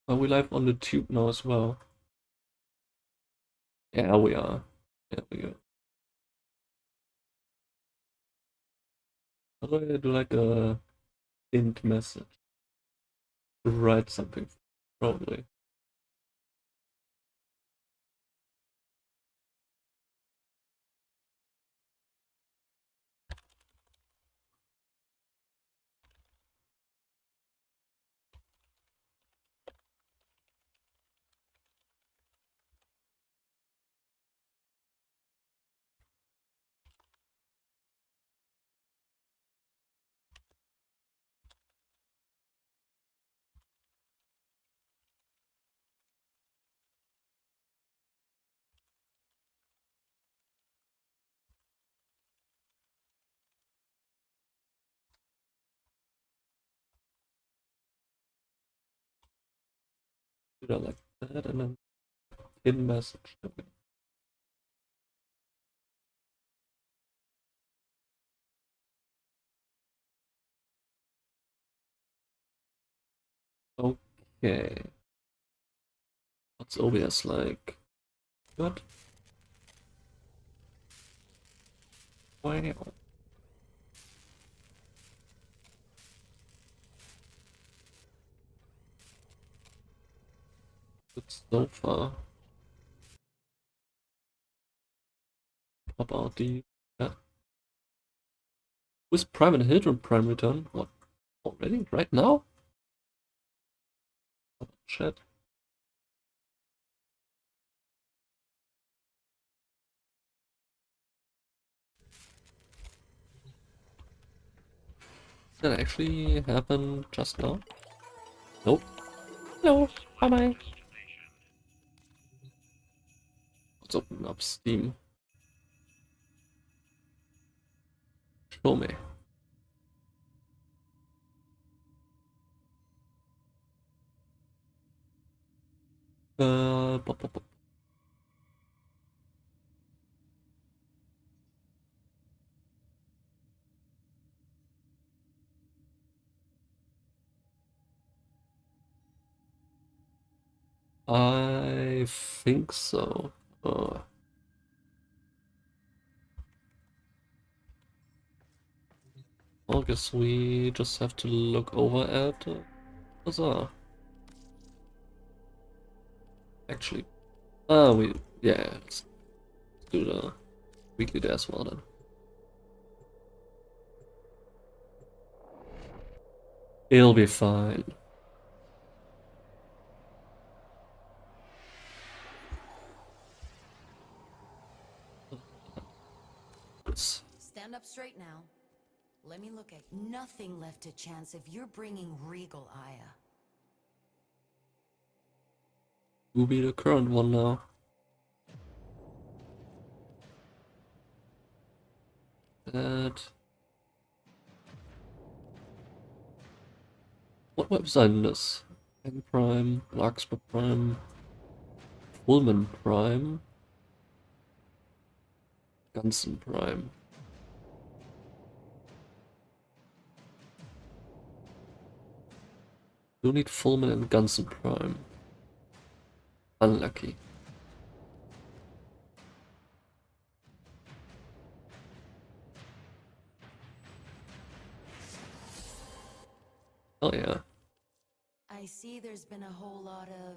Are we live on the tube now as well? Yeah, we are. Yeah, we go. How do I do like a int message? Write something, probably. Do that like that and then in message. Okay. What's OBS like? What? Wow. It's so far. About the with Prime and Hydron Prime return? What? Already? Right now? Oh, shit. Did that actually happen just now? Nope. No. Bye bye. Let's open up Steam. Show me. Pop, pop, pop. I think so. I guess we just have to look over at Bazaar. Actually, yeah, let's do the weekly there as well then. It'll be fine. Stand up straight now. Let me look at nothing left to chance if you're bringing Regal Aya. Will be the current one now. That. What website is this? N Prime, Larkspur Prime, Pullman Prime, Gunson Prime. You need Fullman and Gunson Prime. Unlucky. Oh yeah. I see there's been a whole lot of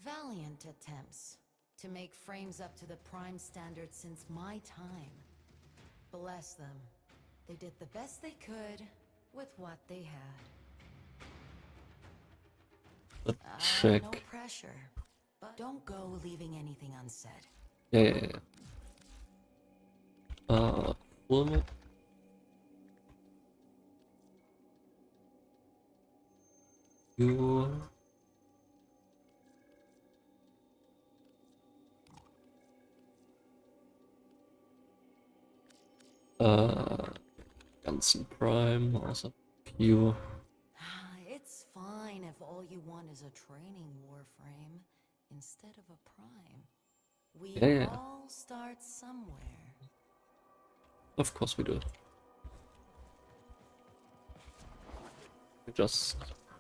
valiant attempts to make frames up to the Prime standard since my time. Bless them. They did the best they could with what they had. Check. No pressure, but don't go leaving anything unsaid. Yeah. Pullman. You. Gunson Prime, also few. It's fine if all you want is a training Warframe instead of a Prime. We Yeah. all start somewhere. Of course we do.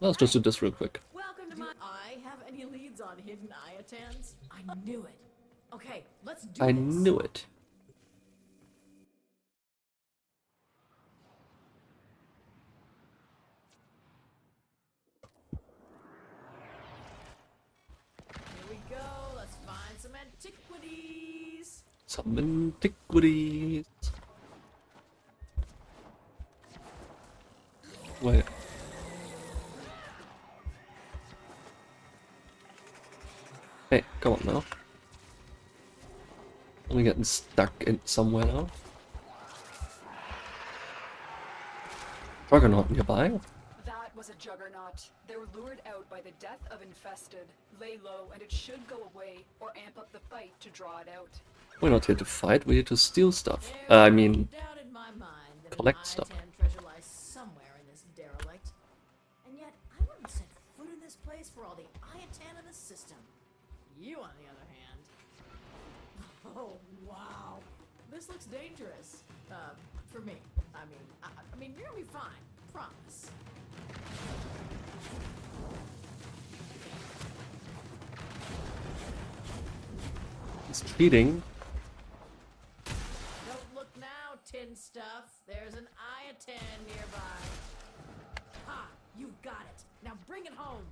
Let's just do this real quick. Welcome to my... any leads on hidden Iotans? I knew it. Okay, let's do I this. knew it. Here we go. Let's find some antiquities. Some antiquities. Wait. Hey, come on now. Only getting stuck in somewhere now. Juggernaut nearby. That was a juggernaut. They were lured out by the death of infested. Lay low and it should go away, or amp up the fight to draw it out. We're not here to fight, we're here to steal stuff. There's I no mean, doubt in my mind that collect an stuff. Iotan treasure lies somewhere in this derelict. And yet, I wouldn't set foot in this place for all the Iotan in the system. You, on the other hand. Oh, wow. This looks dangerous. For me. I mean, you're gonna be fine. Promise. he's cheating. Don't look now, tin stuff. There's an Iotan nearby. Ha! You got it. Now bring it home.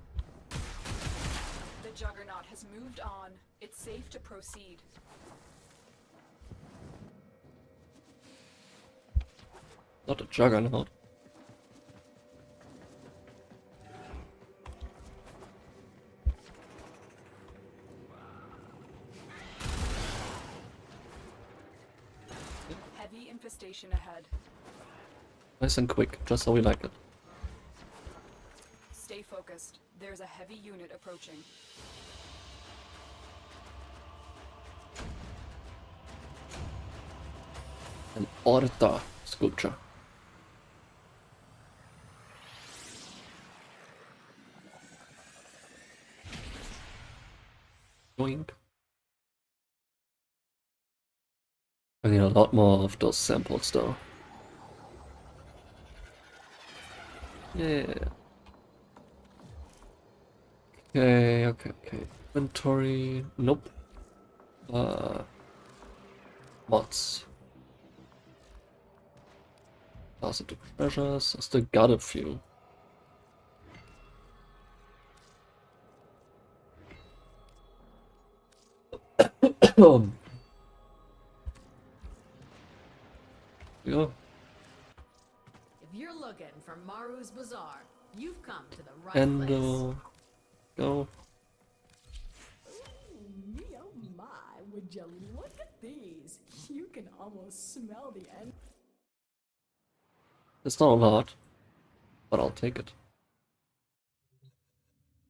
The juggernaut has moved on. It's safe to proceed. Not a juggernaut. Heavy infestation ahead. Nice and quick, just how we like it. Stay focused. There's a heavy unit approaching. An order sculpture. Yoink. I need a lot more of those samples though. Yeah. Okay. Inventory. Nope. Mods. Positive treasures. I still got a few. Yeah. If you're looking for Maru's Bazaar, you've come to the right And place. go. Ooh, me oh my, would you look at these? You can almost smell the end. It's not a lot, but I'll take it.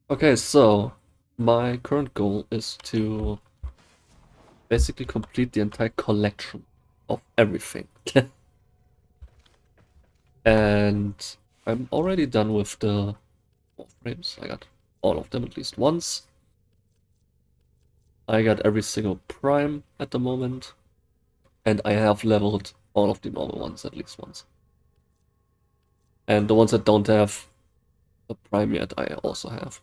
Okay, so my current goal is to basically complete the entire collection of everything. And I'm already done with the Warframes. I got all of them at least once. I got every single prime at the moment. And I have leveled all of the normal ones at least once. And the ones that don't have a prime yet, I also have.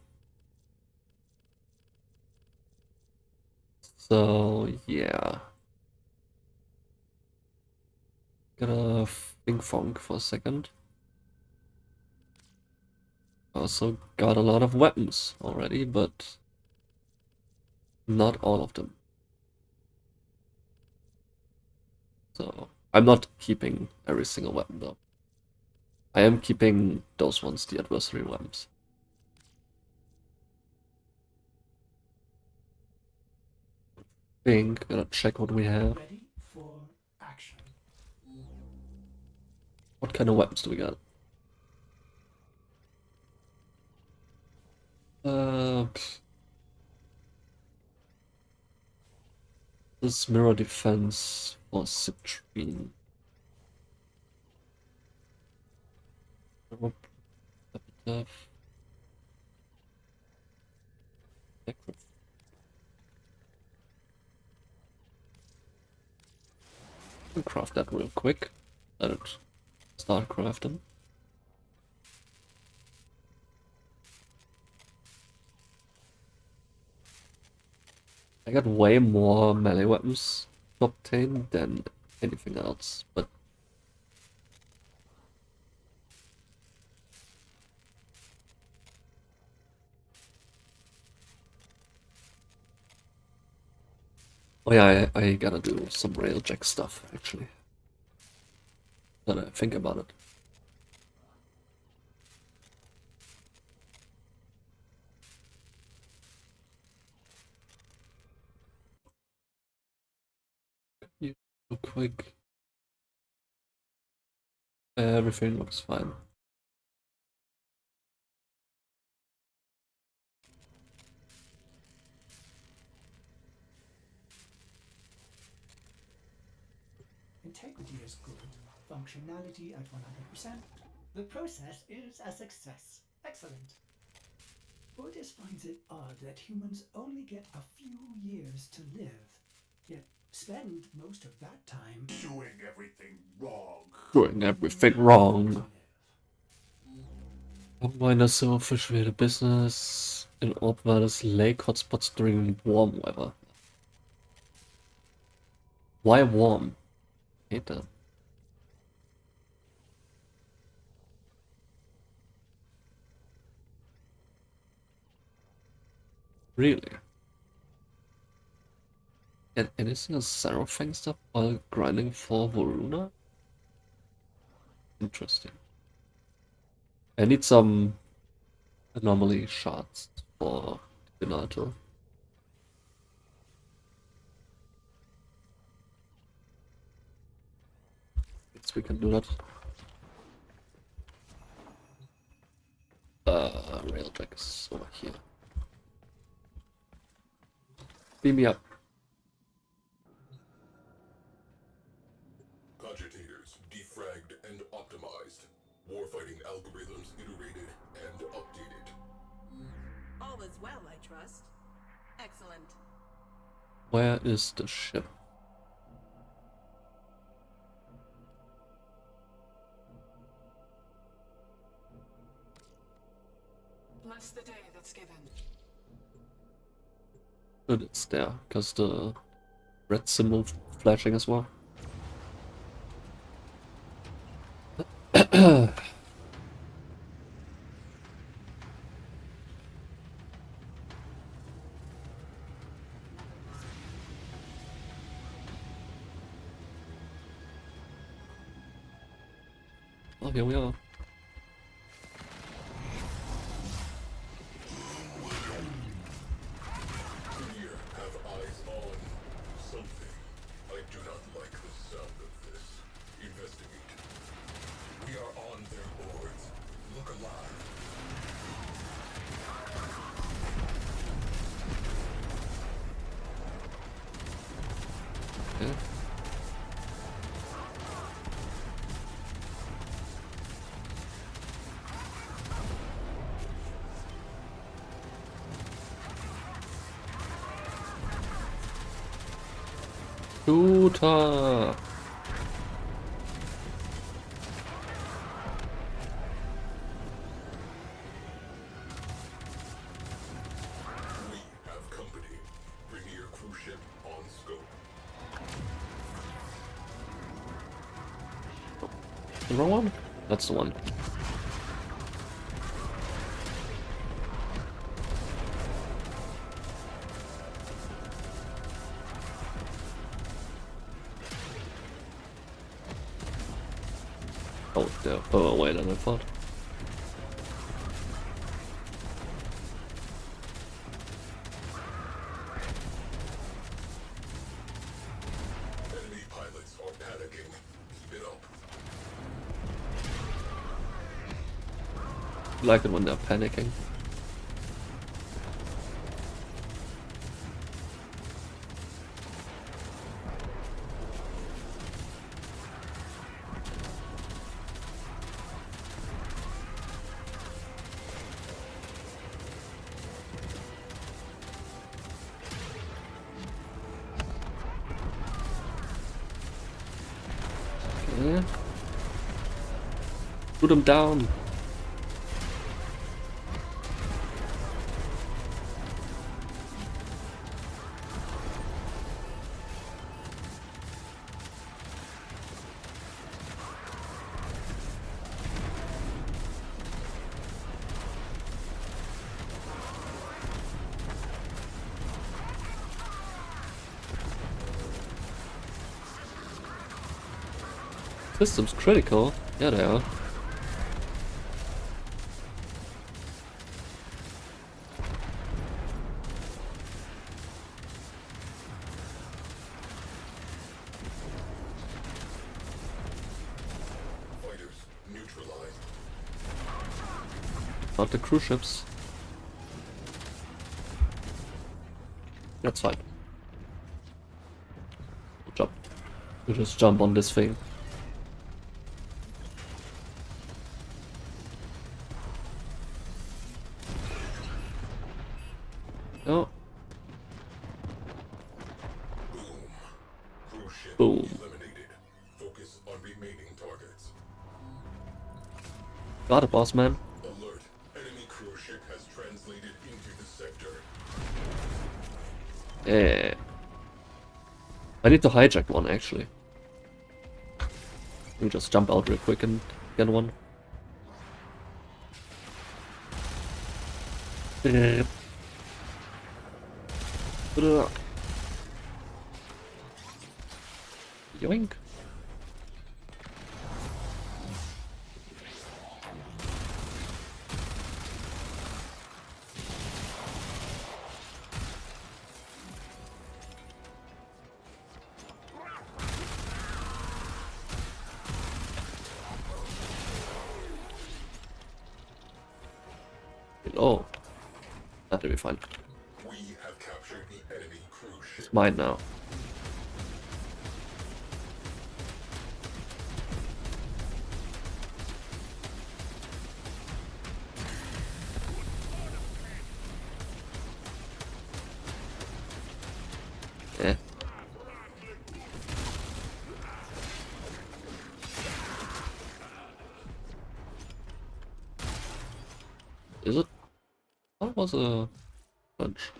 So, yeah. Gonna think funk for a second. Also got a lot of weapons already, but not all of them. So, I'm not keeping every single weapon though. I am keeping those ones, the adversary weapons. Gonna check what we have. Ready for action. What kind of weapons do we got? This mirror defense for Citrine. Craft that real quick. Let it start crafting. I got way more melee weapons to obtain than anything else, but oh yeah, I gotta do some railjack stuff actually. Now that I think about it. You real quick. Everything looks fine. Integrity is good. Functionality at 100%. The process is a success. Excellent. Otis finds it odd that humans only get a few years to live, yet spend most of that time Doing everything wrong. Doing everything wrong. Minor Silverfish wähle Business in Ort war das Lake Hotspots during warm weather. Why warm? Hate that. Really? And isn't a Seraphim stuff while grinding for Varuna? Interesting. I need some anomaly shards for Binato. Guess we can do that. Railjack is over here. Beam me up. Cogitators defragged and optimized. Warfighting algorithms iterated and updated. All is well, I trust. Excellent. Where is the ship? Bless the day that's given. Good, it's there, because the red symbol flashing as well. Oh, here we are. Here have eyes on something. I do not like the sound of this. Investigate. We are on their boards. Look alive. Okay. Shooter! We have company. Premier cruise ship on scope. The wrong one? That's the one. Oh, they're further away than I thought. Enemy pilots are panicking. Keep it up. I like it when they're panicking. Okay. Shoot him down. Systems critical? Yeah, they are. Fighters neutralized. Not the cruise ships. That's fine. Jump. You just jump on this thing. Oh, Boom. Cruise ship boom. eliminated. Focus on remaining targets. Got it, boss man. Alert. Enemy cruise ship has translated into the sector. Yeah. I need to hijack one actually. Let me just jump out real quick and get one. Yoink. Oh, that'll be fine. We have captured the enemy cruise ship. It's mine now. Eh. Is it? That was a punch.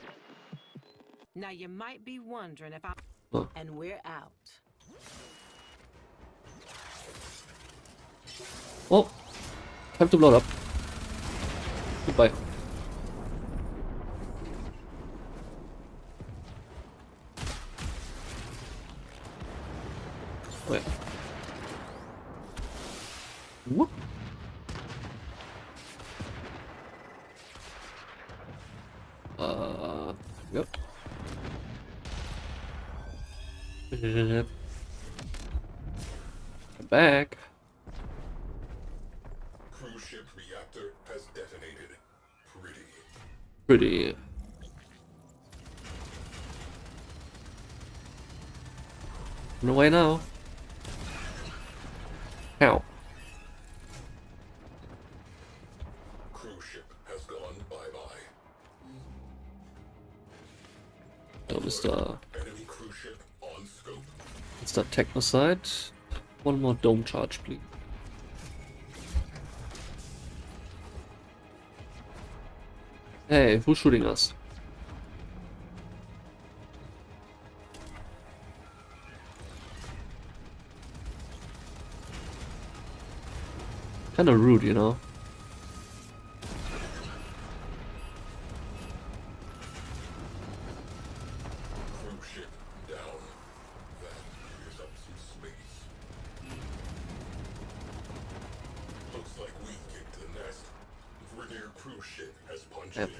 Now you might be wondering if I'm... Huh. And we're out. Oh, time to blow it up. Goodbye. Wait. Whoop. Yep. I'm back. Cruise ship reactor has detonated. Pretty. On the way now. How? Cruise ship has gone bye-bye. Oh, Mr. Enemy cruise ship on scope. Mr. Technocide. One more dome charge, please. Hey, who's shooting us? Kinda rude, you know? Cruise ship down. That clears up some space. Looks like we kicked the nest. Vernier cruise ship has punched Yep. in.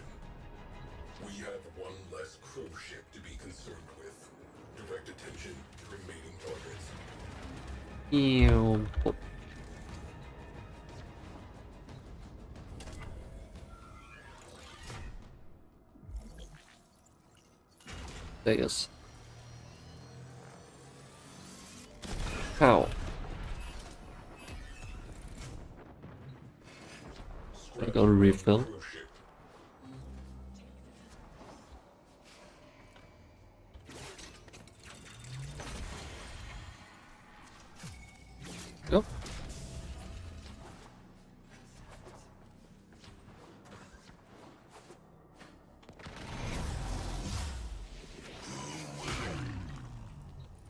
We have one less cruise ship to be concerned with. Direct attention to remaining targets. Ew. Oh. Vegas. How? I got a refill. Cruise ship. Yep.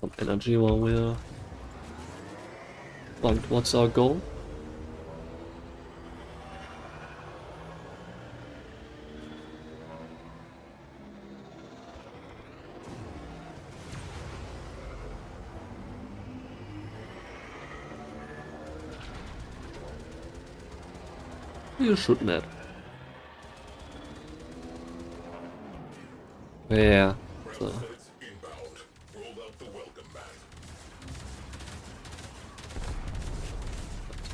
Some energy while we're flying towards our goal. You should net. Yeah. So. Ramsets inbound. Roll out the welcome mat.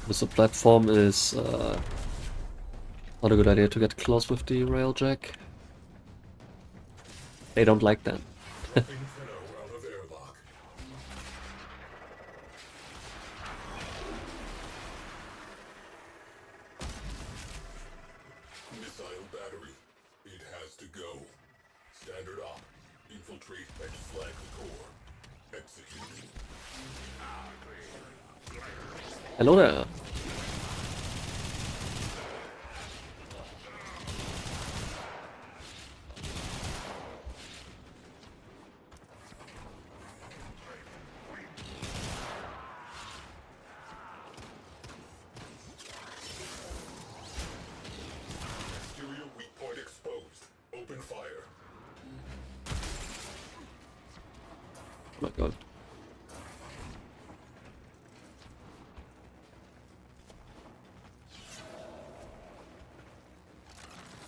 With the platform is not a good idea to get close with the railjack. They don't like that. Inferno out of airlock. Missile battery. It has to go. Standard op. Infiltrate and flag the core. Execute. Hello there. Exterior weak point exposed. Open fire. Oh my god.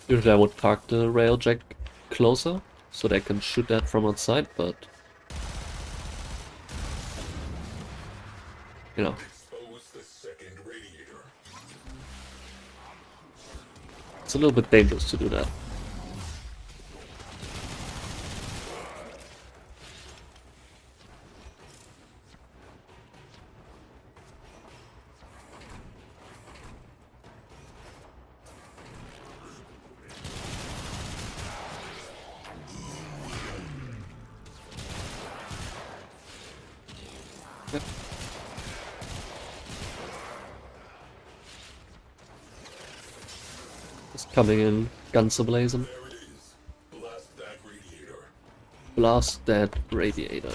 Usually I would park the railjack closer so they can shoot that from outside, but you know, Expose the second radiator. it's a little bit dangerous to do that. Yep. Just coming in, guns ablazing. There it is. Blast that radiator. Blast that radiator.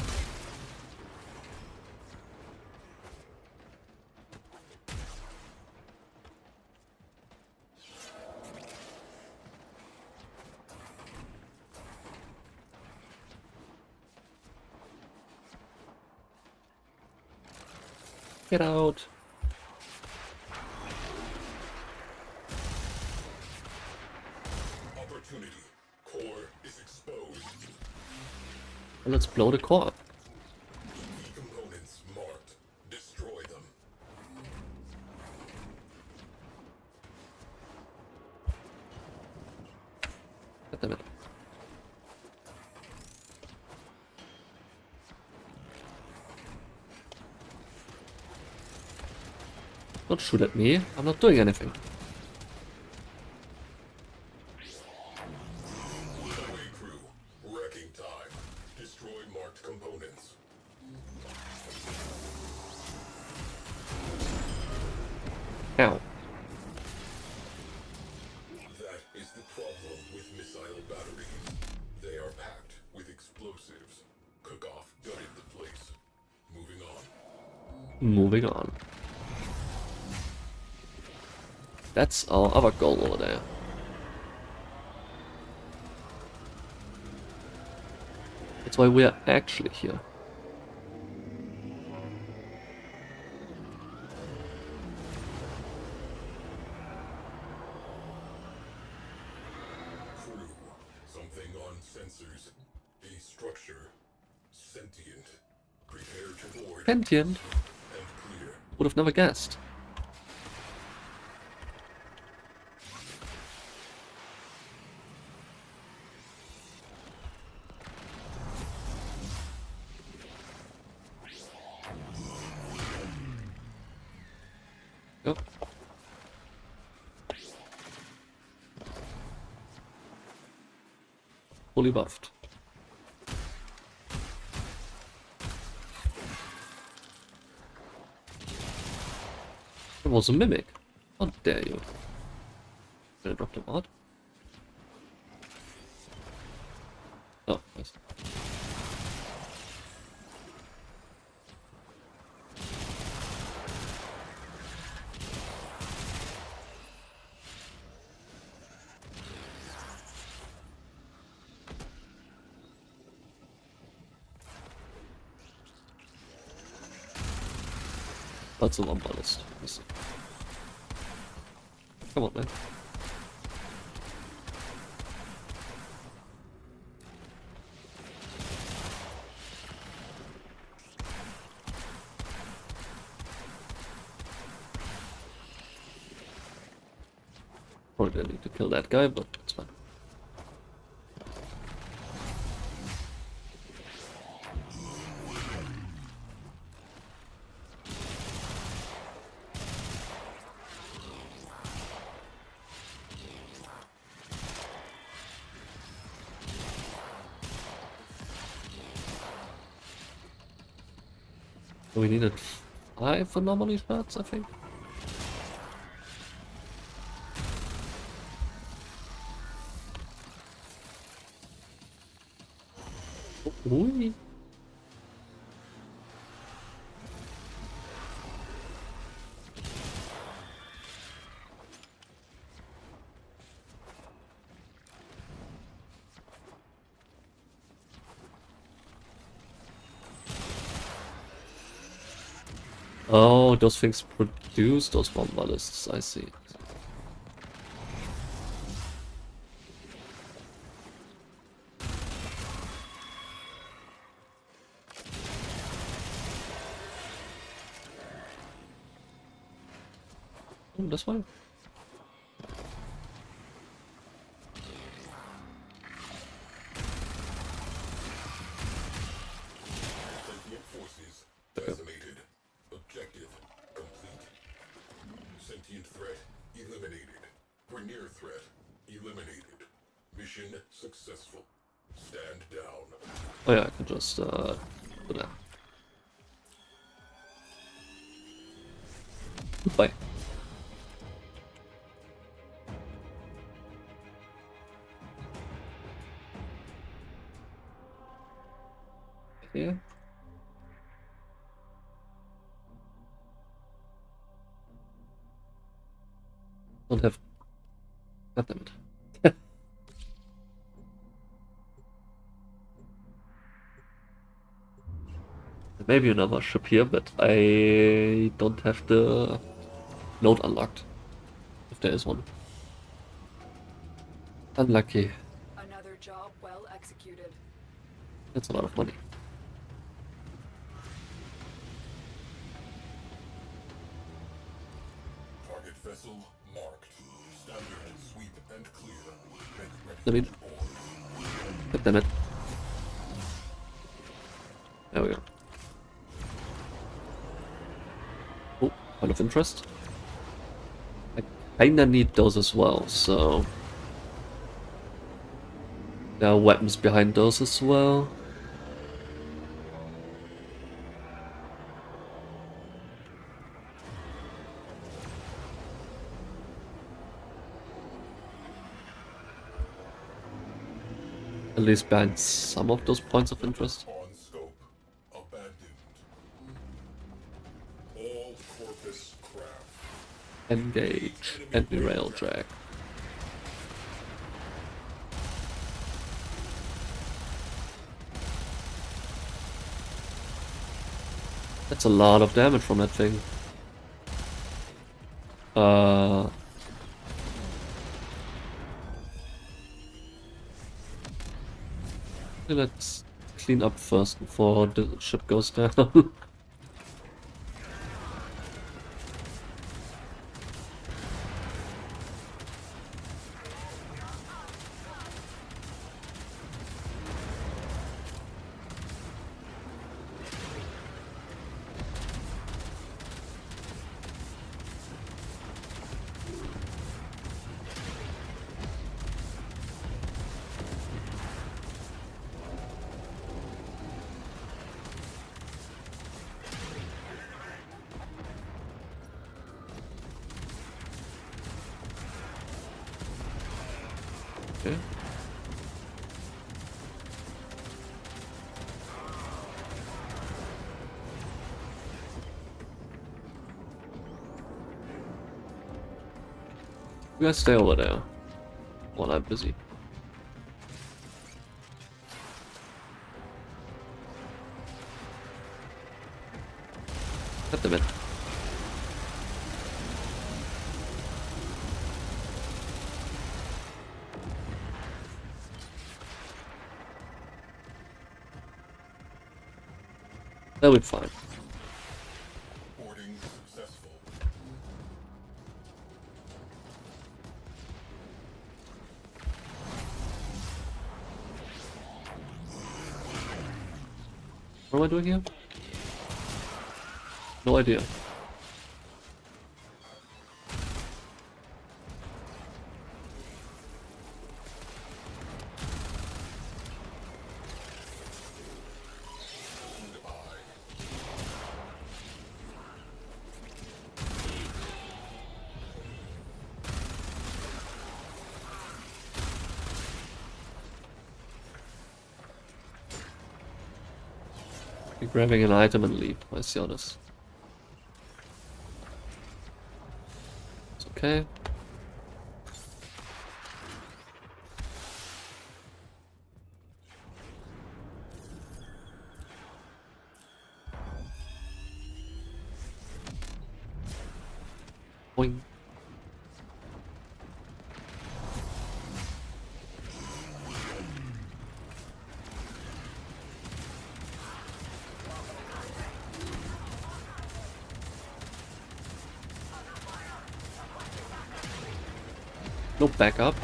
Get out. Opportunity. Core is exposed. And let's blow the core up. Key components marked. Destroy them. God damn it. Don't shoot at me. I'm not doing anything. Highway crew. Wrecking time. Destroy marked components. Ow. That is the problem with missile batteries. They are packed with explosives. Cook off gutted the place. Moving on. Moving on. That's our other goal over there. That's why we are actually here. Crew. Something on sensors. A structure. Sentient. Prepare to board. Sentient? And clear. Would have never guessed. Go. Fully buffed. It was a mimic. How dare you? Did I drop the mod? Oh, nice. That's a one ballast. Yes. Come on, man. Probably need to kill that guy, but it's fine. We needed 5 anomaly shots, I think. Ooh. Oh, those things produce those bomb ballists, I see. Oh, that's fine. Sentient forces decimated. Objective complete. Sentient threat eliminated. Grineer threat eliminated. Mission successful. Stand down. Oh yeah, I can just do that. Goodbye. Yeah. Don't have. God damn it. Maybe another ship here, but I don't have the node unlocked. If there is one. Unlucky. Another job well executed. That's a lot of money. Target vessel marked. Standard sweep and clear. Make ready I mean, to board. God damn it. There we go. Oh, point of interest. I kinda need those as well, so... There are weapons behind those as well. At least behind some of those points of interest. On scope. Abandoned. All corpus craft. Engage and derail track. That's a lot of damage from that thing. Let's clean up first before the ship goes down. Okay. You guys stay over there while I'm busy. God damn it. That'll be fine. Boarding successful. What am I doing here? No idea. Be grabbing an item and leave. I see this. It's okay. Boing. No backup.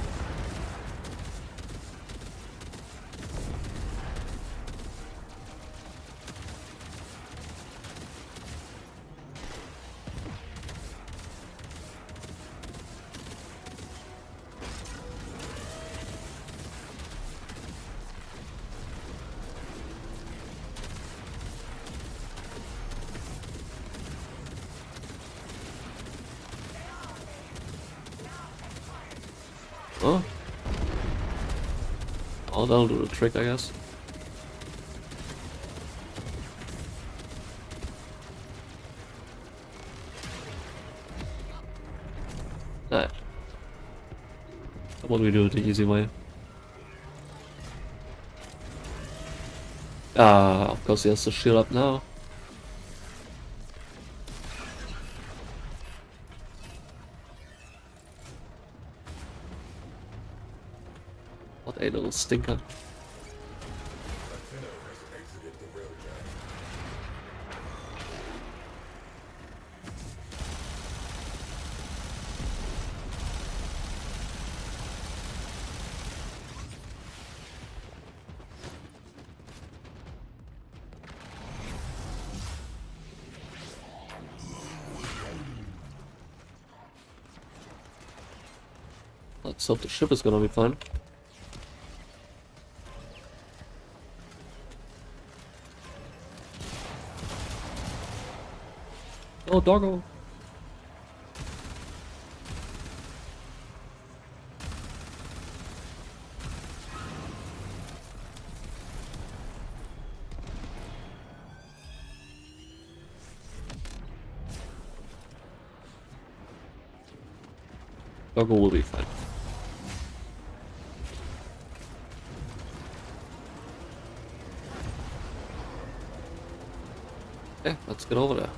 Oh. Oh, that'll do the trick, I guess. Alright. How about we do it the easy way? Ah, of course he has to shield up now. What a little stinker. Antenna has exited the railjack. Let's hope the ship is gonna be fine. Oh, doggo. Doggo will be fine. Okay, let's get over there.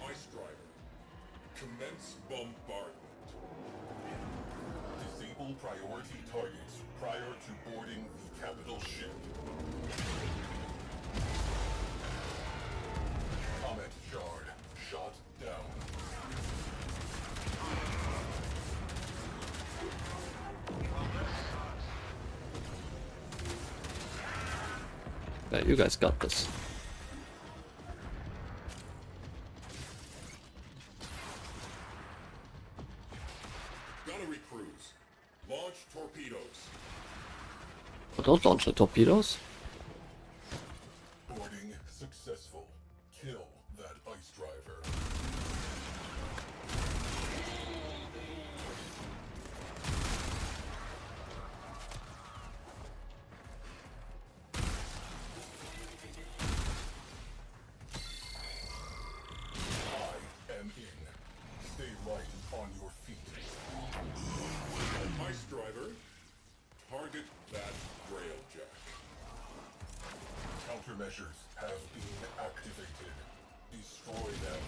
Ice Driver. Commence bombardment. Disable priority targets prior to boarding the capital ship. Comet Shard. Shot down. Yeah, you guys got this. Gunnery crews. Launch torpedoes. But don't launch the torpedoes. Boarding successful. Kill that ice driver. I am in. Stay right on your feet. Ice driver, target that railjack. Countermeasures have been activated. Destroy them.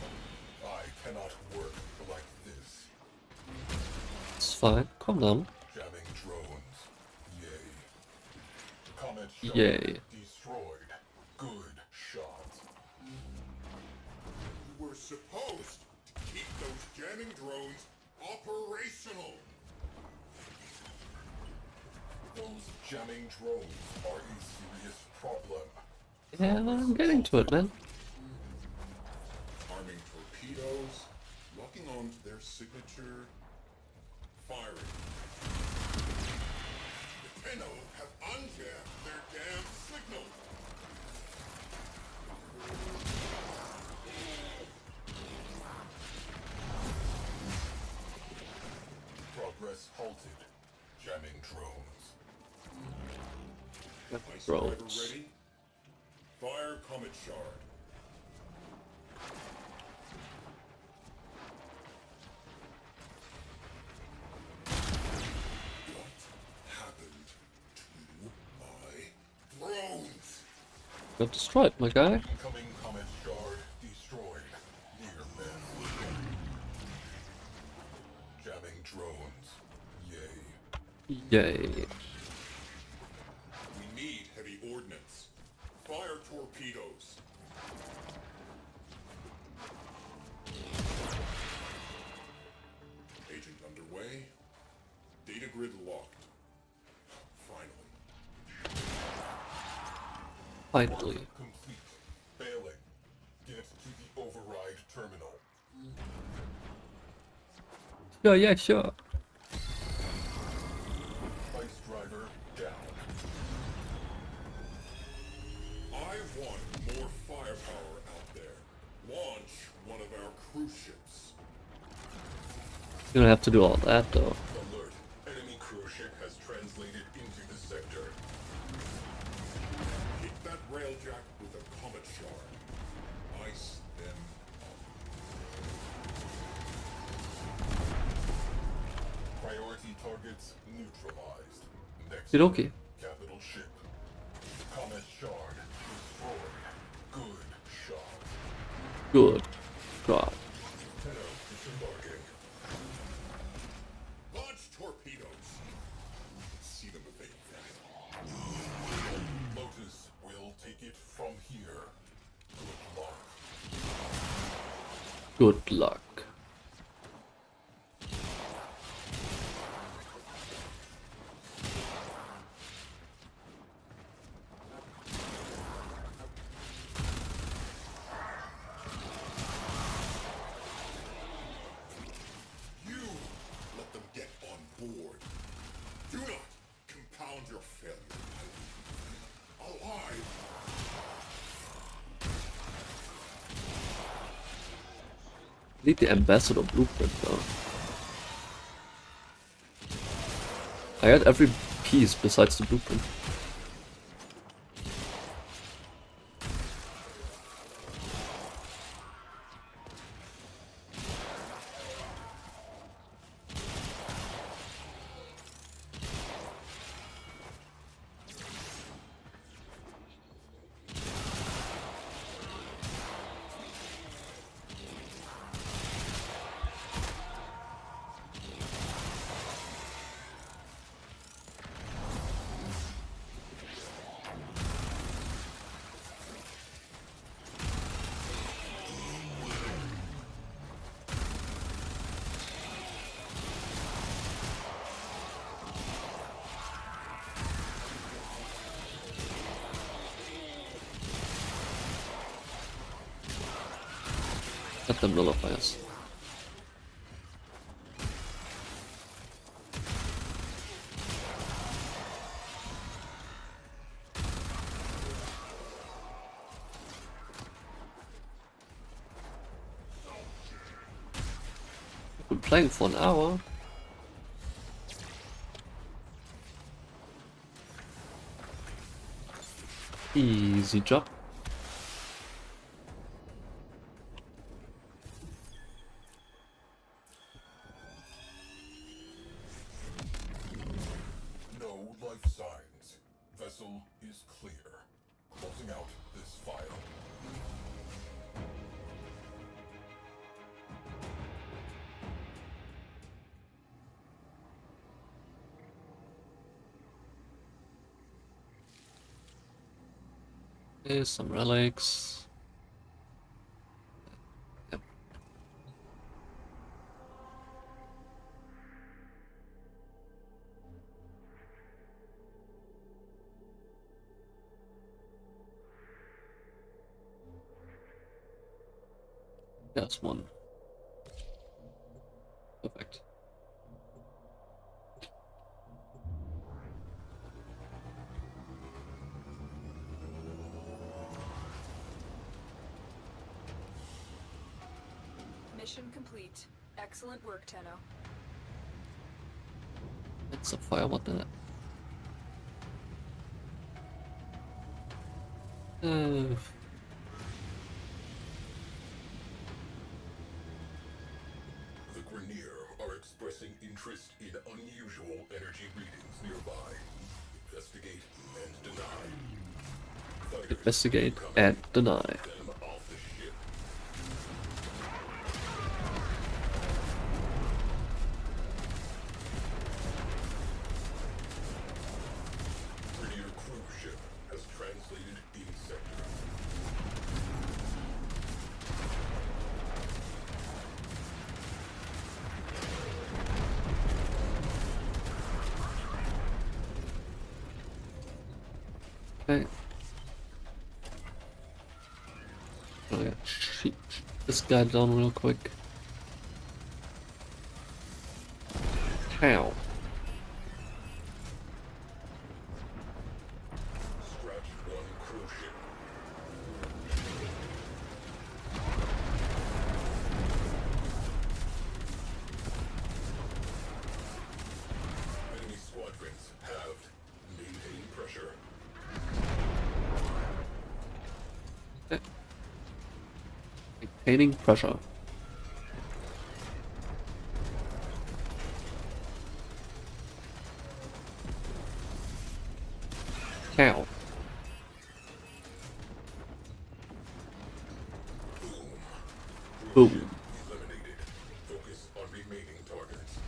I cannot work like this. It's fine. Calm down. Jamming drones. Yay. Comet shard Yay. destroyed. were supposed to keep those jamming drones operational. Those jamming drones are a serious problem. Yeah, I'm getting to it, man. Arming torpedoes, locking on to their signature, firing. The Tenno have unjammed their damn signal. Progress halted. Jamming drones. Ice driver Drones. ready? Fire Comet Shard. What happened to my drones? Got destroyed, my guy. Incoming Comet Shard destroyed. Near them. Jamming drones. Yay. Yay. We need heavy ordnance. Fire torpedoes. Agent underway. Data grid locked. Finally. Finally. Complete. Failing. Get to the override terminal. Yeah, sure. Ice driver down. I want more firepower out there. Launch one of our cruise ships. You don't have to do all that, though. Alert. Enemy cruise ship has translated into the sector. Hit that railjack with a comet shard. Ice them up. Priority targets neutralized. Next Okie. capital ship. Comet shard destroyed. Good shot. Good. God. Tenno disembarking. Launch torpedoes. See them evade that. Lotus will take it from here. Good luck. Good luck. You let them get on board. Do not compound your failure. Alive. Need the ambassador blueprint, though. I had every piece besides the blueprint. Let them nullify us. Been playing for an hour. Easy job. No life signs. Vessel is clear. Closing out this file. Here's some relics. Yep. That's one. Perfect. Mission complete. Excellent work, Tenno. It's a fire, what the... The Grenier are expressing interest in unusual energy readings nearby. Investigate and deny. Fighters Investigate incoming. and deny. Them off the ship. Grenier cruise ship has translated in sector. Okay. Oh yeah, shoot this guy down real quick. How? Scratch one cruise ship. Enemy squadrons halved. Maintain pressure. Maintaining pressure. How? Boom. Eliminated. Focus on remaining targets.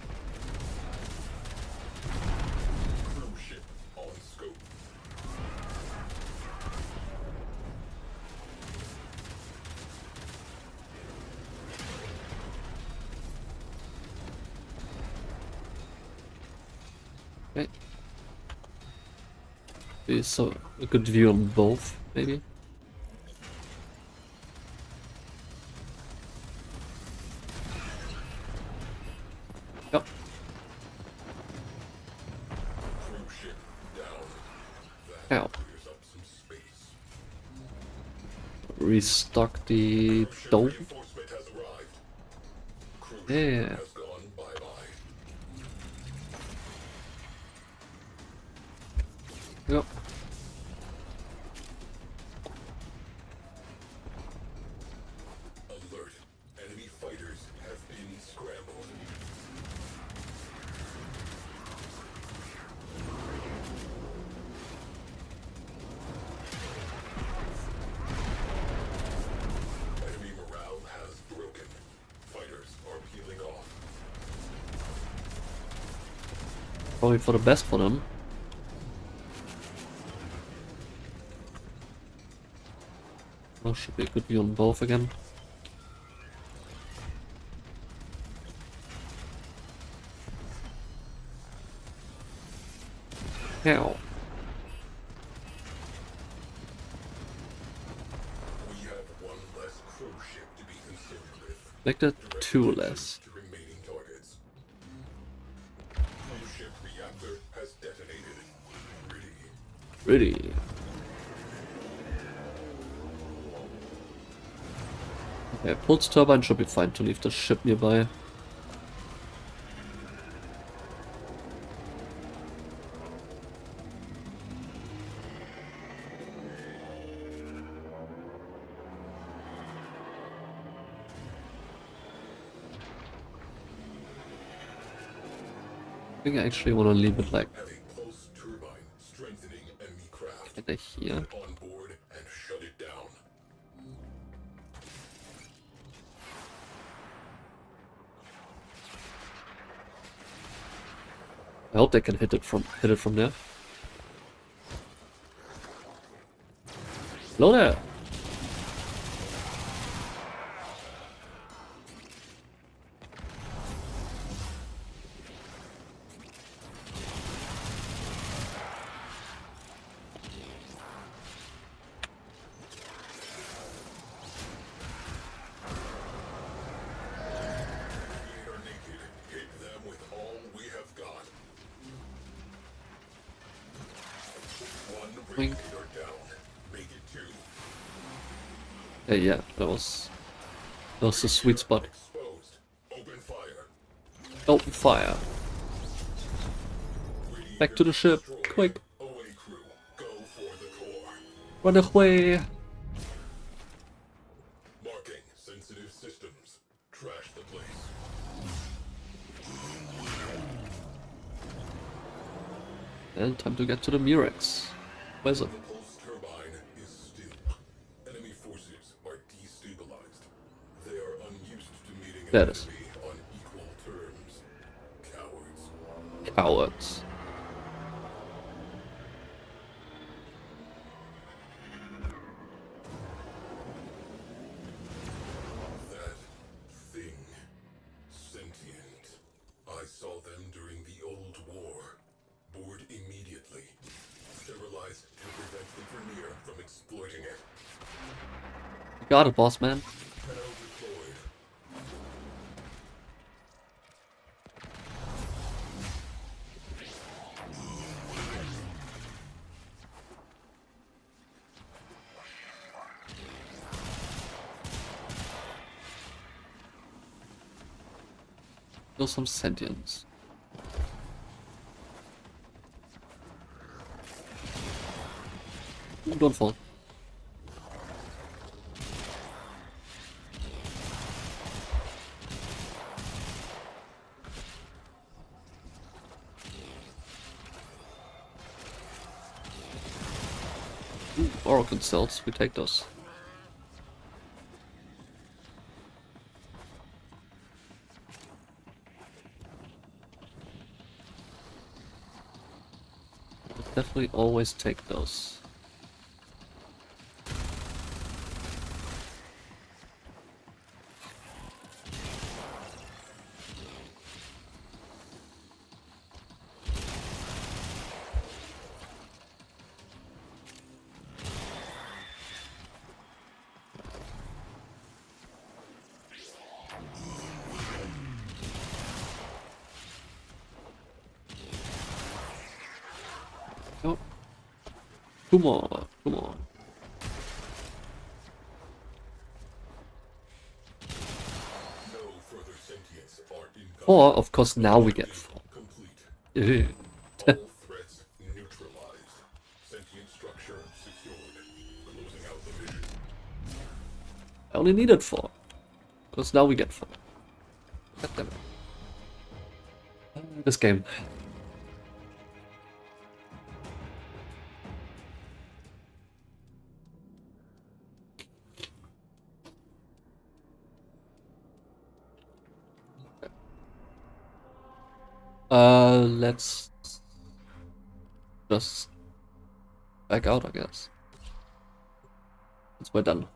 Cruise ship on scope. Okay. So a good view on both, maybe. Yep. Cruise ship down. How? That clears up some space. Restock the Cruise ship dome. reinforcement has arrived. Cruise Yeah. ship has gone bye-bye. Yep. Alert. Enemy fighters have been scrambled. Enemy morale has broken. Fighters are peeling off. Probably for the best for them. Well, should be a good view on both again. How? We have one less cruise ship to be concerned with. Make that Direct two attention less. to remaining targets. Cruise ship reactor has detonated. Ready. Really? Okay, pulse turbine should be fine to leave the ship nearby. I think I actually want to leave it like Have a pulse turbine strengthening enemy craft. kinda here. Get on board and shut it down. I hope they can hit it from there. Hello there. Wink. You're down. Make it two. Yeah, that was the sweet spot. Exposed. Open fire. Open fire. Back to the ship, quick. Away crew. Go for the core. Run away. Marking sensitive systems. Trash the place. And time to get to the Murex. Where's it? The pulse turbine is still. Enemy forces are destabilized. They are unused to meeting an There it is. enemy on equal terms. Cowards. Cowards. That thing. Sentient. I saw them during the old war. Board immediately. Sterilized to prevent the Vernier from exploiting it. You got it, boss man. Panel deployed. Still some sentience. Ooh, don't fall. Ooh, Oracle cells, we take those. Definitely always take those. Oh. Come on, come on. No further sentience are incoming. Or, of course, now we get 4. Complete. All threats neutralized. Sentient structure secured. Closing out the mission. I only needed 4. Because now we get 4. God damn it. This game. Let's just back out, I guess. Once we're done.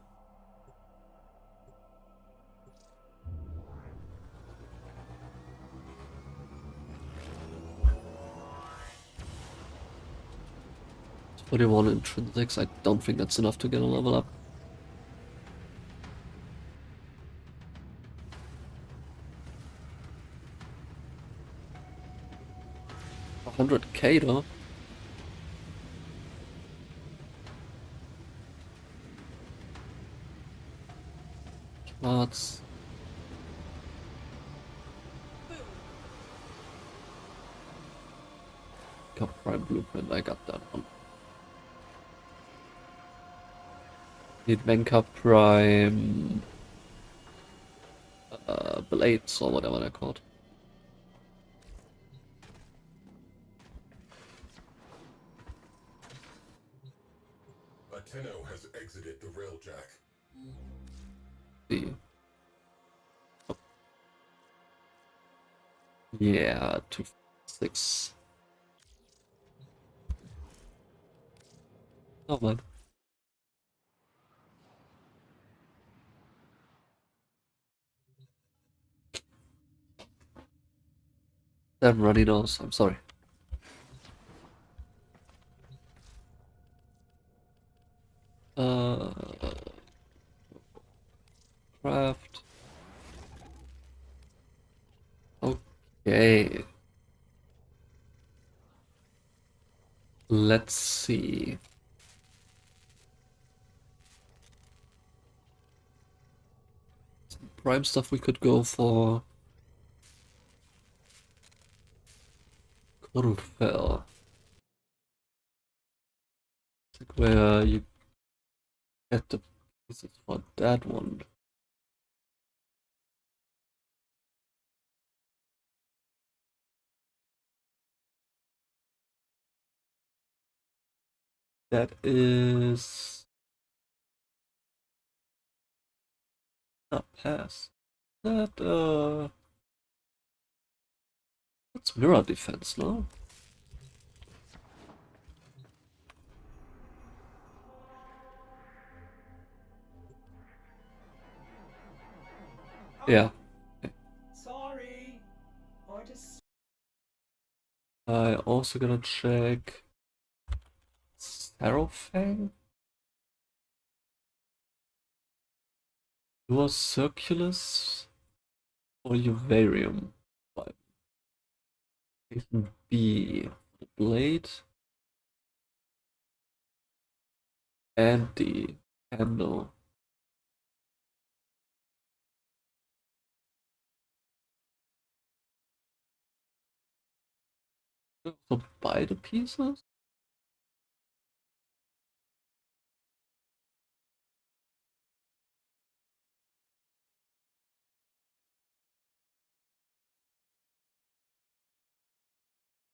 It's 41 intrinsics. I don't think that's enough to get a level up. $100K though. Cards. Cup Prime Blueprint, I got that one. Need Venka Prime Blades or whatever they're called. Ateno has exited the railjack. See. Oh. Yeah, 2-6. Oh man. Damn runny nose, I'm sorry. Craft. Okay. Let's see. Prime stuff we could go for. Corfell. Like where you get the pieces for that one. That is not pass. That's mirror defense, no? Yeah. Sorry. Orders. I also gonna check Sarofang. Your Circulus or Uvarium? Station B. Blade. And the handle. So buy the pieces?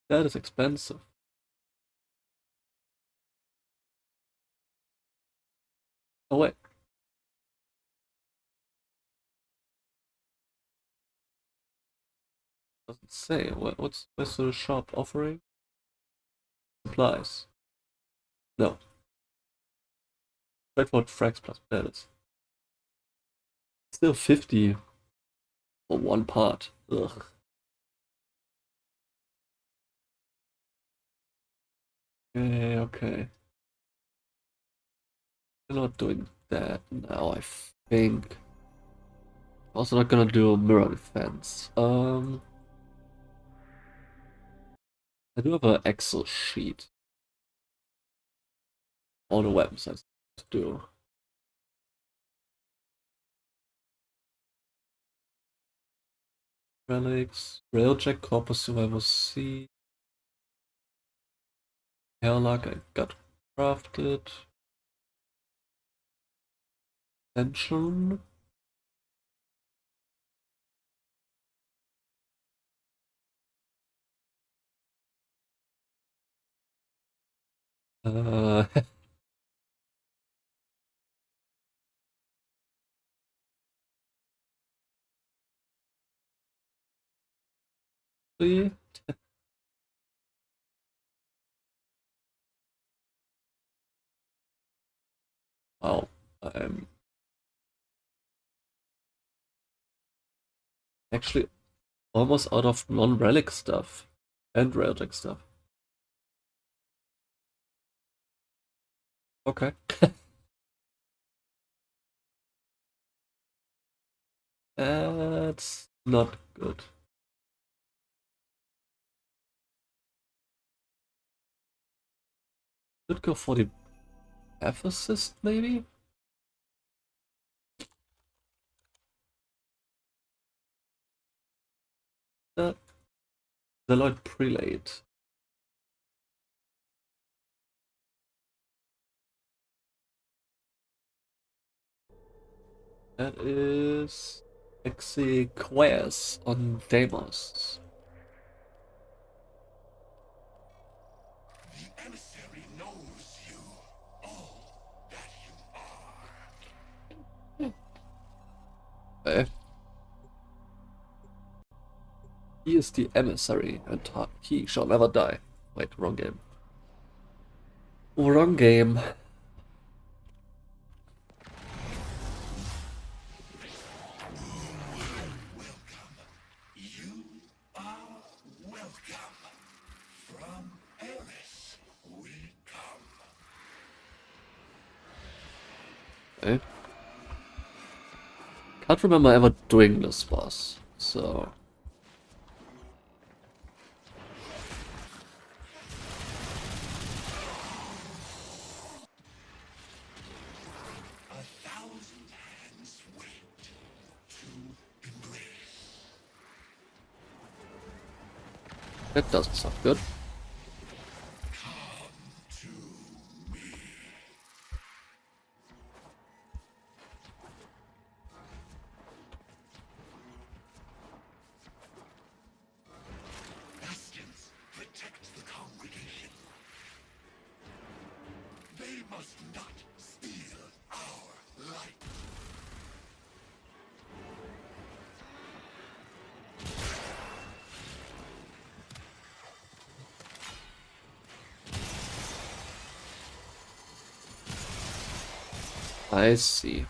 That is expensive. Oh wait. Doesn't say. What's the shop offering? Supplies. No. Straightforward frags plus pellets. Still 50 for one part. Ugh. Okay. We're not doing that now, I think. Also not gonna do mirror defense. I do have an Excel sheet. All the weapons I to do. Relics, Railjack, Corpus Survivor C. Hairlock I got crafted. Tension. Uh, see? Wow, I'm actually almost out of non-relic stuff and Railjack stuff. Okay. That's not good. Could go for the F assist, maybe? The Lloyd Prelate. That is Exequias on Deimos. The emissary knows you, all that you are. Okay. He is the emissary, and he shall never die. Wait, wrong game. Wrong game. You are welcome. From Eris we come. Okay. Can't remember ever doing this boss, so... A thousand hands wait to That doesn't sound good. Bastions protect the congregation. They must not steal our light. I see.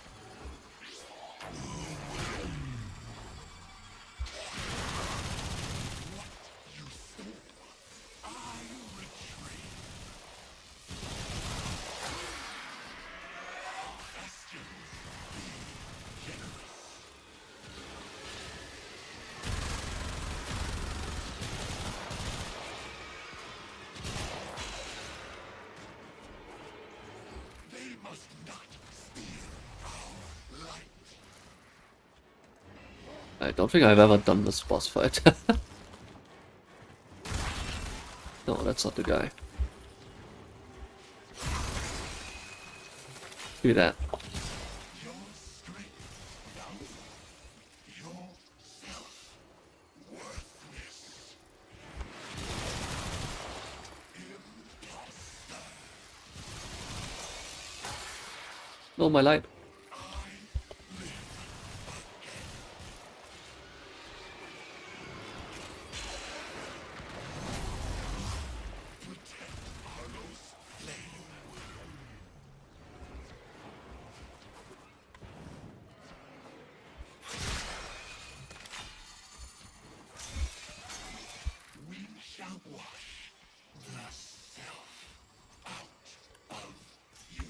They must not steal our light. I don't think I've ever done this boss fight. No, that's not the guy. Give me that. Your strength without yourself worthless. Imposter. No, my light. We shall wash the self out of you.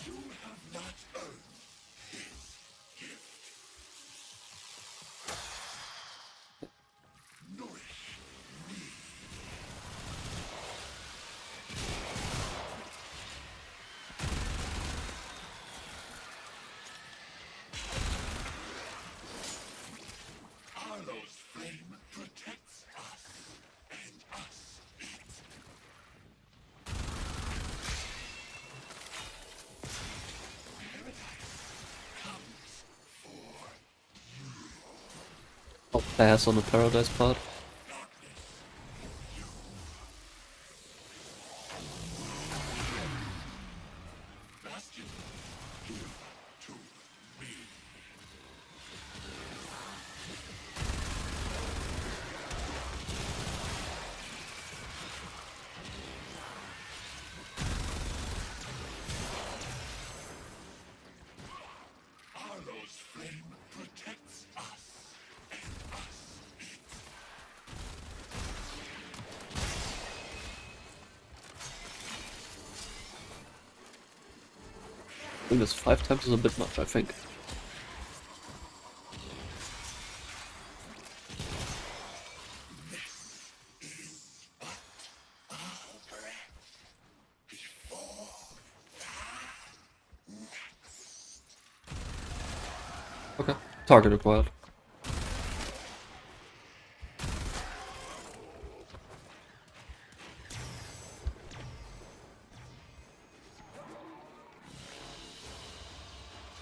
You have not earned his gift. Nourish me. Arlo's flame protects us, and us it. Paradise comes for I'll pass on the paradise part. Bastion. Give to me. Arlo's flame protects us, and us it. Doing this 5 times is a bit much, I think. Okay, target acquired.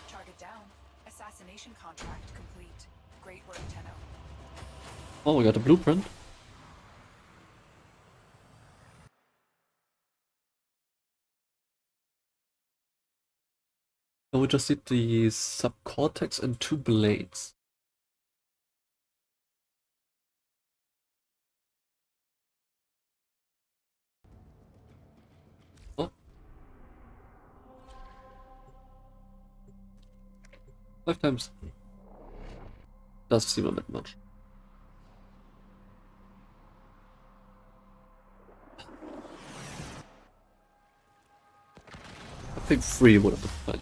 Target down. Assassination contract complete. Great work, Tenno. Oh, we got a blueprint. And we just did the subcortex and 2 blades. Oh. 5 times. Does seem a bit much. I think 3 would have been fine.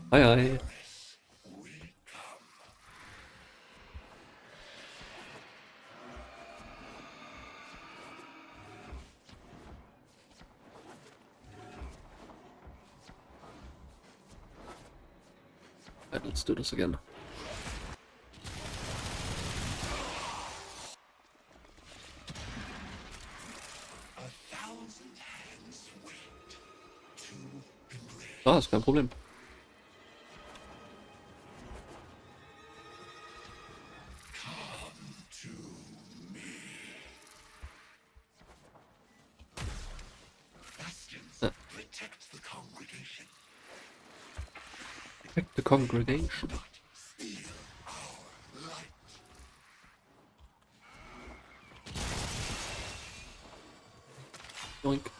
Aye aye. Okay, let's do this again. Ah, ist kein Problem. Ja. Protect the congregation. Yoink.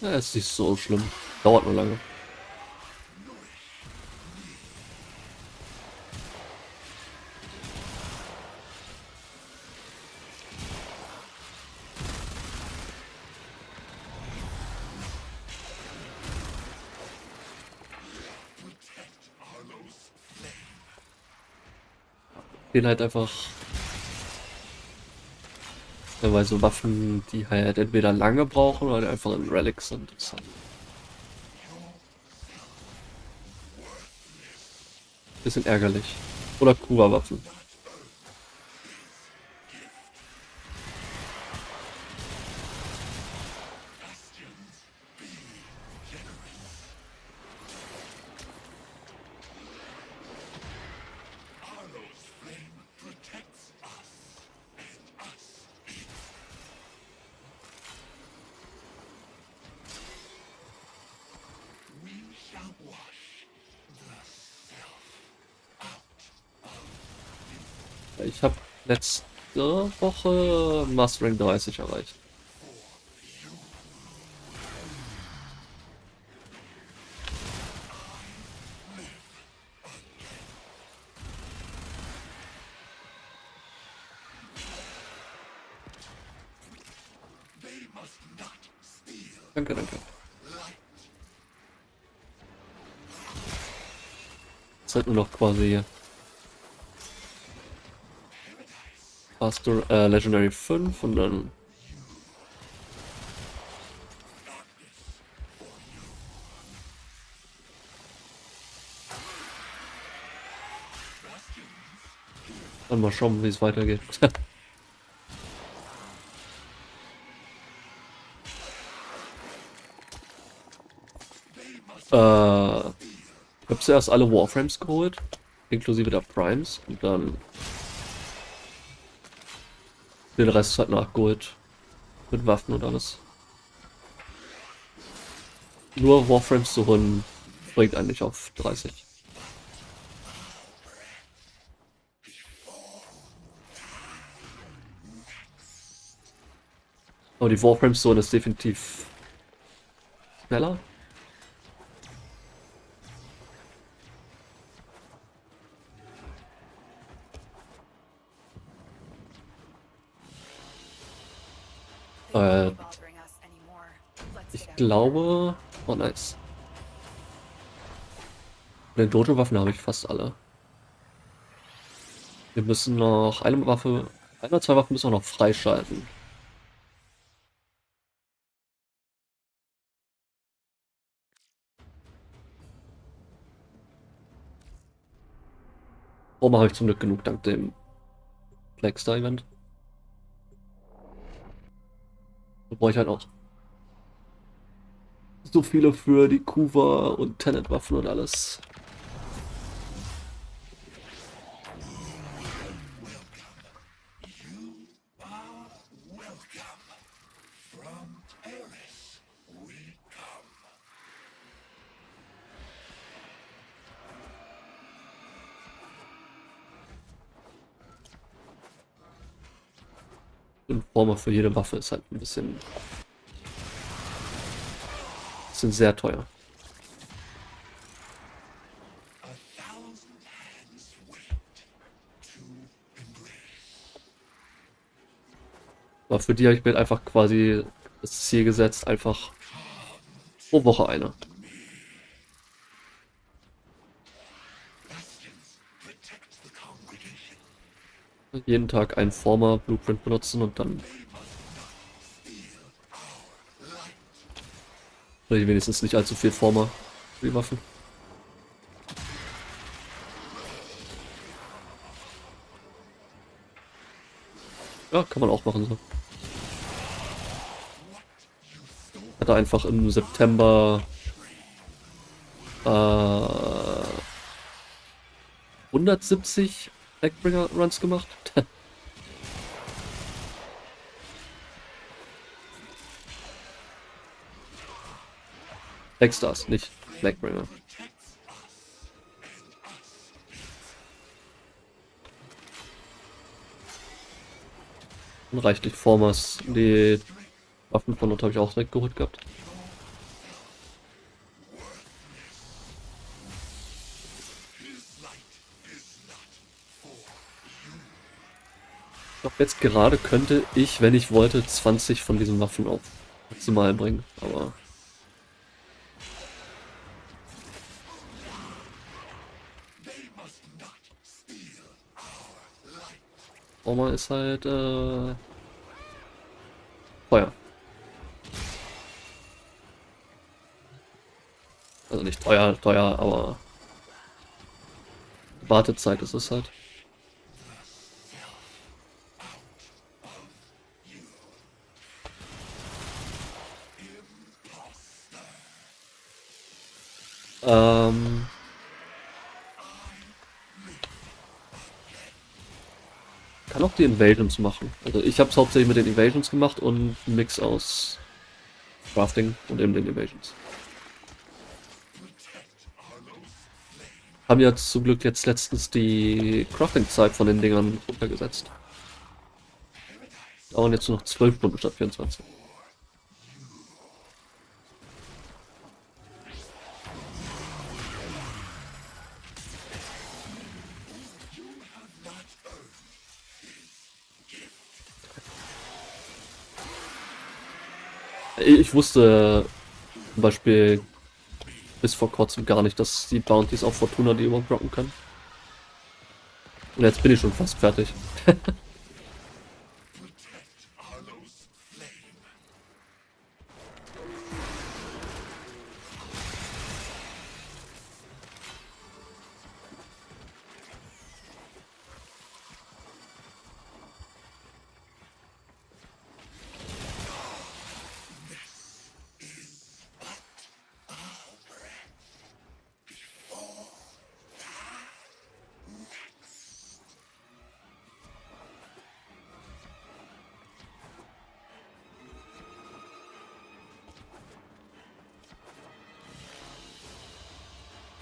Ja, ist nicht so schlimm. Dauert nur lange. Den halt einfach. Ja, weil so Waffen, die halt entweder lange brauchen oder einfach in Relics sind. Das ist halt ein bisschen ärgerlich. Oder Kuba-Waffen. Ich habe letzte Woche Mastering 30 erreicht. Danke, danke. Jetzt halt nur noch quasi Legendary 5 und dann mal schauen, wie es weitergeht. Ich habe zuerst alle Warframes geholt, inklusive der Primes, und dann den Rest halt nachgeholt. Mit Waffen und alles. Nur Warframes zu holen bringt eigentlich auf 30. Aber die Warframes-Zone ist definitiv schneller. Bothering us anymore. Let's Ich get out. glaube... Oh, nice. Von den Dojo-Waffen habe ich fast alle. Wir müssen noch eine Waffe... Ein oder zwei Waffen müssen wir noch freischalten. Warum habe ich zum Glück genug dank dem Blackstar-Event? Da brauche ich halt auch so viele für die Kuva und Tenet-Waffen und alles. Und Former für jede Waffe ist halt ein bisschen sehr teuer. Aber für die habe ich mir halt einfach quasi das Ziel gesetzt, einfach pro Woche eine. Jeden Tag einen Former Blueprint benutzen und dann oder wenigstens nicht allzu viel Former für die Waffen. Ja, kann man auch machen so. Hatte einfach im September 170 Backbringer Runs gemacht. Blackstars, nicht Blackbringer. Und reichlich Formers. Die Waffen von dort habe ich auch direkt geholt gehabt. Ich glaube, jetzt gerade könnte ich, wenn ich wollte, 20 von diesen Waffen auf maximal bringen, aber Former ist halt teuer. Also nicht teuer, teuer, aber Wartezeit ist es halt. Ähm, kann auch die Invasions machen. Also ich habe es hauptsächlich mit den Invasions gemacht und einen Mix aus Crafting und eben den Invasions. Haben ja zum Glück jetzt letztens die Crafting-Zeit von den Dingern runtergesetzt. Dauern jetzt nur noch 12 Stunden statt 24. Ich wusste zum Beispiel bis vor kurzem gar nicht, dass die Bounties auf Fortuna die überhaupt droppen können. Und jetzt bin ich schon fast fertig.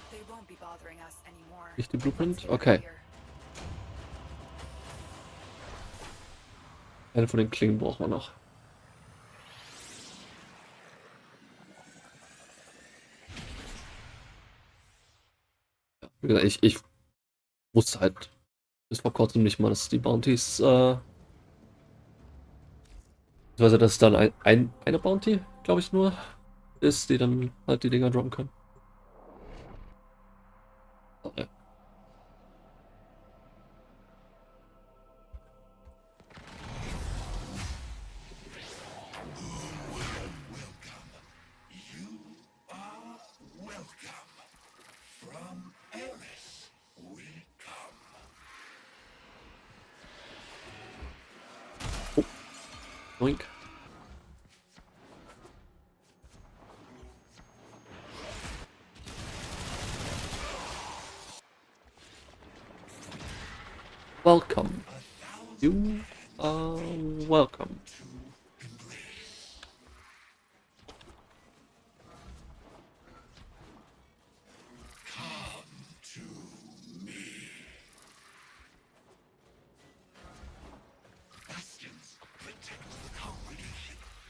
They won't be bothering us anymore. Nicht die Blueprint? Once they are Okay. here. Eine von den Klingen brauchen wir noch. Ja, wie gesagt, ich wusste halt bis vor kurzem nicht mal, dass die Bounties, beziehungsweise dass dann eine Bounty, glaube ich nur, ist, die dann halt die Dinger droppen können. Aber ja. Oink. Welcome. You are welcome.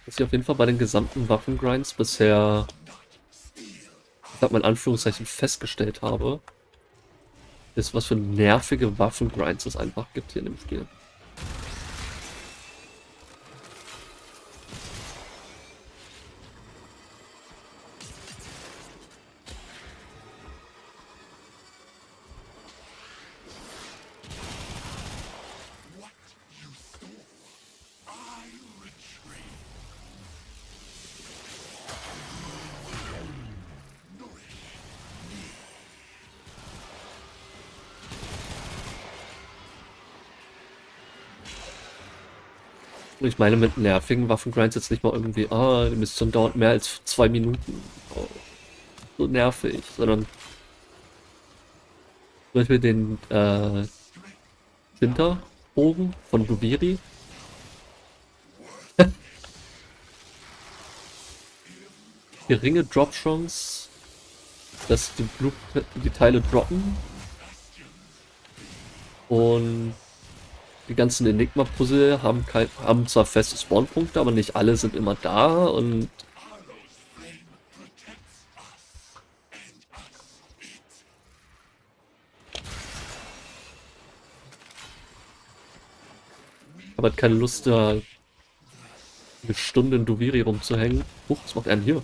Was ich auf jeden Fall bei den gesamten Waffengrinds bisher, ich sag mal in Anführungszeichen, festgestellt habe, ist, was für nervige Waffengrinds es einfach gibt hier in dem Spiel. Ich meine mit nervigen Waffengrinds jetzt nicht mal irgendwie, die Mission dauert mehr als 2 Minuten. Oh, so nervig, sondern zum Beispiel den Winterbogen von Duviri. Geringe Drop-Chance, dass die Teile droppen. Und die ganzen Enigma-Puzzle haben zwar feste Spawnpunkte, aber nicht alle sind immer da und ich habe halt keine Lust, da eine Stunde in Duviri rumzuhängen. Huch, was macht er denn hier?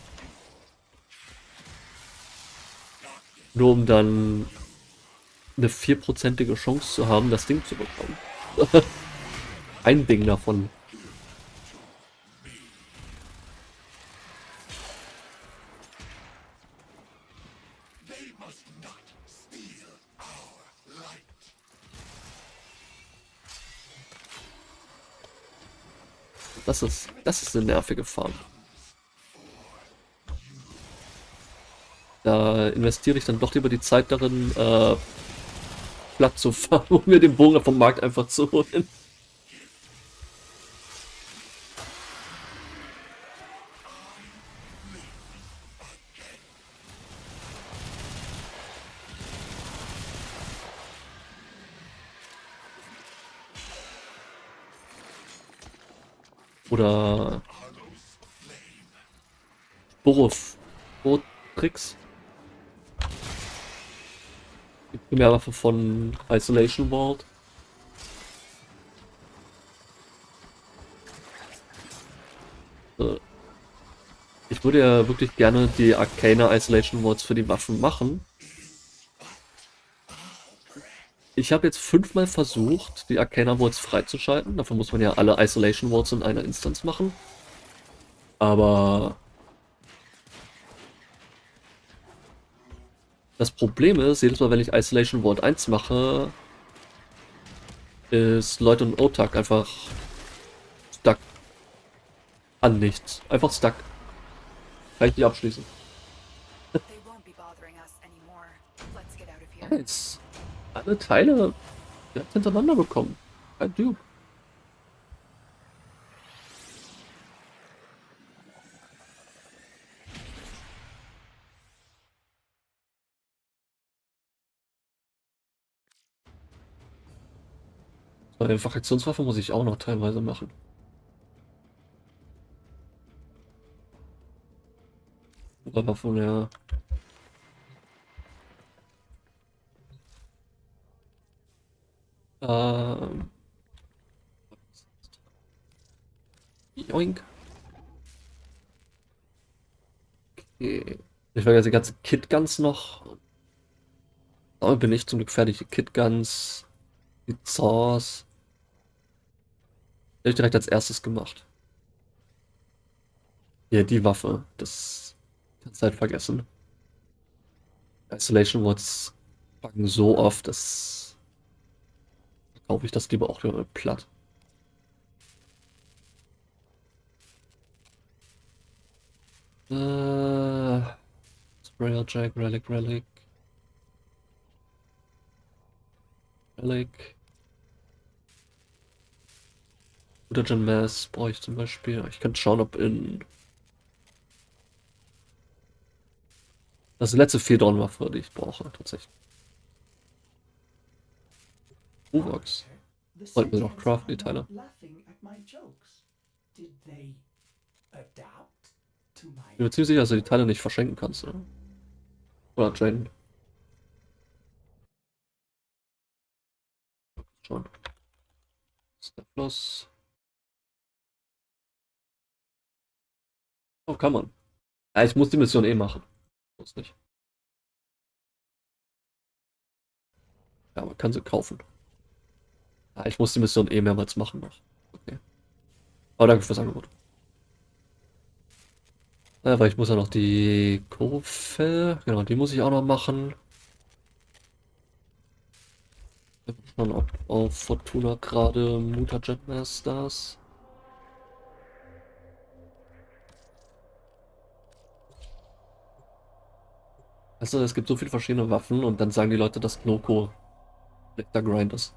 Nur um dann eine 4%ige Chance zu haben, das Ding zu bekommen. Ein Ding davon. Das ist eine nervige Farm. Da investiere ich dann doch lieber die Zeit darin, platt zu fahren, um mir den Bogen vom Markt einfach zu holen. Oder Bohrtricks. Die Primärwaffe von Isolation Vault. Ich würde ja wirklich gerne die Arcana Isolation Vaults für die Waffen machen. Ich habe jetzt 5-mal versucht, die Arcana Vaults freizuschalten. Dafür muss man ja alle Isolation Vaults in einer Instanz machen. Aber das Problem ist, jedes Mal, wenn ich Isolation Vault 1 mache, ist Leute und Otak einfach stuck. An nichts. Einfach stuck. Kann ich nicht abschließen. They won't be bothering us anymore. Let's get out of here. Nice. Alle Teile direkt hintereinander bekommen. Kein Dupe. So eine Fraktionswaffe muss ich auch noch teilweise machen. Aber von der Joink. Okay. Ich vergesse die ganze Kit-Guns noch. Damit bin ich zum Glück fertig. Die Kit-Guns, die Saws. Die habe ich direkt als erstes gemacht. Ja, die Waffe. Das kannst du halt vergessen. Isolation Words packen so oft, dass kaufe ich das lieber auch wieder platt. Sprayer Jack, Relic. Mutagen Mass brauche ich zum Beispiel. Ich könnte schauen, ob in das ist die letzte Fedron-Waffe, die ich brauche, tatsächlich. Uvox. The Sollten wir noch Sentinels craften, die are Teile. not laughing at my jokes. Did they adapt to my Ich bin mir ziemlich sicher, dass du die Teile nicht verschenken kannst, oder? Oder traden. Schon. Step plus. Oh, kann man. Ja, ich muss die Mission eh machen. Muss nicht. Ja, man kann sie kaufen. Ja, ich muss die Mission eh mehrmals machen noch. Okay. Aber danke fürs Angebot. Ja, weil ich muss ja noch die Kurve. Genau, die muss ich auch noch machen. Ich hab schon auf Fortuna gerade Mutagen Masters. Also es gibt so viele verschiedene Waffen und dann sagen die Leute, dass Knoko schlechter Grind ist.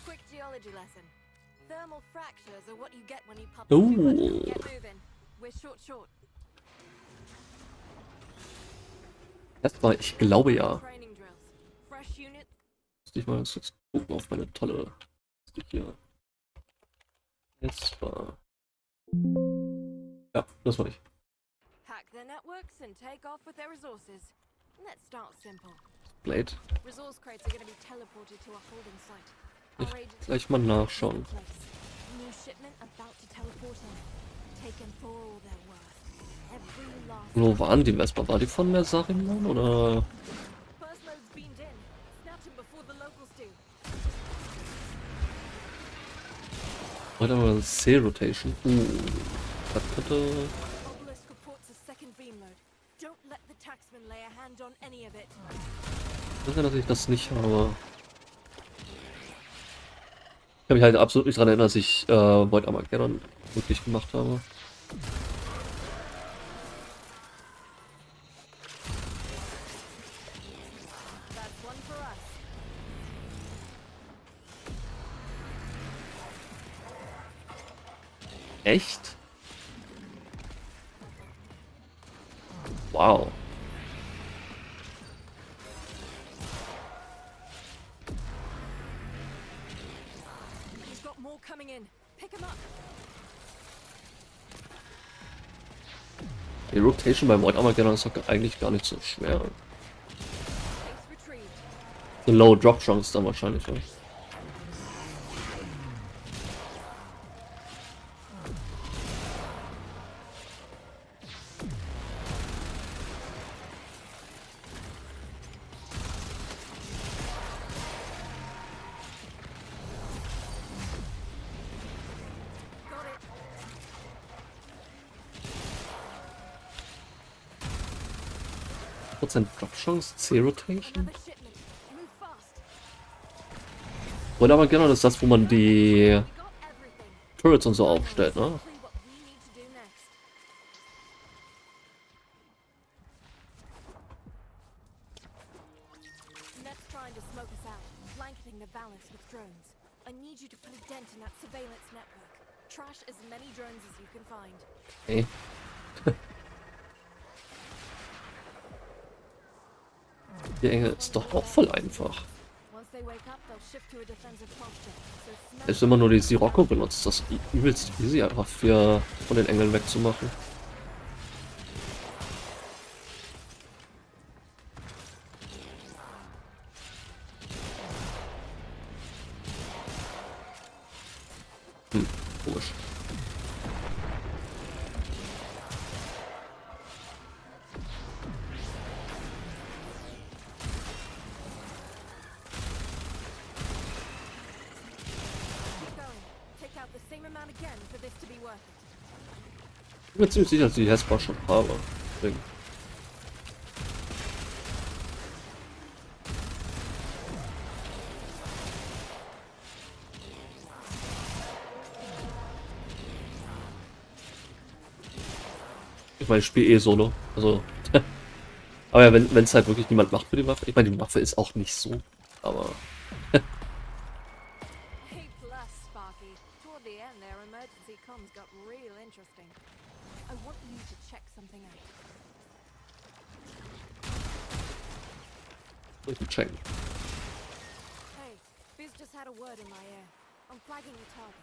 Quick geology lesson. Thermal fractures are what you get when you pump Oh. too much. Get moving. We're short. Erstmal, ich glaube ja. Training drills. Fresh unit. Muss ich mal jetzt gucken auf meine tolle Liste hier. Jetzt war. Ja, das war ich. Hack their networks and take off with their resources. Let's start simple. Blade. Resource crates are going to be teleported to a holding site. Ich Our agents gleich mal nachschauen. New shipment about to teleport in. Taken for all their worth. Every last. Wo waren die Vespa? War die von der Sarimlan oder? First load's beamed in. Snap him before the locals do. Warte mal, C-Rotation. Das könnte. Obelisk reports a second beam load. Don't let the taxman lay a hand on any of it. Ich weiß ja, dass ich das nicht habe. Ich kann mich halt absolut nicht daran erinnern, dass ich Void Armageddon wirklich gemacht habe. That's one for us. Echt? Wow. He's got more coming in. Pick him up. Die Rotation bei Void Armageddon ist doch eigentlich gar nicht so schwer. Case retrieved. Eine Low Drop Chance dann wahrscheinlich, ja. Got it. Prozent Drop Chance, C-Rotation. Another shipment. Move fast. Void Armageddon ist das, wo man die We got everything. Turrets und so aufstellt, ne? Exactly what we need to do next. Net's trying to smoke us out, blanketing the Valis with drones. I need you to put a dent in that surveillance network. Trash as many drones as you can find. Okay. Die Enge ist doch auch voll einfach. Once they wake up, they'll shift to a defensive posture. So smash Selbst wenn man nur die Sirocco benutzt, ist das übelst easy einfach für von den Engeln wegzumachen. Komisch. keep going. Take out the same amount again for this to be worth it. Ich bin mir ziemlich sicher, dass ich die Hesper schon habe. Deswegen. Ich meine, ich spiele eh solo. Also. Aber ja, wenn es halt wirklich niemand macht für die Waffe. Ich meine, die Waffe ist auch nicht so. Aber. Hey, plus, Sparky. Toward the end, their emergency comms got real interesting. I want you to check something out. Ich will checken. Hey, Biz just had a word in my ear. I'm flagging the target.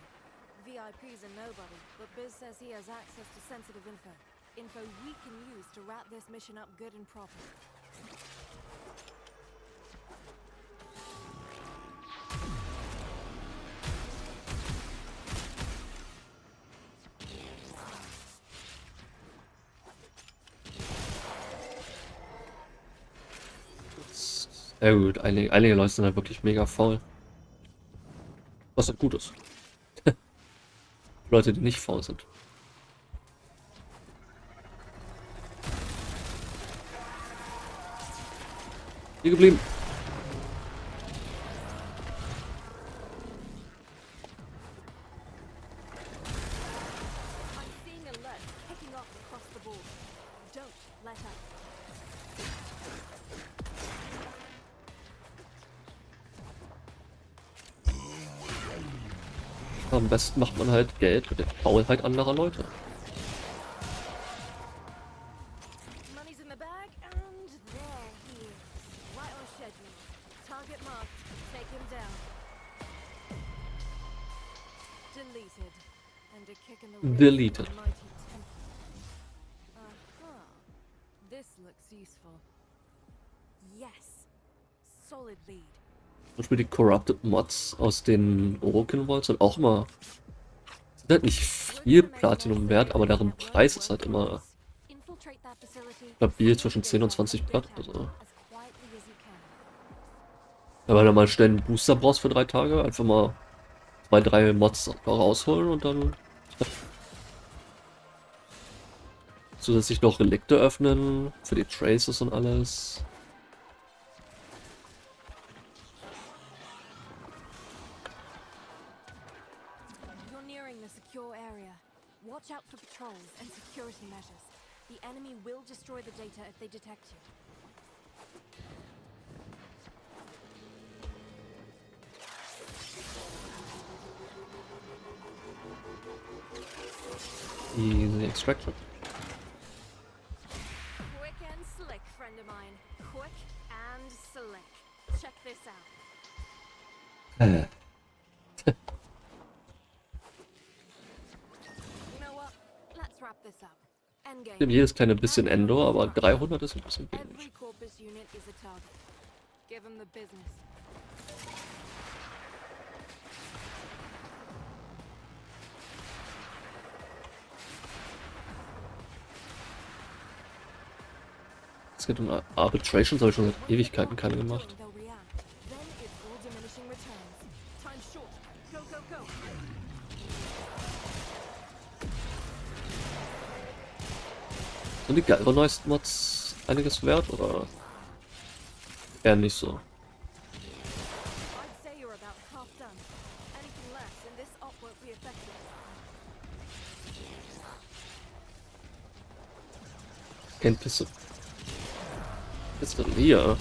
VIP's a nobody, but Biz says he has access to sensitive info. Info we can use to wrap this mission up good and proper. Ja gut, einige Leute sind halt wirklich mega faul. Was halt gut ist. Leute, die nicht faul sind. Hier geblieben. Am besten macht man halt Geld mit der Faulheit anderer Leute. Money's in the bag, and there he is. Right on schedule. Target marked. Take him down. Deleted. And a kick in the ribs Deleted. from the mighty temple. Aha. This looks useful. Yes. Solid lead. Zum Beispiel die Corrupted Mods aus den Orokin Worlds sind auch immer. Sind halt nicht viel Platinum wert, aber deren Preis ist halt immer stabil zwischen 10 und 20 Platt. Also. Ja, wenn du mal schnell einen Booster brauchst für 3 Tage, einfach mal 2, 3 Mods rausholen und dann zusätzlich noch Relikte öffnen für die Traces und alles. Watch out for patrols and security measures. The enemy will destroy the data if they detect you. Easy extraction. Quick and slick, friend of mine. Quick and slick. Check this out. You know what? Let's wrap this up. Endgame. Jedes kleine bisschen Endo, aber 300 ist ein bisschen Every wenig. Corpus unit is a target. Give them the business. Es geht um Arbitrations, habe ich schon seit Ewigkeiten keine gemacht. They'll react. Then it's all diminishing returns. Time's short. Go, go, go. Sind die geileren neuesten Mods einiges wert oder eher nicht so? I'd say you're about half done. Anything less and this op won't be effective. Pistolier.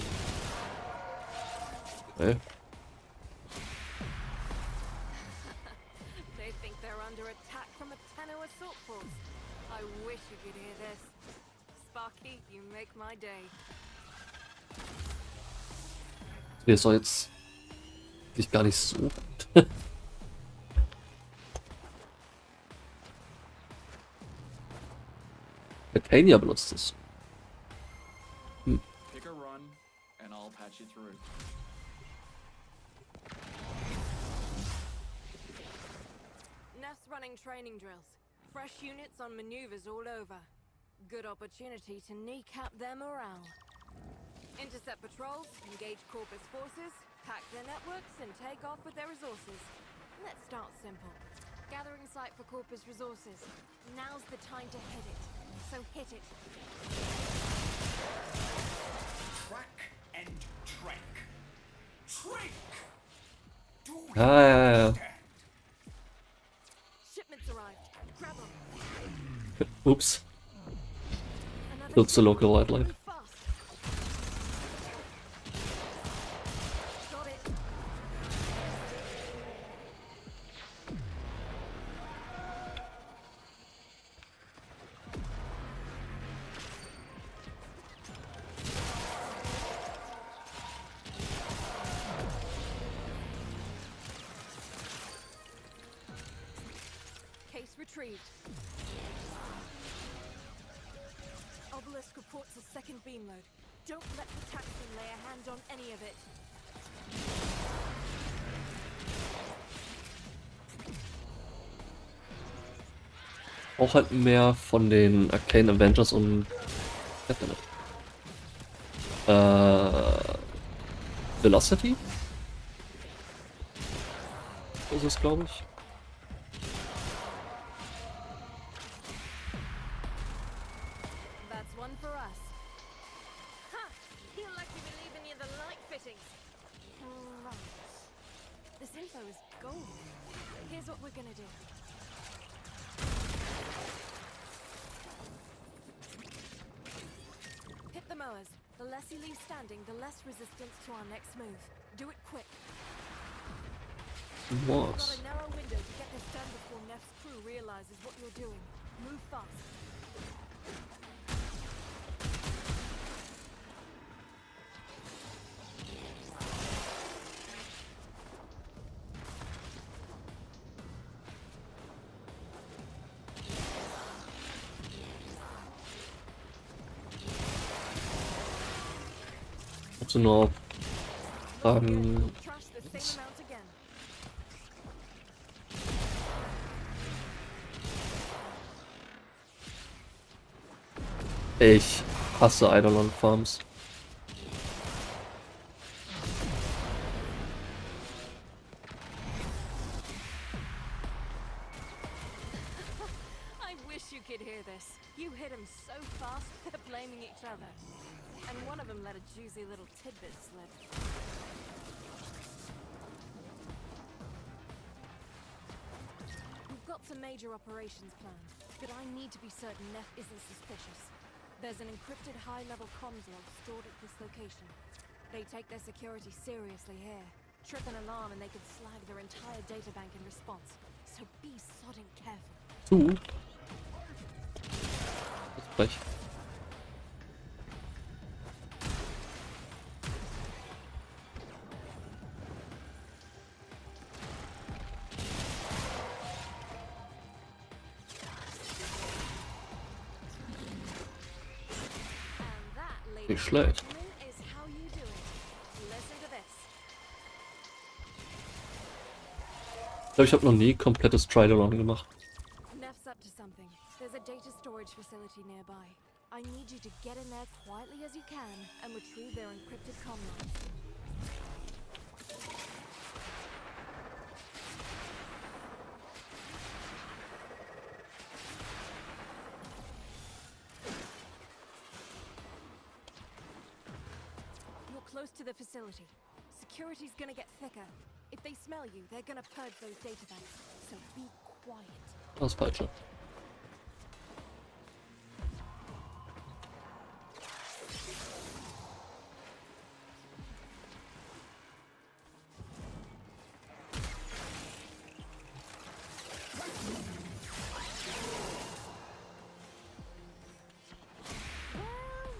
Okay. They think they're under attack from a Tenno assault force. I wish you could hear this. Sparky, you make my day. Der ist doch jetzt sich gar nicht so gut. Der Tania benutzt es. Pick a run, and I'll patch you through. Neff's running training drills. Fresh units on maneuvers all over. Good opportunity to kneecap their morale. Intercept patrols, engage Corpus forces, pack their networks, and take off with their resources. Let's start simple. Gathering site for Corpus resources. Now's the time to hit it. So hit it. Track and track. Trick! Do you Ja. understand? Shipments arrived. Grab them. Ups. Another Kills the ship. local wildlife. Move fast. Got it. Case retrieved. Obelisk reports a second beam load. Don't let the taxman lay a hand on any of it. Auch halt mehr von den Arcane Avengers und Velocity? Das ist, glaube ich. That's one for us. Ha! Feel like you believe in the light fittings. Right. This info is gold. Here's what we're gonna do. Hit the mowers. The less he leaves standing, the less resistance to our next move. Do it quick. You've was. got a narrow window to get this done before Neff's crew realizes what you're doing. Move fast. Also nur Trash the same amount again. ich hasse Eidolon Farms. I wish you could hear this. You hit him so fast, they're blaming each other. And one of them let a juicy little tidbit slip. We've got some major operations planned, but I need to be certain Neff isn't suspicious. There's an encrypted high-level comms log stored at this location. They take their security seriously here. Trip an alarm and they could slag their entire databank in response. So be sodding careful. Das ist frech. And that, ladies Nicht and schlecht. gentlemen, is how you do it. Listen to this. Ich glaube, ich habe noch nie komplettes Tridalon gemacht. Neff's up to something. There's a data storage facility nearby. I need you to get in there quietly as you can and retrieve their encrypted comm logs. You're close to the facility. Security's gonna get thicker. If they smell you, they're gonna purge those databanks. So be quiet. Das Falsche.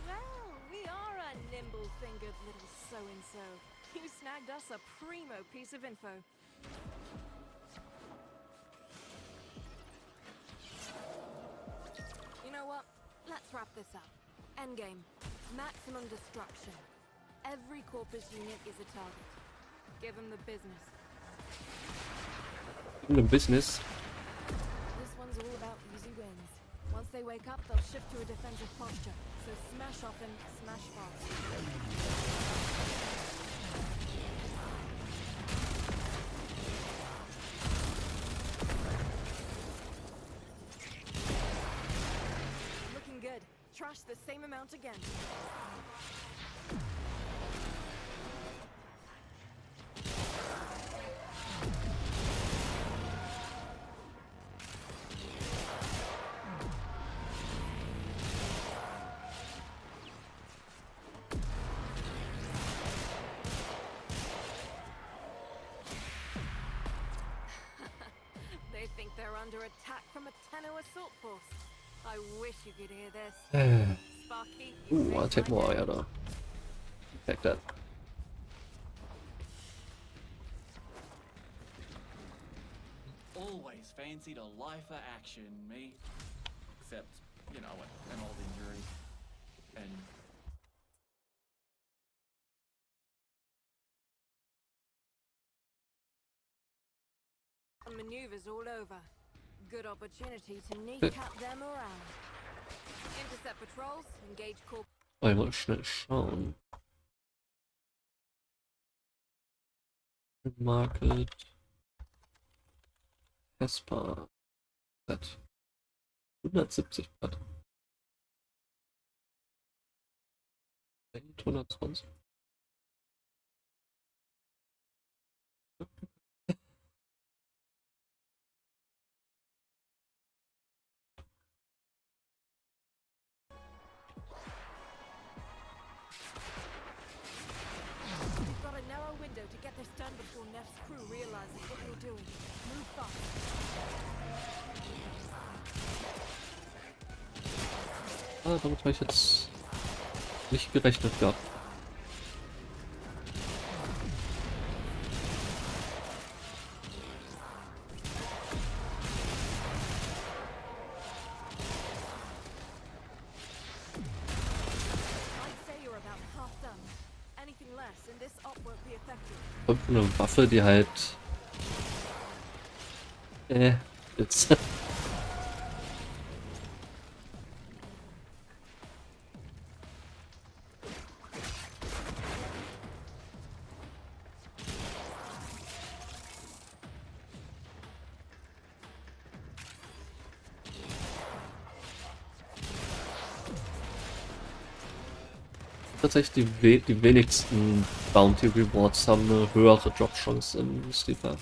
Well, we are a nimble-fingered little so-and-so. You snagged us a primo piece of info. You know what? Let's wrap this up. Endgame. Maximum destruction. Every Corpus unit is a target. Give them the business. In the business. This one's all about easy wins. Once they wake up, they'll shift to a defensive posture. So smash often, smash fast. Looking good. Trash the same amount again. They think they're under attack from a Tenno assault force. I wish you could hear this. Sparky, you Ooh, I'll raised take my more hand. Eier. Take that. Always fancied a lifer action, me. Except, you know, an old injury. And Maneuvers all over. Good opportunity to kneecap their morale. Intercept patrols, engage corp. Einmal schnell schauen. Market. Hesper. Set. 170 Watt. 120. You've got a narrow window to get this done before Neff's crew realizes what you're doing. Move fast. Ah, damit habe ich jetzt nicht gerechnet gehabt. I'd say you're about half done. Anything less and this op won't be effective. Kommt eine Waffe, die halt jetzt. Tatsächlich die wenigsten Bounty Rewards haben eine höhere Drop-Chance im Sleeper.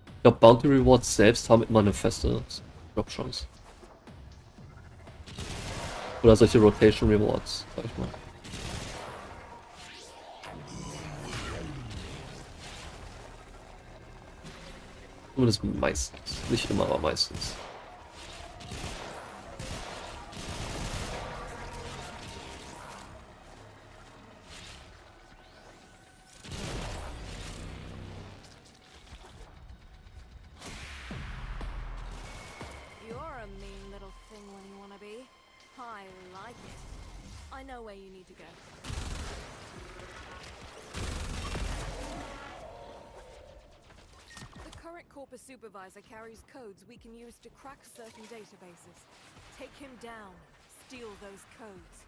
Ich glaube, Bounty Rewards selbst haben immer eine feste Drop-Chance. Oder solche Rotation Rewards, sag ich mal. Zumindest meistens. Nicht immer, aber meistens. You're a mean little thing when you wanna be. I like it. I know where you need to go. The current Corpus supervisor carries codes we can use to crack certain databases. Take him down. Steal those codes.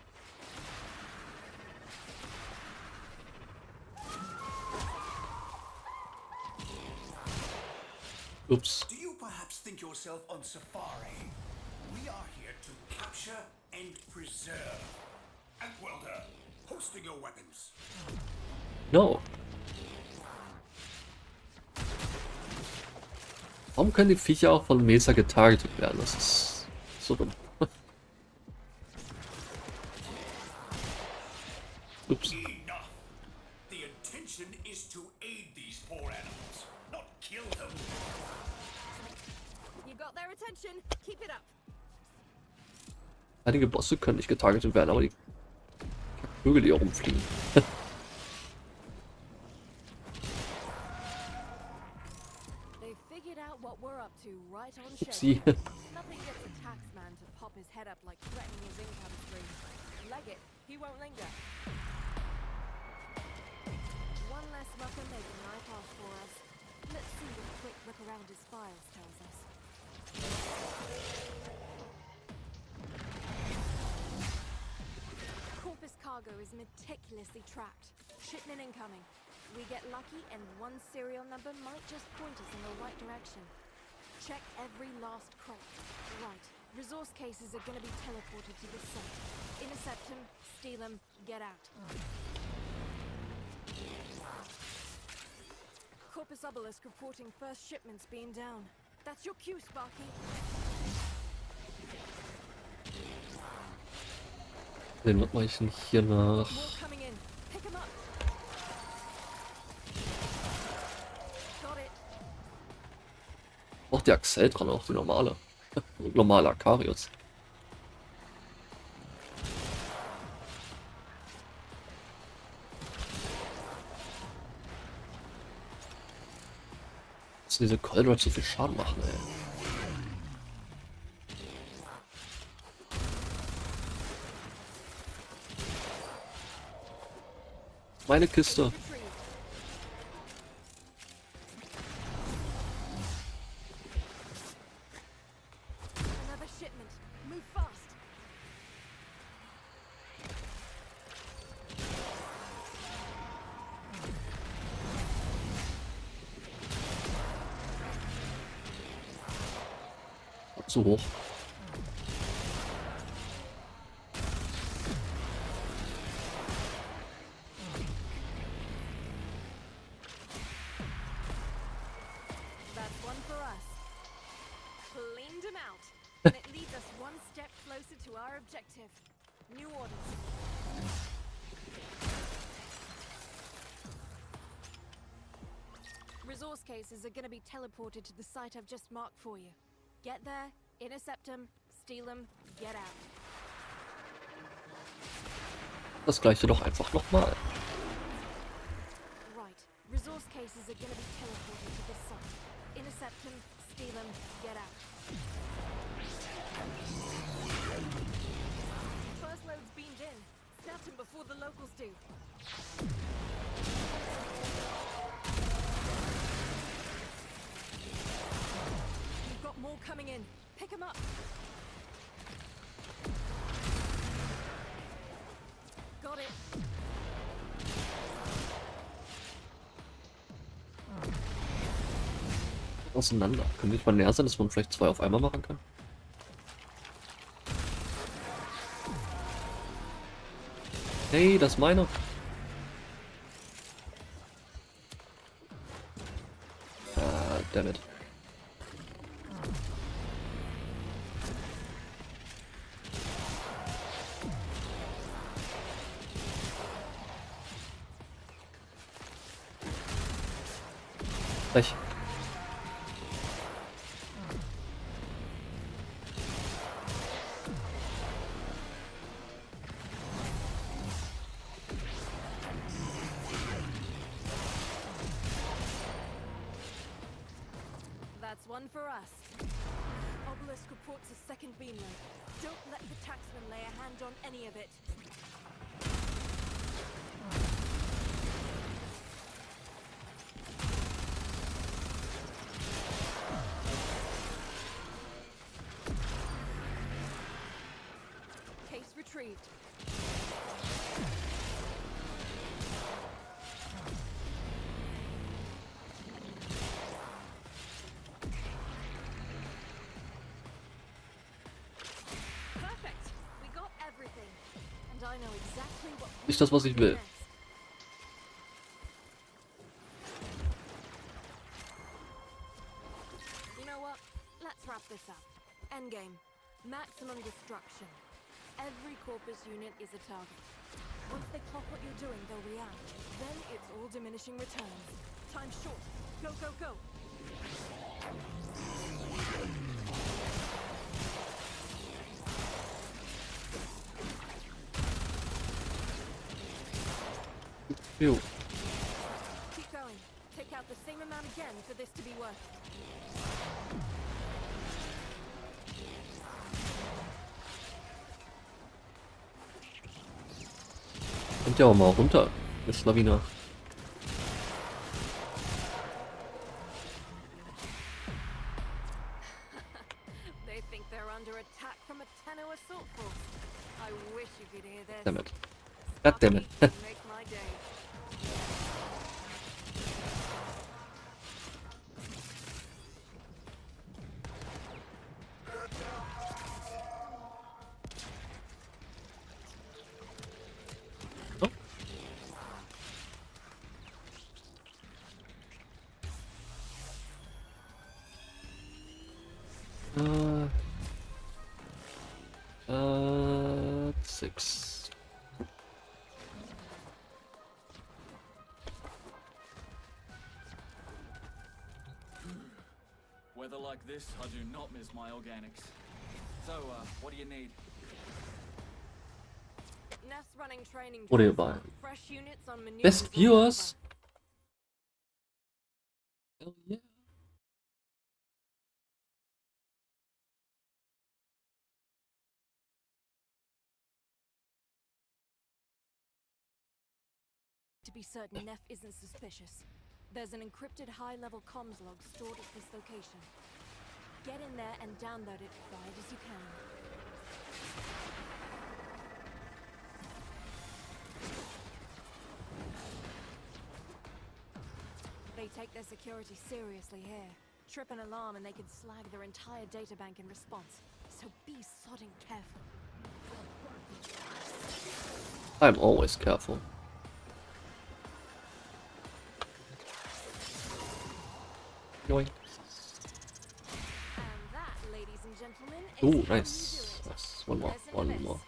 Ups. Do you perhaps think yourself on safari? We are here to capture and preserve. And welder, holster your weapons. No. Warum können die Viecher auch von Mesa getargetet werden? Das ist so dumm. Ups. Enough. The intention is to aid these poor animals, not kill them. You got their attention. Keep it up. Einige Bosse können nicht getargetet werden, aber die Vögel, die auch rumfliegen. They figured out what we're up to right on schedule. Sie. Nothing gets a taxman to pop his head up like threatening his income stream. Leggett, he won't linger. One less mucker making life hard for us. Let's see what a quick look around his files tells us. Corpus cargo is meticulously tracked. Shipment incoming. We get lucky and one serial number might just point us in the right direction. Check every last crate. Right. Resource cases are gonna be teleported to this site. Intercept them, steal them, get out. Corpus Obelisk reporting first shipments being down. That's your cue, Sparky. Den was mache ich denn hier nach? More coming in. Pick 'em up. Got it. Auch die Axel dran, auch die normale. Normale Akarius. Dass diese Coldred so viel Schaden machen, ey. Meine Kiste. Retrieved. Another shipment. Move fast. Zu hoch. That's one for us. Cleaned him out. And it leads us one step closer to our objective. New orders. resource cases are gonna be teleported to the site I've just marked for you. Get there, intercept them, steal them, get out. Das gleiche doch einfach nochmal. Right. Resource cases are gonna be teleported to this site. Intercept them, steal them, get out. First load's beamed in. Snatch them before the locals do. You've got more coming in. Pick them up. Got it. Auseinander. Kann nicht mal näher sein, dass man vielleicht 2 auf einmal machen kann? Hey, das ist meiner. Ah, dammit. Frech. That's one for us. Obelisk reports a second beam load. Don't let the taxman lay a hand on any of it. Case retrieved. Perfect. We got everything. And I know exactly what we Nicht das, was ich will. next. You know what? Let's wrap this up. Endgame. Maximum destruction. Every Corpus unit is a target. Once they clock what you're doing, they'll react. Then it's all diminishing returns. Time's short. Go, go, go. Jo. Keep going. Take out the same amount again for this to be worth it. Kommt ja auch mal runter, der Slawiner. They think they're under attack from a Tenno assault force. I wish you could hear this. Dammit. God damn it. Upbeat make my day. Oh. Six. Weather like this, I do not miss my organics. So, what do you need? Neff's running training What do you drills. buy? Fresh units on maneuvers Best all viewers. over. Hell yeah. To be certain Neff isn't suspicious. There's an encrypted high-level comms log stored at this location. Get in there and download it right as you can. They take their security seriously here. Trip an alarm and they can slag their entire databank in response. So be sodding careful. I'm always careful. Yoink. And that, ladies and gentlemen, is Ooh, how you nice. do it. Nice. One more. Listen to One this. more.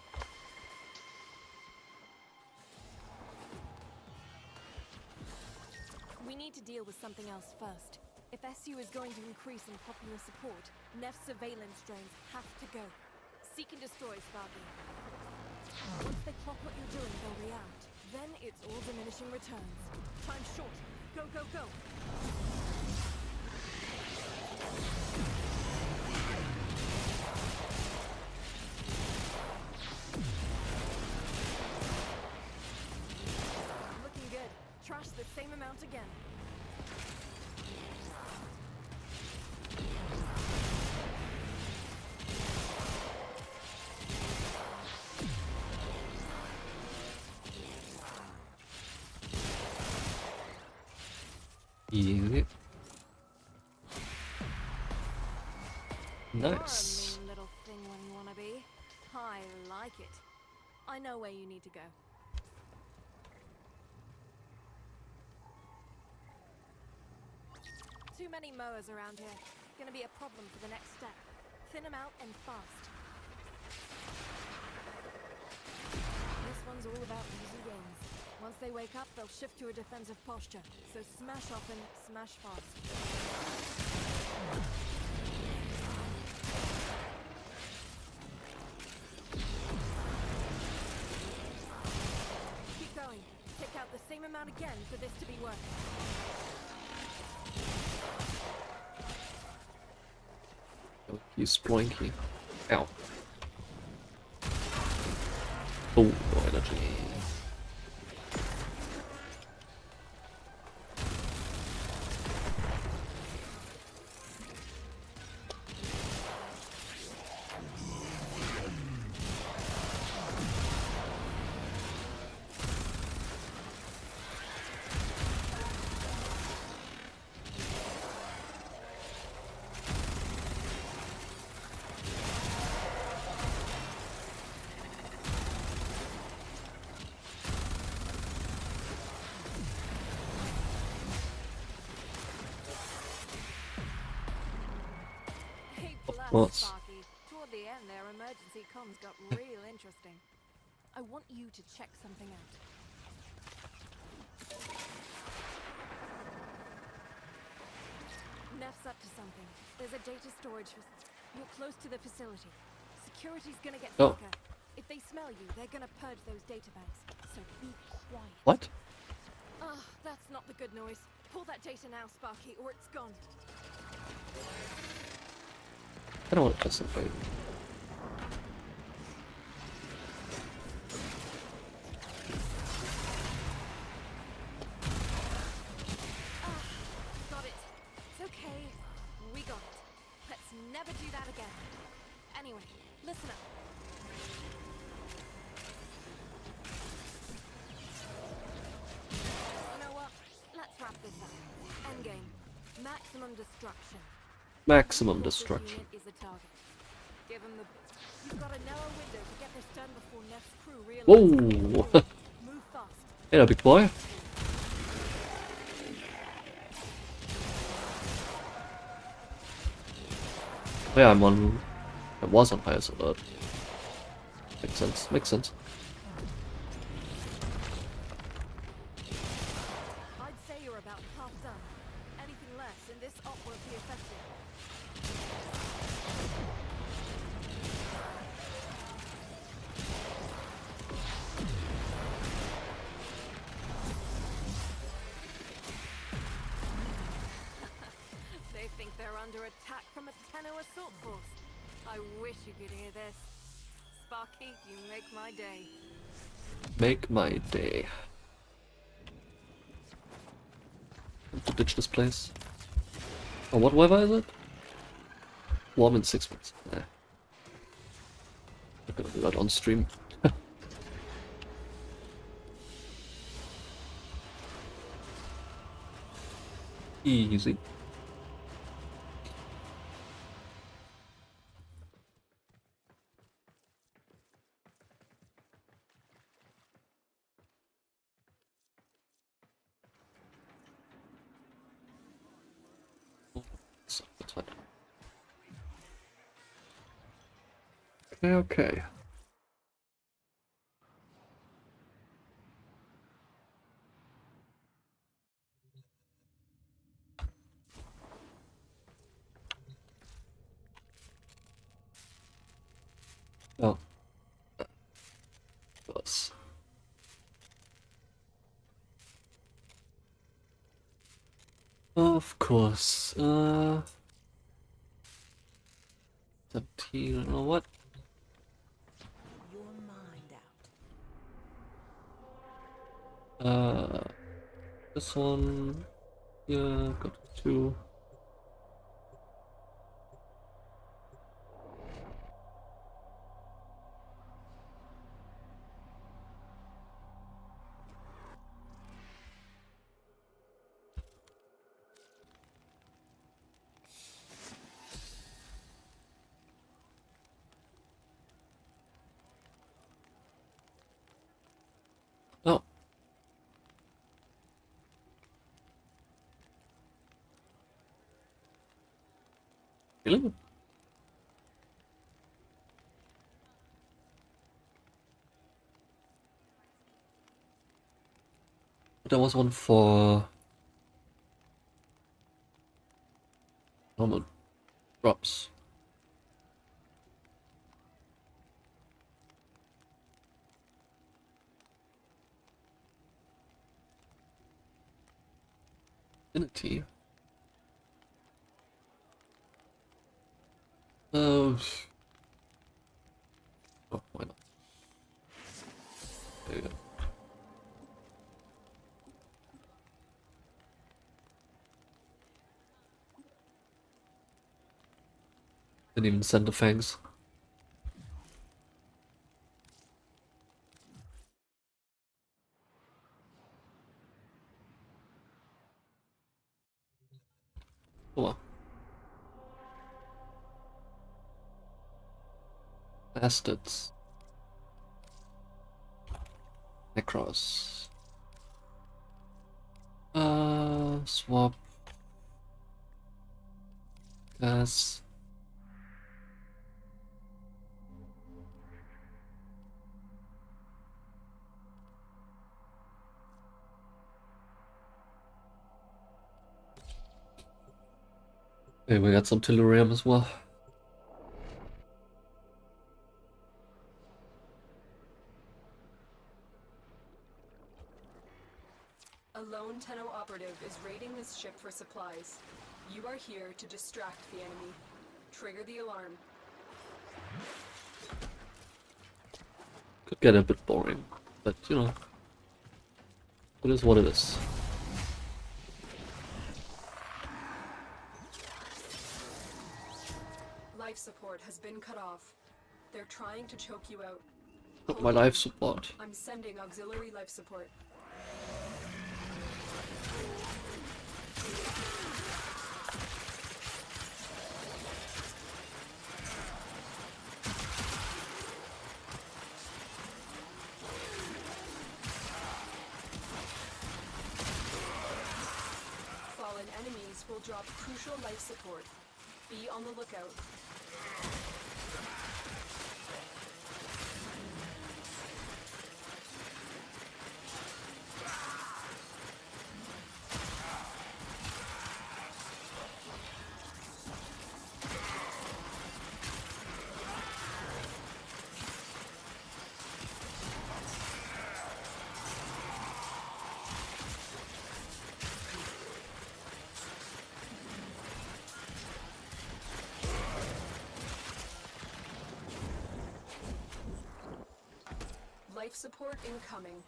We We need to deal with something else first. If SU is going to increase in popular support, Neff's surveillance drones have to go. Seek and destroy, Sparky. Once they clock what you're doing, they'll react. Then it's all diminishing returns. Time's short. Go, go, go! Looking good. Trash the same amount again. Easy. You're a Nice. mean little thing when you wanna be. I like it. I know where you need to go. Too many mowers around here. Gonna be a problem for the next step. Thin them out and fast. This one's all about easy gains. Once they wake up, they'll shift to a defensive posture. So smash often, smash fast. Keep going. Take out the same amount again for this to be worth it. He's sploinky. Ow. Oh, no energy. Hey, Of blast, course. Sparky. Toward the end, their emergency comms got real interesting. I want you to check something out. Neff's up to something. There's a data storage. You're close to the facility. Security's gonna get Oh. thicker. If they smell you, they're gonna purge those data banks. So be quiet. What? Ah, that's not the good noise. Pull that data now, Sparky, or it's gone. I don't want to concentrate. Got it. It's okay. We got it. Let's never do that again. Anyway, listen up. You know what? Let's wrap this up. Endgame. Maximum destruction. Maximum This destruction. unit is a target. Give him the... You've got a narrow window to get this done before Neff's crew realize... Whoa! Move fast. Hey, big boy. Yeah, I'm on. I was on highest alert. Makes sense. Makes sense. I'd say you're about half done. Anything less, and this op won't be effective. They think they're under attack from a Tenno assault force. I wish you could hear this. Sparky, you make my day. Make my day. Have to ditch this place. Oh, what weather is it? Warm in 6 months. Nah. I'm gonna do that on stream. Easy. So, that's fine. Okay, okay. Oh. Was. Of course. 17, you know what? Your mind out. This one. Yeah, got 2. Oh. Really? There was one for normal drops. Infinity. Oh, why not? There you go. Didn't even send the fangs. Oh well. Bastards. Necros. Swap. Gas. Hey, we got some Tellurium as well. A lone Tenno operative is raiding this ship for supplies. You are here to distract the enemy. Trigger the alarm. Could get a bit boring, but you know, it is what it is. Life support has been cut off. They're trying to choke you out. Not my life support. I'm sending auxiliary life support. Fallen enemies will drop crucial life support. Be on the lookout. Life support incoming.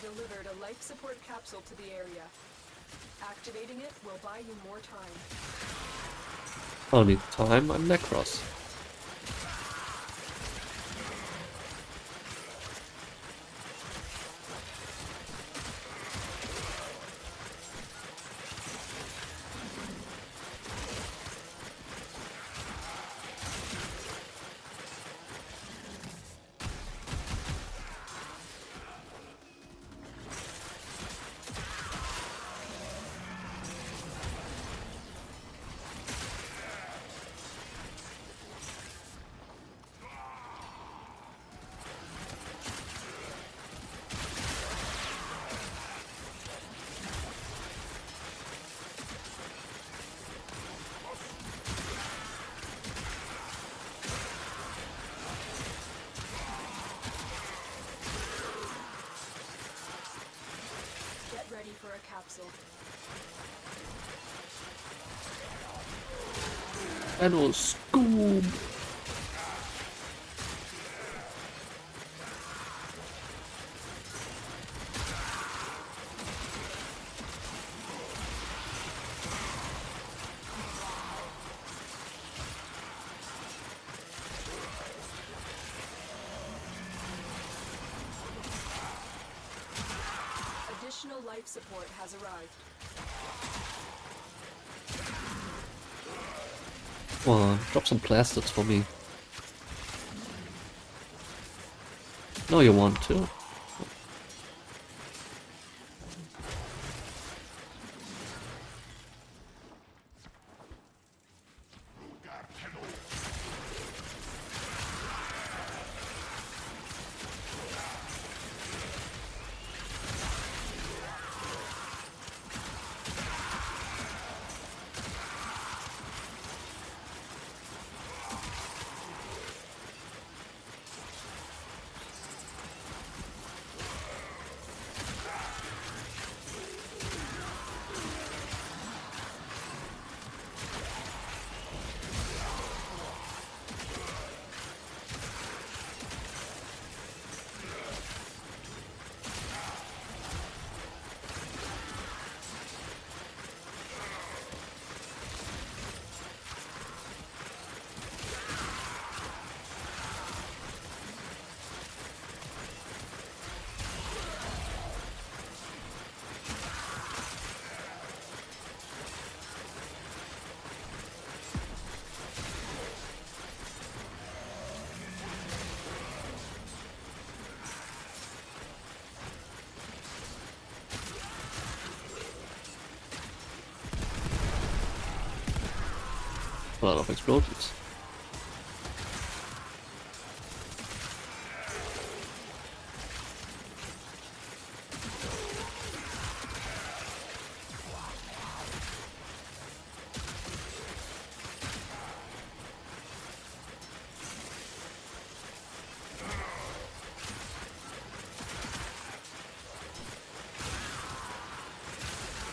Delivered a life support capsule to the area. Activating it will buy you more time. I don't need time, I'm Necros. capsule. And we'll scoop. Additional life support has arrived. Come on, drop some plastics for me. No, you want to. A lot of explosions.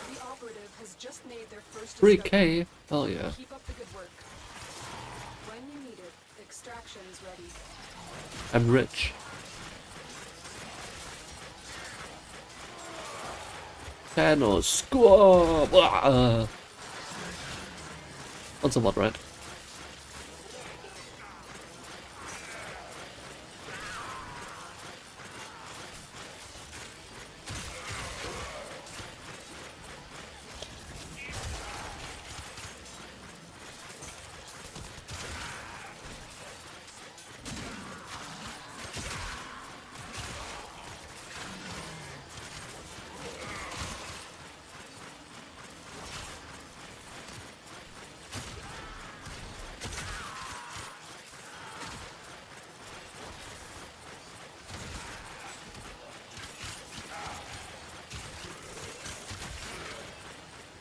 The operative has just made their first 3K? Oh yeah. Keep up the good work. When you need it, extraction's ready. I'm rich. Thanos, squab! That's a mod, right?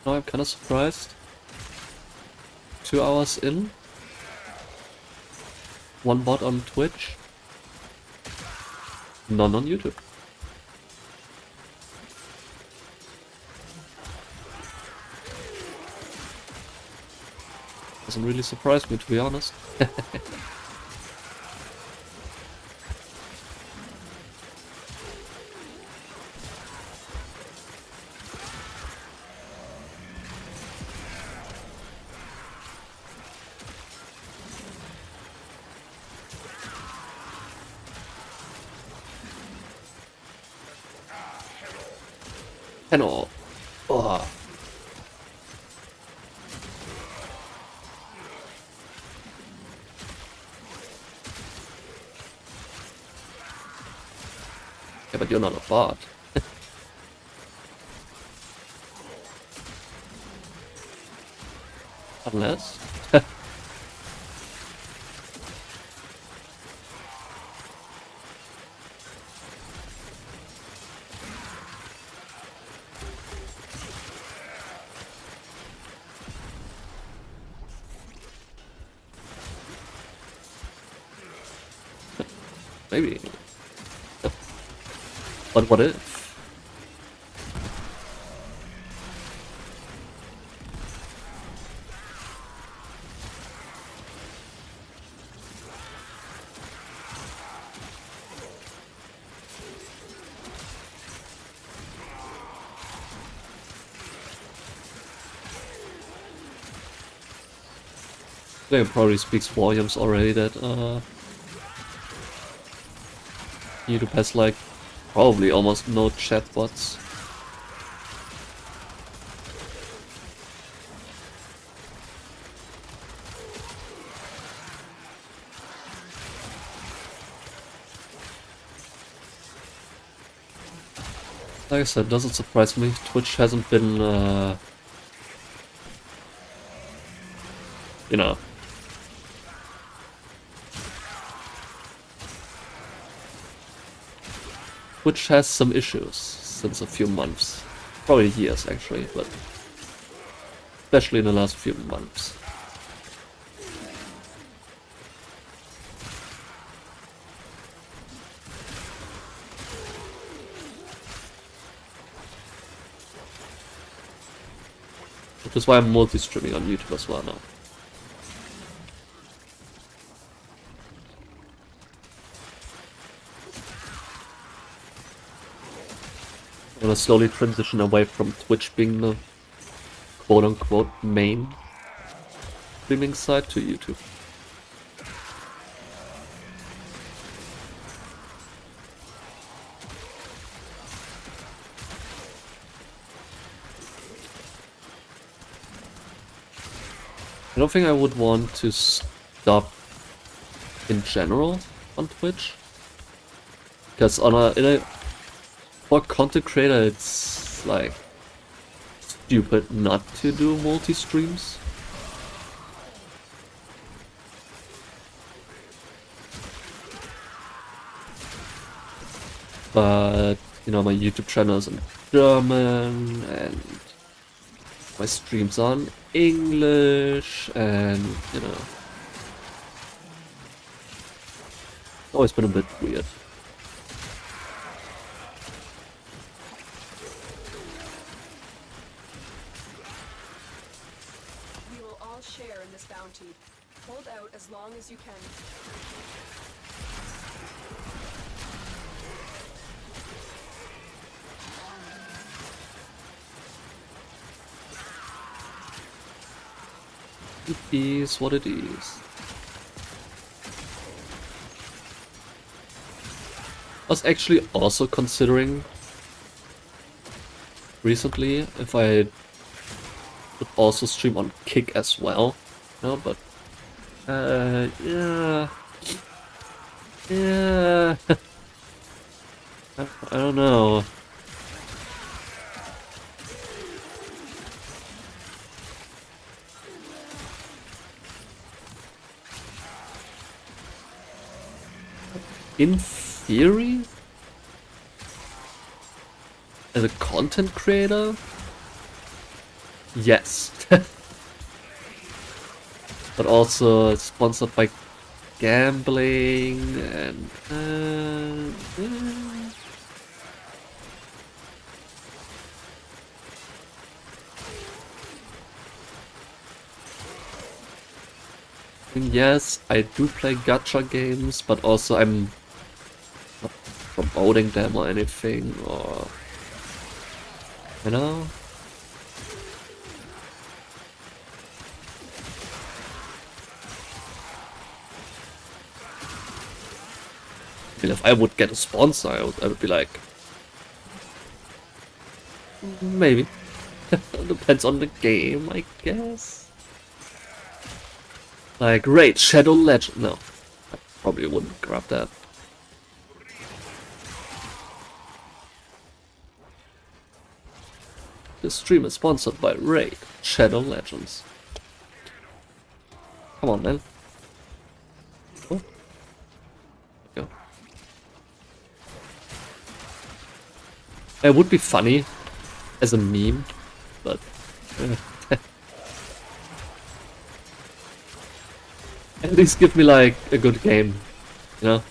Now I'm kinda surprised. 2 hours in. One bot on Twitch. None on YouTube. Doesn't really surprise me, to be honest. Hello. Oh. Yeah, but you're not a bot. Unless. Maybe. But what if? think it probably speaks volumes already that YouTube has like probably almost no chatbots. Like I said, doesn't surprise me. Twitch hasn't been, you know, Twitch has some issues since a few months, probably years actually, but especially in the last few months. Which is why I'm multi-streaming on YouTube as well now. I'm gonna slowly transition away from Twitch being the quote-unquote main streaming site to YouTube. I don't think I would want to stop in general on Twitch, because for a content creator it's like stupid not to do multi-streams. But you know, my YouTube channel is in German and my streams are in English, and you know, it's always been a bit weird. We will all share in this bounty. Hold out as long as you can. It is what it is. I was actually also considering recently if I would also stream on Kick as well. No, but yeah. I don't know. In theory, as a content creator, yes. But also sponsored by gambling and yes, I do play gacha games, but also I'm not promoting them or anything, or you know. I mean, if I would get a sponsor, I would be like, maybe. Depends on the game, I guess. Like, Raid Shadow Legend. No, I probably wouldn't grab that. This stream is sponsored by Raid Shadow Legends. Come on, man. Oh. Go. It would be funny as a meme, but at least give me like a good game, you know?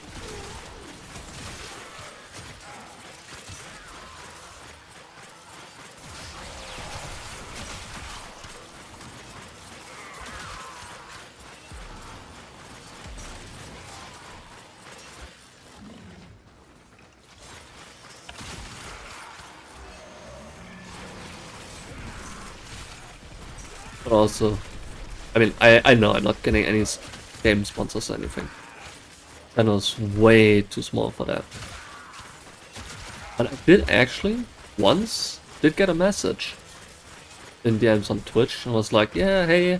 But also, I mean, I know I'm not getting any game sponsors or anything. Channel's way too small for that. But I did actually once did get a message in DMs on Twitch and was like, yeah, hey,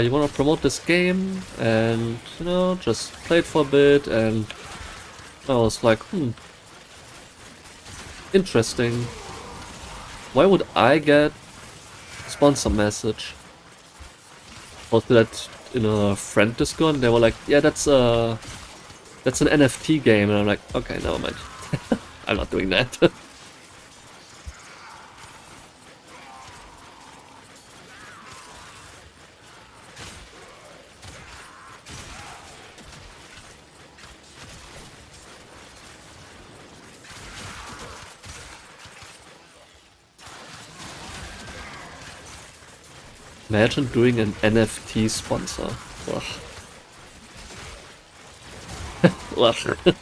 you wanna promote this game and, you know, just play it for a bit. And I was like, interesting. Why would I get a sponsor message? Posted that in a friend Discord and they were like, yeah, that's an NFT game. And I'm like, okay, never mind. I'm not doing that. Imagine doing an NFT sponsor. Ugh. Ugh.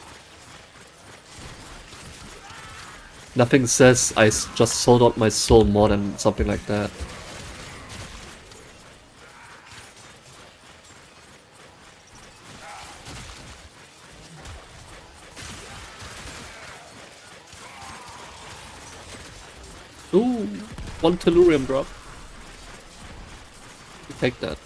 Nothing says I just sold out my soul more than something like that. Ooh, 1 tellurium drop. You take that.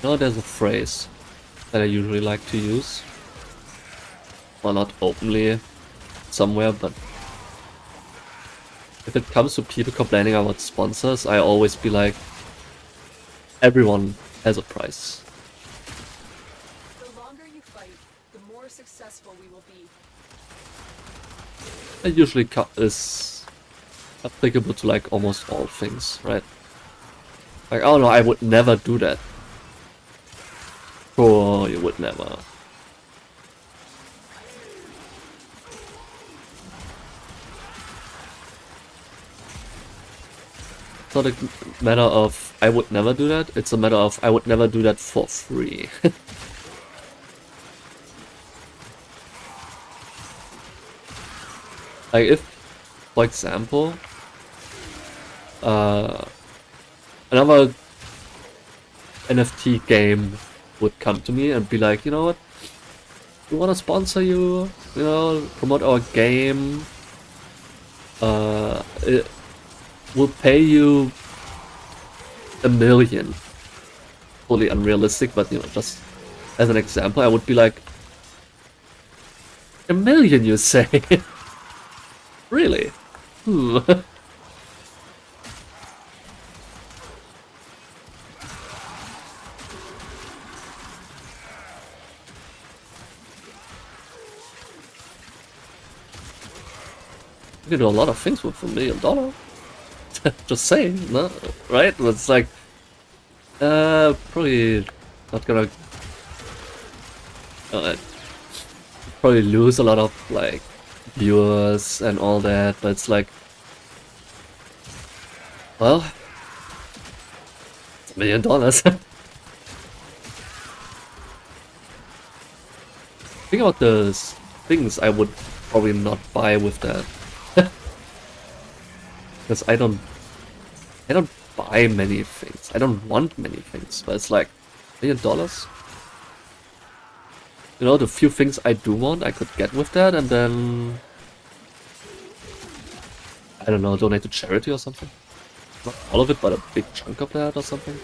You know, there's a phrase that I usually like to use. Well, not openly somewhere, but if it comes to people complaining about sponsors, I always be like, everyone has a price. The longer you fight, the more successful we will be. It usually is applicable to like almost all things, right? Like, oh no, I would never do that. Oh, you would never. It's not a matter of I would never do that, it's a matter of I would never do that for free. Like if, for example, another NFT game would come to me and be like, you know what, we want to sponsor you, you know, promote our game, it will pay you $1 million. Totally unrealistic, but you know, just as an example, I would be like, $1 million, you say? Really? You can do a lot of things with $1 million. Just saying, no? Right? But it's like, probably not gonna. Probably lose a lot of like viewers and all that, but it's like, well, it's $1 million. Think about the things I would probably not buy with that. Because I don't buy many things. I don't want many things, but it's like $1 million. You know, the few things I do want, I could get with that, and then I don't know, donate to charity or something. Not all of it, but a big chunk of that or something.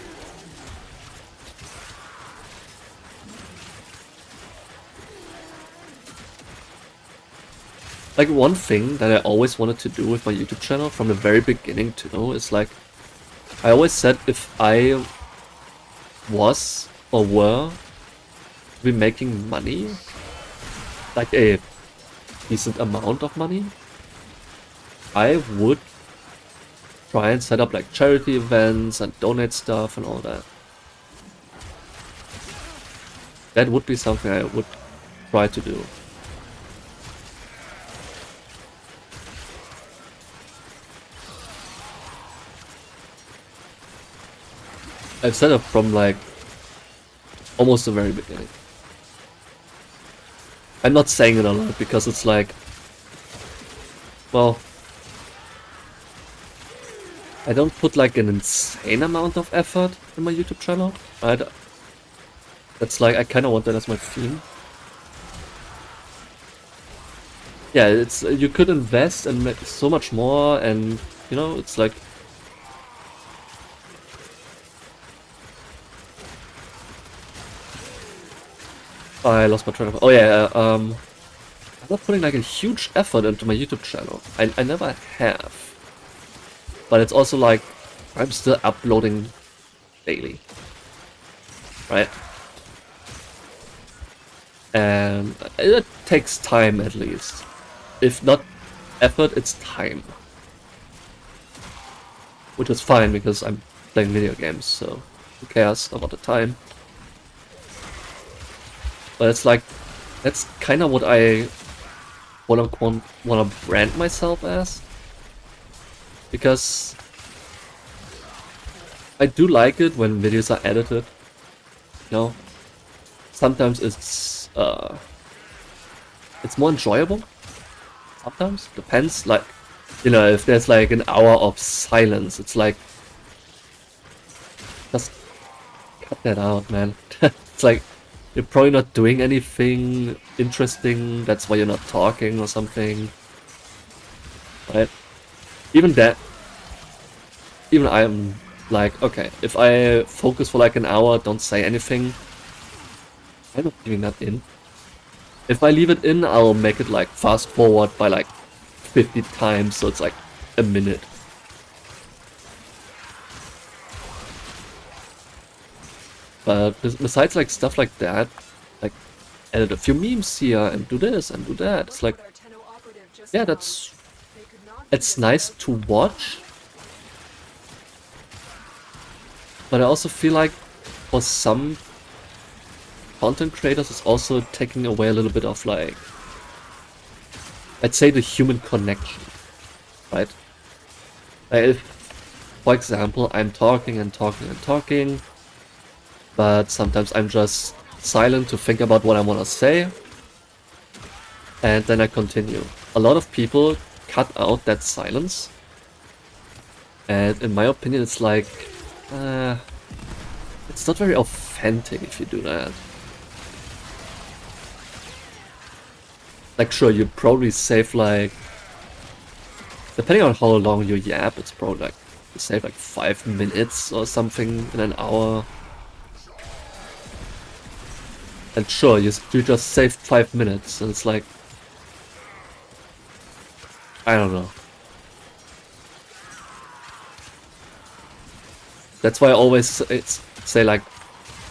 Like one thing that I always wanted to do with my YouTube channel from the very beginning too is like, I always said if I was or were to be making money, like a decent amount of money, I would try and set up like charity events and donate stuff and all that. that would be something I would try to do. I've said it from like almost the very beginning. I'm not saying it a lot because it's like, well, I don't put like an insane amount of effort in my YouTube channel, right? That's like, I kind of want that as my theme. Yeah, it's, you could invest and make so much more, and you know, it's like, I lost my train of. Oh yeah, I'm not putting like a huge effort into my YouTube channel. I never have. But it's also like, I'm still uploading daily. Right? And it takes time at least. If not effort, it's time. Which is fine because I'm playing video games, so who cares about the time? But it's like, that's kind of what I want to brand myself as. Because I do like it when videos are edited. You know, sometimes it's more enjoyable. Sometimes depends. Like, you know, if there's like an hour of silence, it's like, just cut that out, man. It's like, you're probably not doing anything interesting, that's why you're not talking or something. Right? Even that, even I'm like, okay, if I focus for like an hour, don't say anything, I'm not leaving that in. If I leave it in, I'll make it like fast forward by like 50 times, so it's like a minute. But besides like stuff like that, like edit a few memes here and do this and do that, it's like, yeah, it's nice to watch. But I also feel like for some content creators it's also taking away a little bit of like, I'd say the human connection, right? Like if, for example, I'm talking and talking and talking, but sometimes I'm just silent to think about what I want to say, and then I continue. A lot of people cut out that silence, and in my opinion it's like, it's not very authentic if you do that. Like, sure, you probably save like, depending on how long you yap, it's probably like, you save like 5 minutes or something in an hour. And sure, you just saved 5 minutes, and it's like, I don't know. That's why I always say like,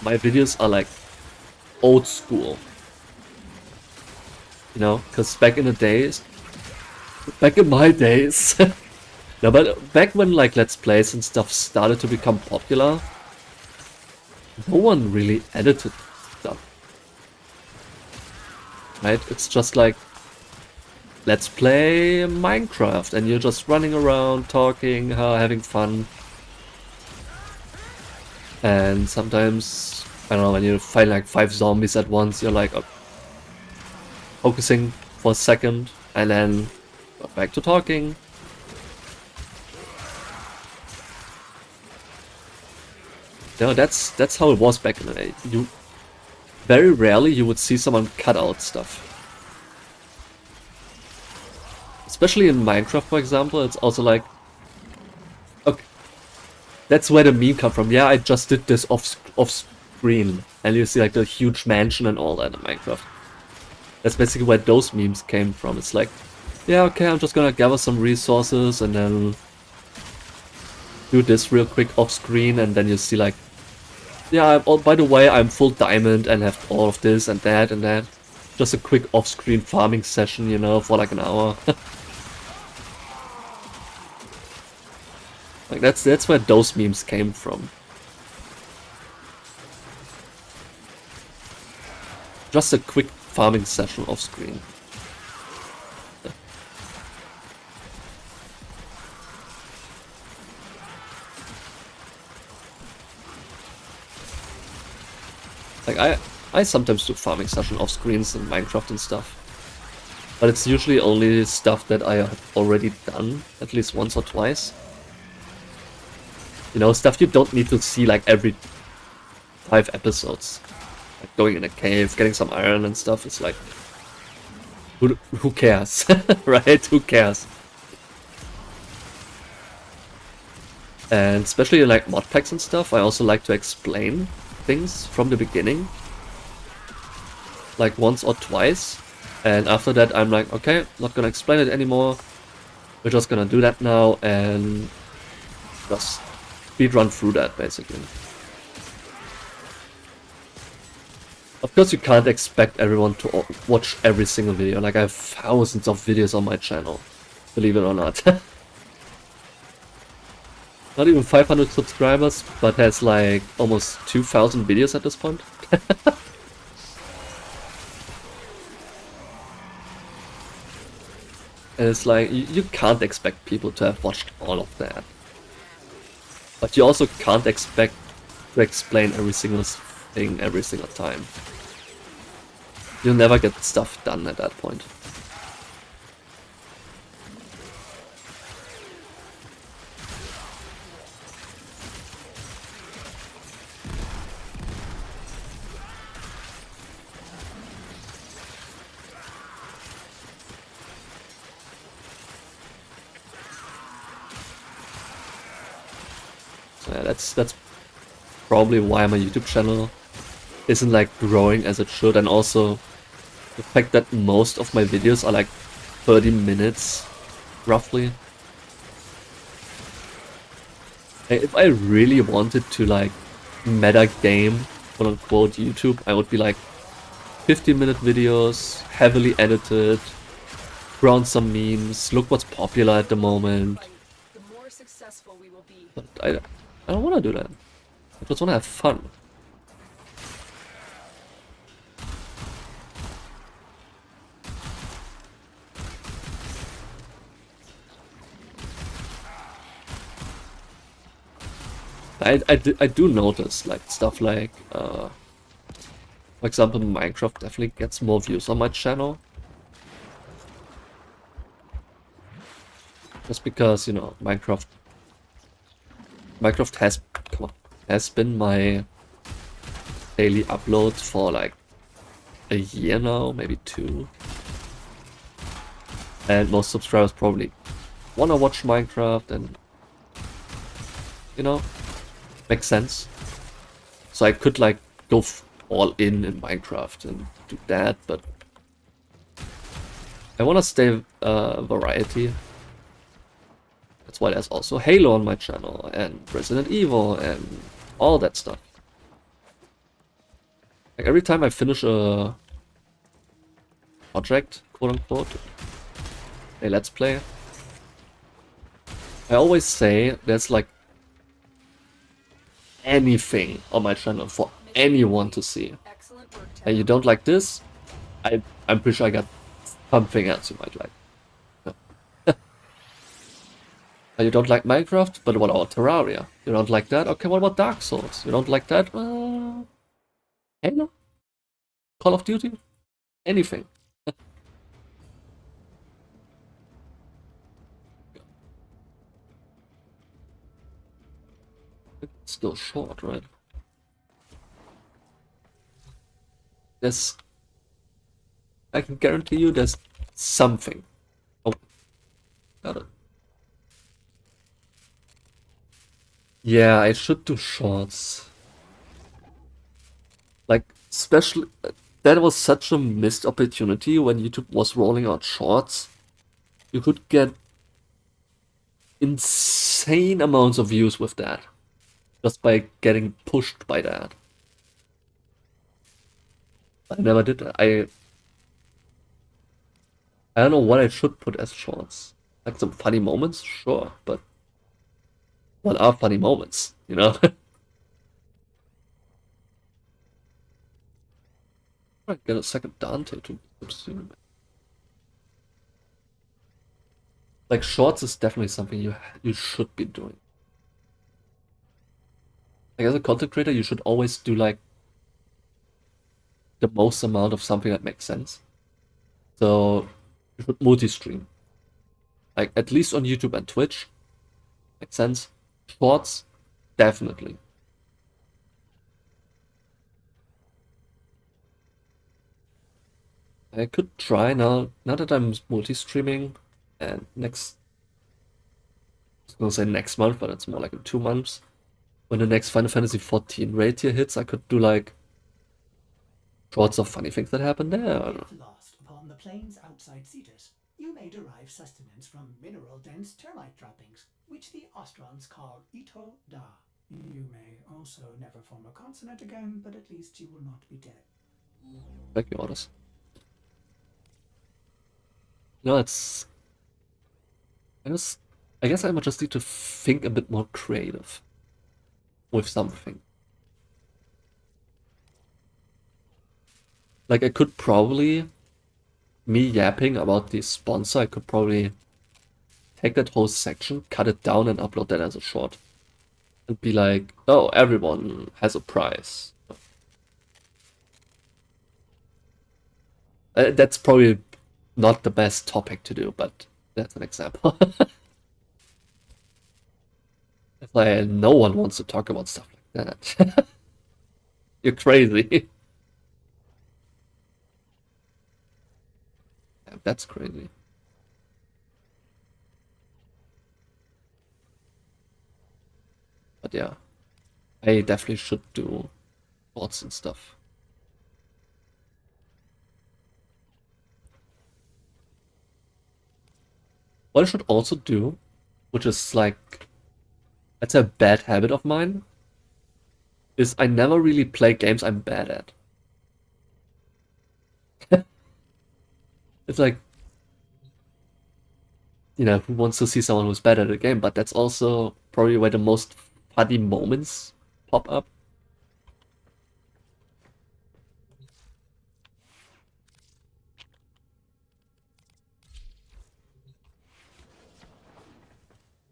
my videos are like old school. You know, because back in the days, back in my days, no, but back when like Let's Plays and stuff started to become popular, no one really edited stuff. Right? It's just like, let's play Minecraft, and you're just running around, talking, having fun. And sometimes, I don't know, when you fight like 5 zombies at once, you're like, focusing for a second, and then back to talking. You know, that's how it was back in the day. Very rarely you would see someone cut out stuff. Especially in Minecraft, for example, it's also like, okay, that's where the meme come from. Yeah, I just did this off screen, and you see like the huge mansion and all that in Minecraft. That's basically where those memes came from. It's like, yeah, okay, I'm just gonna gather some resources and then do this real quick off screen, and then you see like, yeah, oh, by the way, I'm full diamond and have all of this and that and that. Just a quick off-screen farming session, you know, for like an hour. Like that's where those memes came from. just a quick farming session off screen. Like I sometimes do farming session off screens in Minecraft and stuff. But it's usually only stuff that I have already done at least once or twice. You know, stuff you don't need to see like every 5 episodes. Like going in a cave, getting some iron and stuff. It's like, who cares, right? Who cares? And especially in like mod packs and stuff, I also like to explain things from the beginning. Like once or twice. And after that I'm like, okay, not gonna explain it anymore. We're just gonna do that now and just speedrun through that basically. Of course you can't expect everyone to watch every single video. Like I have thousands of videos on my channel, believe it or not. Not even 500 subscribers, but has like almost 2,000 videos at this point. And it's like, you can't expect people to have watched all of that. But you also can't expect to explain every single thing every single time. You'll never get stuff done at that point. So yeah, that's probably why my YouTube channel isn't like growing as it should, and also the fact that most of my videos are like 30 minutes roughly. If I really wanted to like meta game quote unquote YouTube, I would be like 15-minute videos, heavily edited, throw on some memes, look what's popular at the moment. The more successful we will be. But I don't want to do that. I just want to have fun. I do notice like stuff like, for example, Minecraft definitely gets more views on my channel. Just because, you know, Minecraft has been my daily upload for like a year now, maybe 2. And most subscribers probably wanna watch Minecraft and, you know, makes sense. So I could like go all in Minecraft and do that, but I wanna stay variety. That's why there's also Halo on my channel, and Resident Evil, and all that stuff. Like every time I finish a project, quote unquote, a let's play, I always say there's like anything on my channel for anyone to see. Excellent work, And you don't like this, I'm pretty sure I got something else you might like. You don't like Minecraft, but what about Terraria? You don't like that? Okay, what about Dark Souls? You don't like that? Halo? Call of Duty? Anything. It's still short, right? I can guarantee you there's something. Oh, got it. Yeah, I should do shorts. Like, especially, that was such a missed opportunity when YouTube was rolling out shorts. You could get insane amounts of views with that. Just by getting pushed by that. I never did that. I don't know what I should put as shorts. Like some funny moments? Sure, but what are funny moments, you know? Try to get a second Dante to subsume. Like shorts is definitely something you should be doing. Like as a content creator, you should always do like the most amount of something that makes sense. So you should multi-stream. Like at least on YouTube and Twitch. Makes sense. Shorts, definitely. I could try now that I'm multi-streaming, and I was gonna say next month, but it's more like in 2 months. When the next Final Fantasy 14 raid tier hits, I could do like shorts of funny things that happen there. If lost upon the plains outside Cetus, you may derive sustenance from mineral-dense termite droppings, which the Ostrons call Ito Da. You may also never form a consonant again, but at least you will not be dead. Thank you, Orders. You know, it's... I guess I might just need to think a bit more creative with something. Like, I could probably... Me yapping about the sponsor, I could probably take that whole section, cut it down, and upload that as a short. And be like, oh, everyone has a prize. That's probably not the best topic to do, but that's an example. It's like, no one wants to talk about stuff like that. You're crazy. Yeah, that's crazy. But yeah, I definitely should do bots and stuff. What I should also do, which is like, that's a bad habit of mine, is I never really play games I'm bad at. It's like, you know, who wants to see someone who's bad at a game? But that's also probably where the most funny moments pop up.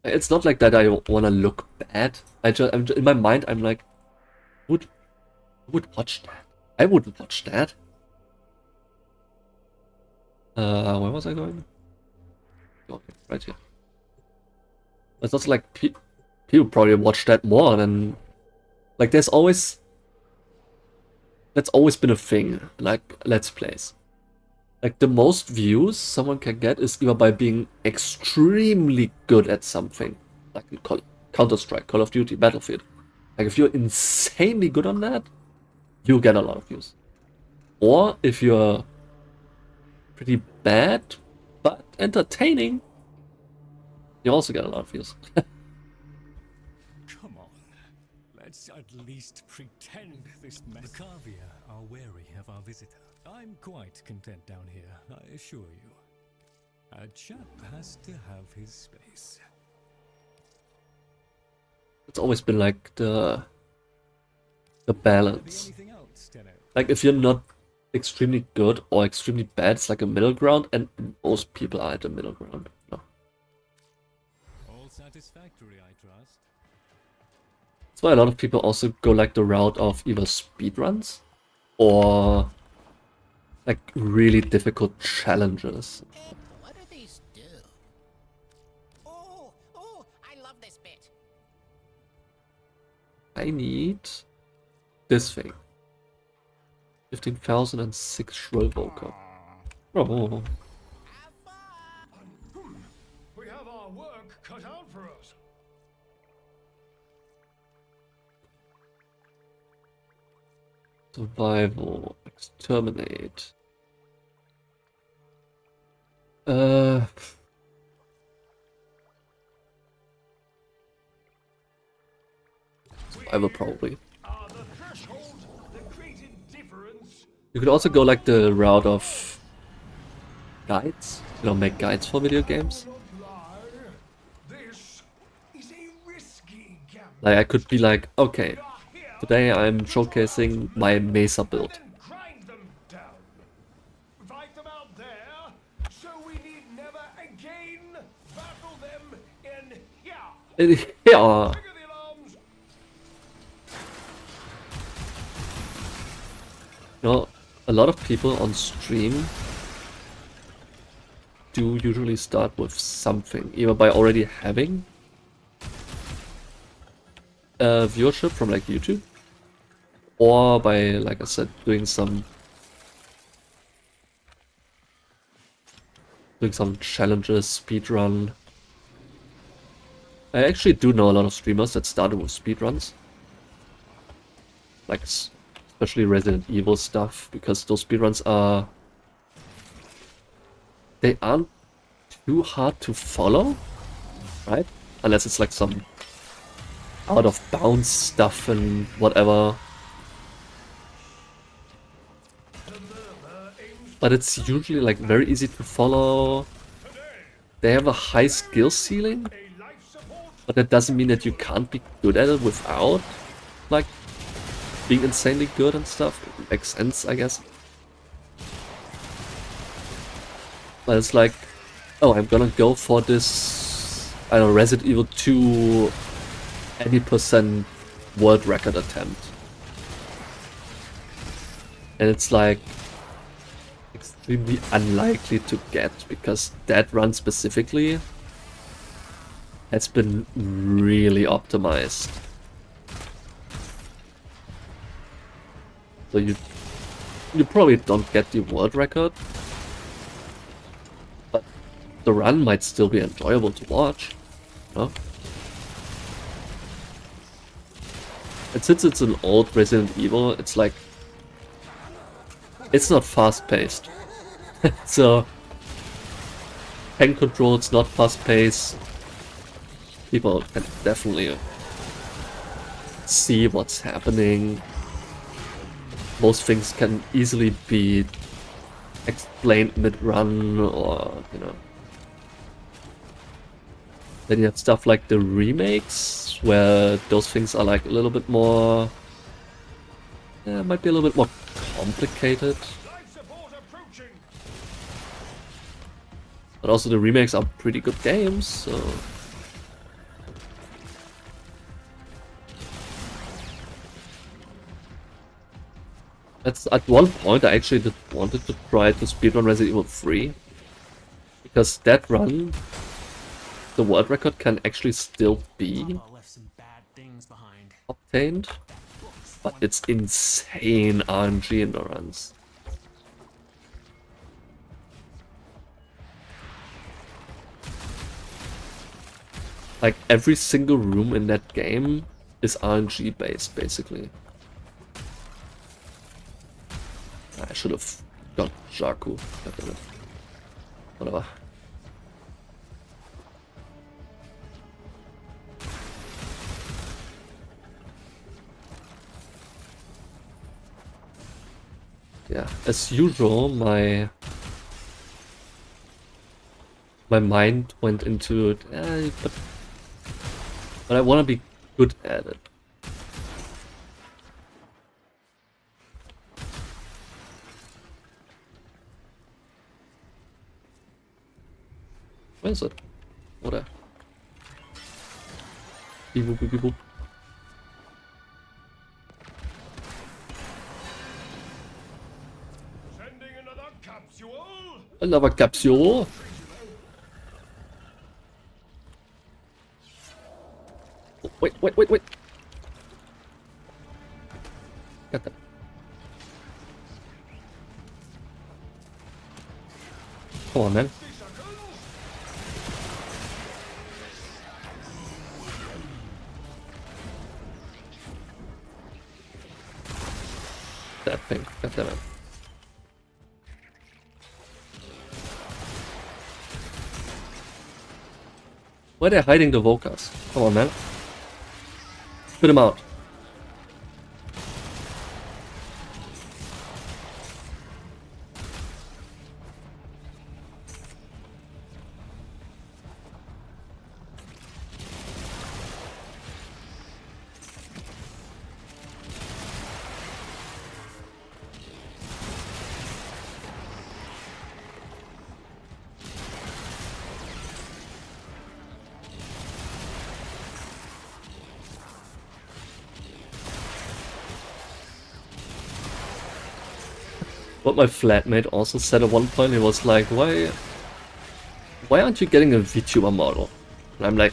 It's not like that I want to look bad. In my mind, I'm like, who would watch that? I wouldn't watch that. Where was I going? Okay, right here. It's also like people probably watch that more than like. That's always been a thing. Like Let's Plays. Like the most views someone can get is either by being extremely good at something, like in Counter-Strike, Call of Duty, Battlefield. Like if you're insanely good on that, you get a lot of views. Or if you're pretty bad but entertaining, you also get a lot of views. Come on, let's at least pretend this mess. The Cavia are wary of our visitor. I'm quite content down here, I assure you. A chap has to have his space. It's always been like the balance. Like if you're not extremely good or extremely bad, it's like a middle ground, and most people are at the middle ground. No. All satisfactory, I trust. That's why a lot of people also go like the route of either speedruns or like really difficult challenges. What do these do? Oh, I love this bit. I need this thing. 15,006 Shrill Vocal. Oh. We have our work cut out for us. Survival. Exterminate. Survival probably. You could also go like the route of guides. You know, make guides for video games. Like I could be like, okay, today I'm showcasing my Mesa build. Yeah. You know, a lot of people on stream do usually start with something, either by already having viewership from like YouTube, or by, like I said, doing some challenges, speedrun. I actually do know a lot of streamers that started with speedruns, like especially Resident Evil stuff, because those speedruns they aren't too hard to follow, right? Unless it's like some out of bounds stuff and whatever. But it's usually like very easy to follow. They have a high skill ceiling, but that doesn't mean that you can't be good at it without like being insanely good and stuff. It makes sense, I guess. But it's like, oh, I'm gonna go for this, I don't know, Resident Evil 2 80% world record attempt. And it's like extremely unlikely to get, because that run specifically has been really optimized. So you probably don't get the world record, but the run might still be enjoyable to watch, you know? And since it's an old Resident Evil, it's like, it's not fast-paced. So, hand control's not fast-paced. People can definitely see what's happening. Most things can easily be explained mid-run, or, you know. Then you have stuff like the remakes, where those things are like a little bit more... Yeah, might be a little bit more complicated. But also the remakes are pretty good games, so... At one point I actually wanted to try to speedrun Resident Evil 3. Because that run, the world record can actually still be obtained. But it's insane RNG in the runs. Like every single room in that game is RNG based, basically. I should have got Jaku. Whatever. Yeah, as usual, my mind went into it, but I want to be good at it. Where is it? Oder? Beep boop beep boop. Sending another capsule. Another capsule. Oh, wait. Got that. Come on, man. That thing. God damn it. Why are they hiding the Volkas? Come on, man. Spit him out. what my flatmate also said at one point. He was like, why aren't you getting a VTuber model? And I'm like,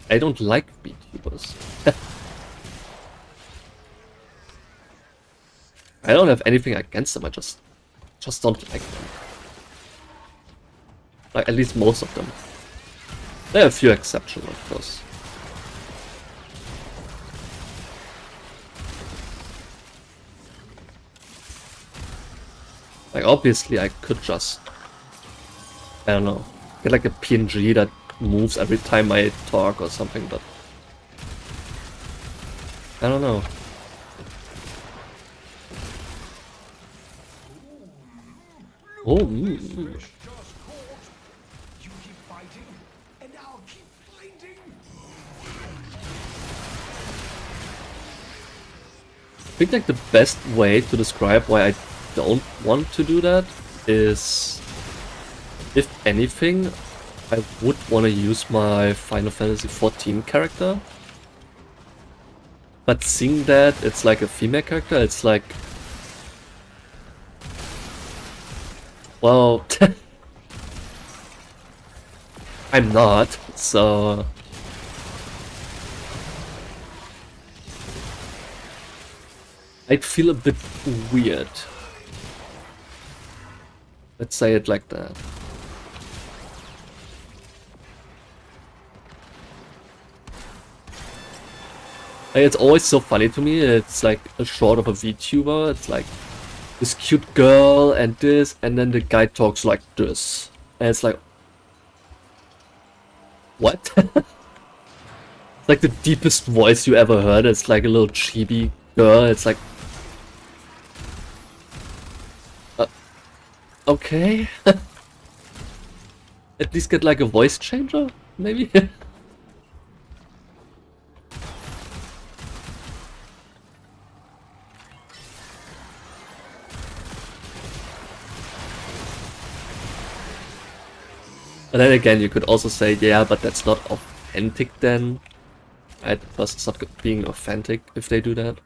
I don't like VTubers. I don't have anything against them, I just don't like them. Like, at least most of them. There are a few exceptions, of course. Like, obviously I could just, I don't know, get like a PNG that moves every time I talk or something, but I don't know. Oh, You keep fighting, and I'll keep blinding. I think like the best way to describe why I don't want to do that is, if anything, I would want to use my Final Fantasy XIV character. But seeing that it's like a female character, it's like, well, I'm not, so I'd feel a bit weird. Let's say it like that. Like, it's always so funny to me. It's like a short of a VTuber. It's like this cute girl and this, and then the guy talks like this. And it's like, what? It's like the deepest voice you ever heard. It's like a little chibi girl. It's like, okay. At least get like a voice changer, maybe? And then again, you could also say, yeah, but that's not authentic then. Right? The person's not being authentic if they do that.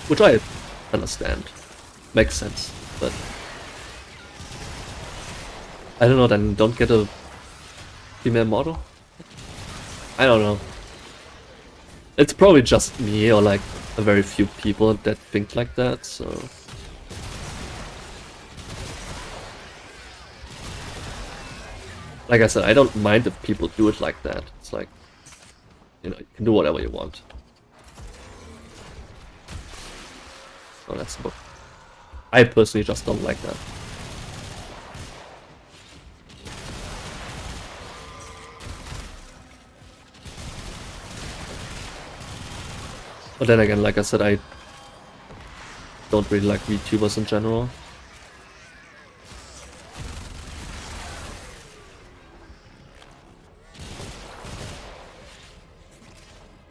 Which I understand. Makes sense, but I don't know, then don't get a female model? I don't know. It's probably just me or like a very few people that think like that, so... Like I said, I don't mind if people do it like that. It's like, you know, you can do whatever you want. So that's what I personally just don't like that. But then again, like I said, I don't really like VTubers in general.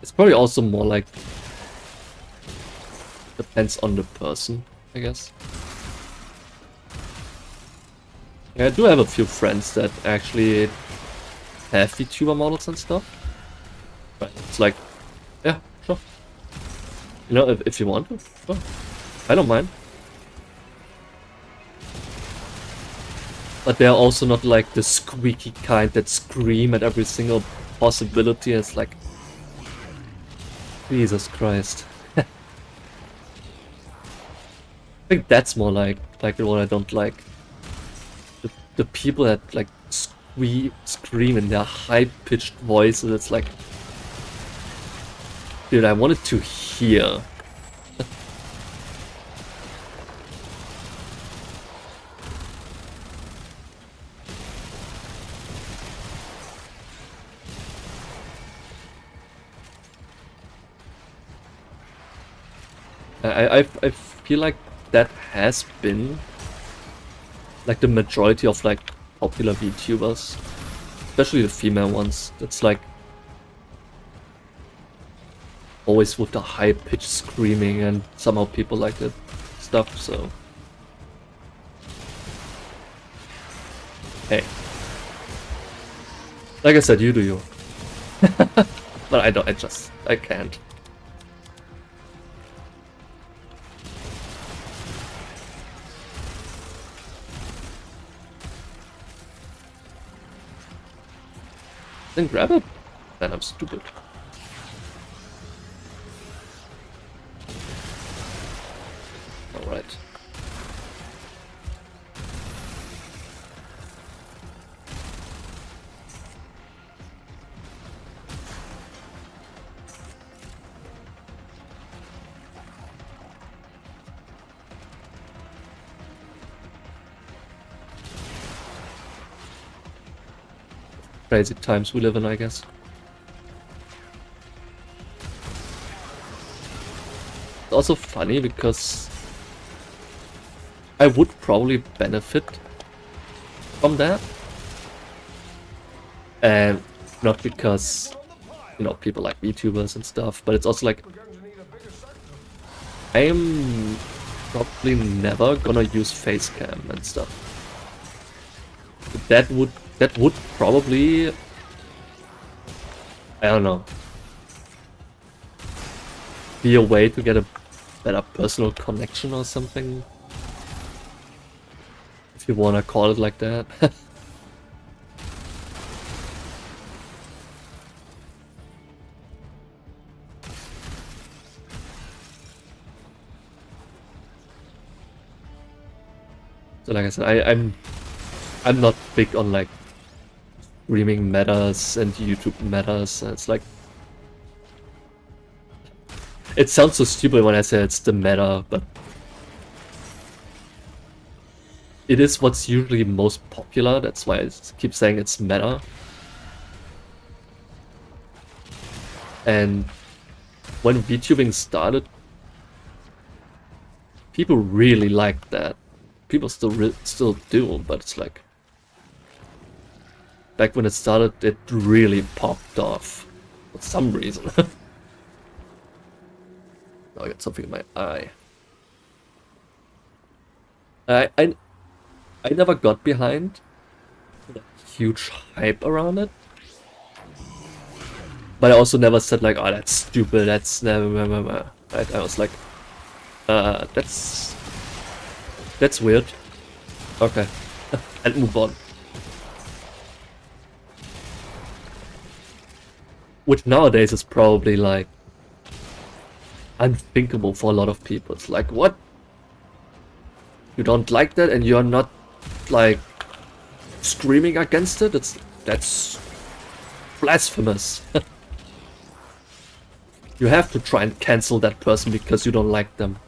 It's probably also more like, depends on the person, I guess. Yeah, I do have a few friends that actually have VTuber models and stuff. But it's like, yeah, sure. You know, if you want to, sure. I don't mind. But they're also not like the squeaky kind that scream at every single possibility. It's like, Jesus Christ. I think that's more like what I don't like. The people that like scream in their high-pitched voices. It's like, dude, I wanted to hear. I feel like that has been like the majority of like popular VTubers, especially the female ones. It's like always with the high-pitched screaming, and somehow people like that stuff. So hey, like I said, you do you. But I don't. I can't. Then grab it. Then I'm stupid. Alright. Crazy times we live in, I guess. It's also funny because I would probably benefit from that. And not because, you know, people like VTubers and stuff, but it's also like I'm probably never gonna use face cam and stuff. That would probably, I don't know, be a way to get a better personal connection or something, if you wanna call it like that. So like I said, I'm not big on like streaming metas and YouTube metas. It's like, it sounds so stupid when I say it's the meta, but it is what's usually most popular. That's why I keep saying it's meta. And when VTubing started, people really liked that. People still do, but it's like, back when it started, it really popped off for some reason. Oh, I got something in my eye. I never got behind the huge hype around it, but I also never said like, oh, that's stupid, that's never, right? I was like, that's weird. Okay, and move on. Which nowadays is probably like unthinkable for a lot of people. It's like, what? You don't like that and you're not like screaming against it? That's blasphemous. You have to try and cancel that person because you don't like them.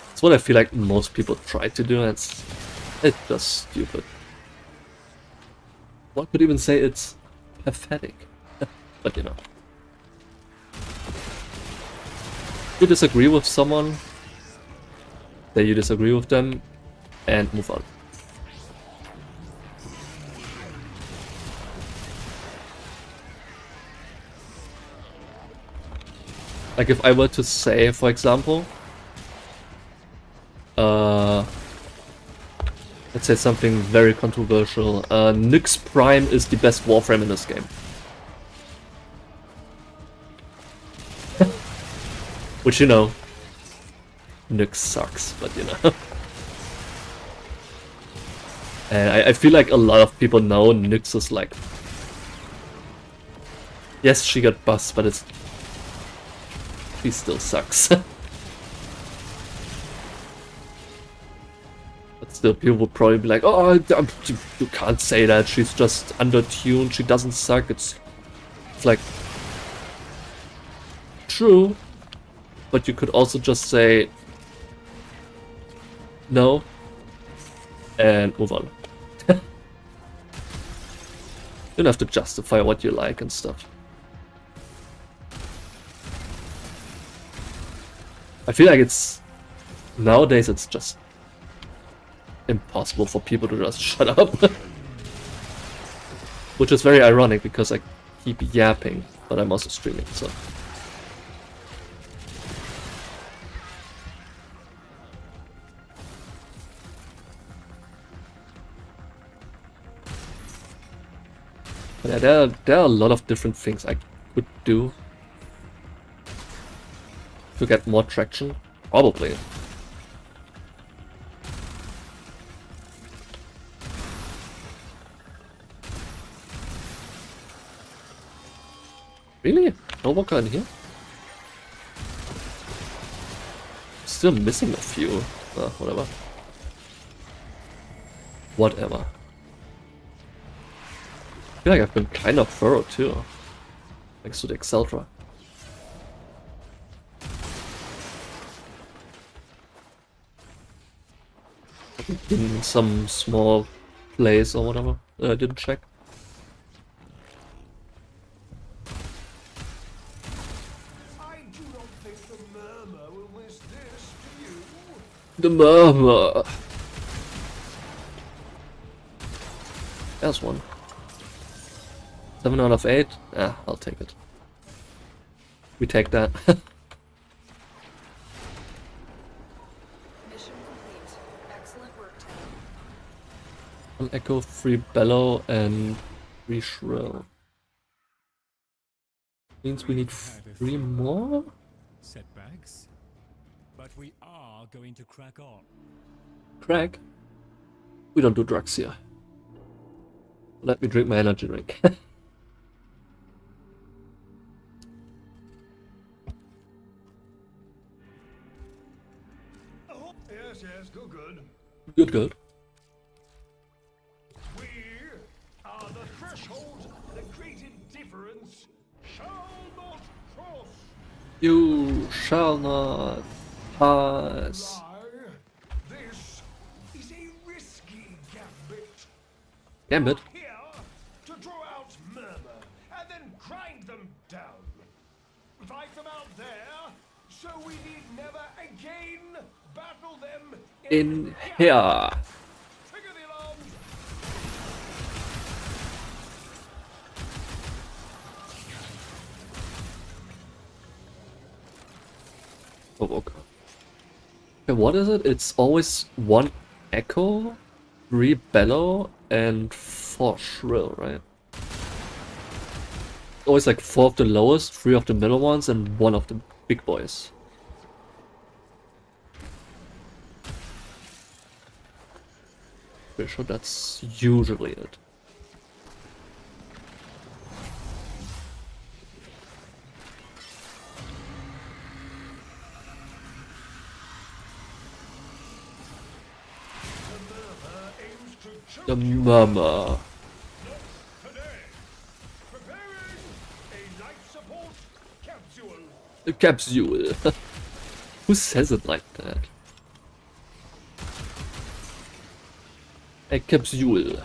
That's what I feel like most people try to do, and it's just stupid. One could even say it's pathetic. But you know. You disagree with someone, say you disagree with them, and move on. Like if I were to say, for example, let's say something very controversial. Nyx Prime is the best Warframe in this game. Which, you know, Nyx sucks, but you know. And I feel like a lot of people know Nyx is like, yes, she got buffs, but she still sucks. Still, people would probably be like, oh, you can't say that, she's just undertuned, she doesn't suck. It's like, true, but you could also just say no and move on. You don't have to justify what you like and stuff. I feel like nowadays it's just impossible for people to just shut up. Which is very ironic because I keep yapping, but I'm also streaming, so. But yeah, there are a lot of different things I could do. to get more traction? Probably. Really? No walker in here? Still missing a few. Whatever. Whatever. I feel like I've been kind of thorough too. Thanks to the Exceltra. In some small place or whatever that I didn't check. I do not think the murmur will wish this to you. The murmur. There's one. 7 out of 8. Ah, I'll take it. We take that. Mission complete. Excellent work, Ted. 1 echo, 3 bellow, and 3 shrill. Means we need 3 more? Setbacks. But we are going to crack on. Crack? We don't do drugs here. Let me drink my energy drink. Oh, yes, yes, good. Good. We are the threshold that created difference shall not cross. You shall not pass. Lie. This is a risky gambit. Gambit? Here to draw out murmur and then grind them down. Fight them out there, so we need never again battle them In here. Trigger the alarms. Oh, okay. Okay, what is it? It's always 1 echo, 3 bellow, and 4 shrill, right? Always like 4 of the lowest, 3 of the middle ones, and 1 of the big boys. Pretty sure that's usually it. The murmur. Today, preparing a life support capsule. The capsule. Who says it like that? A capsule. If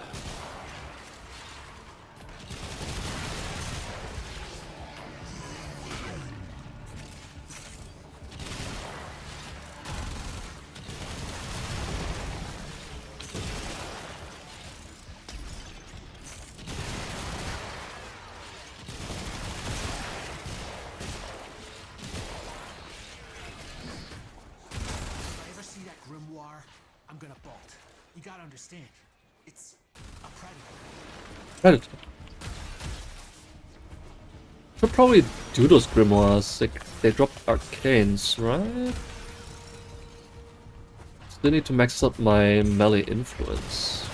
I ever see that grimoire, I'm gonna bolt. You gotta understand, it's a predator. Predator. Should probably do those grimoires. They drop arcanes, right? Still need to max up my melee influence.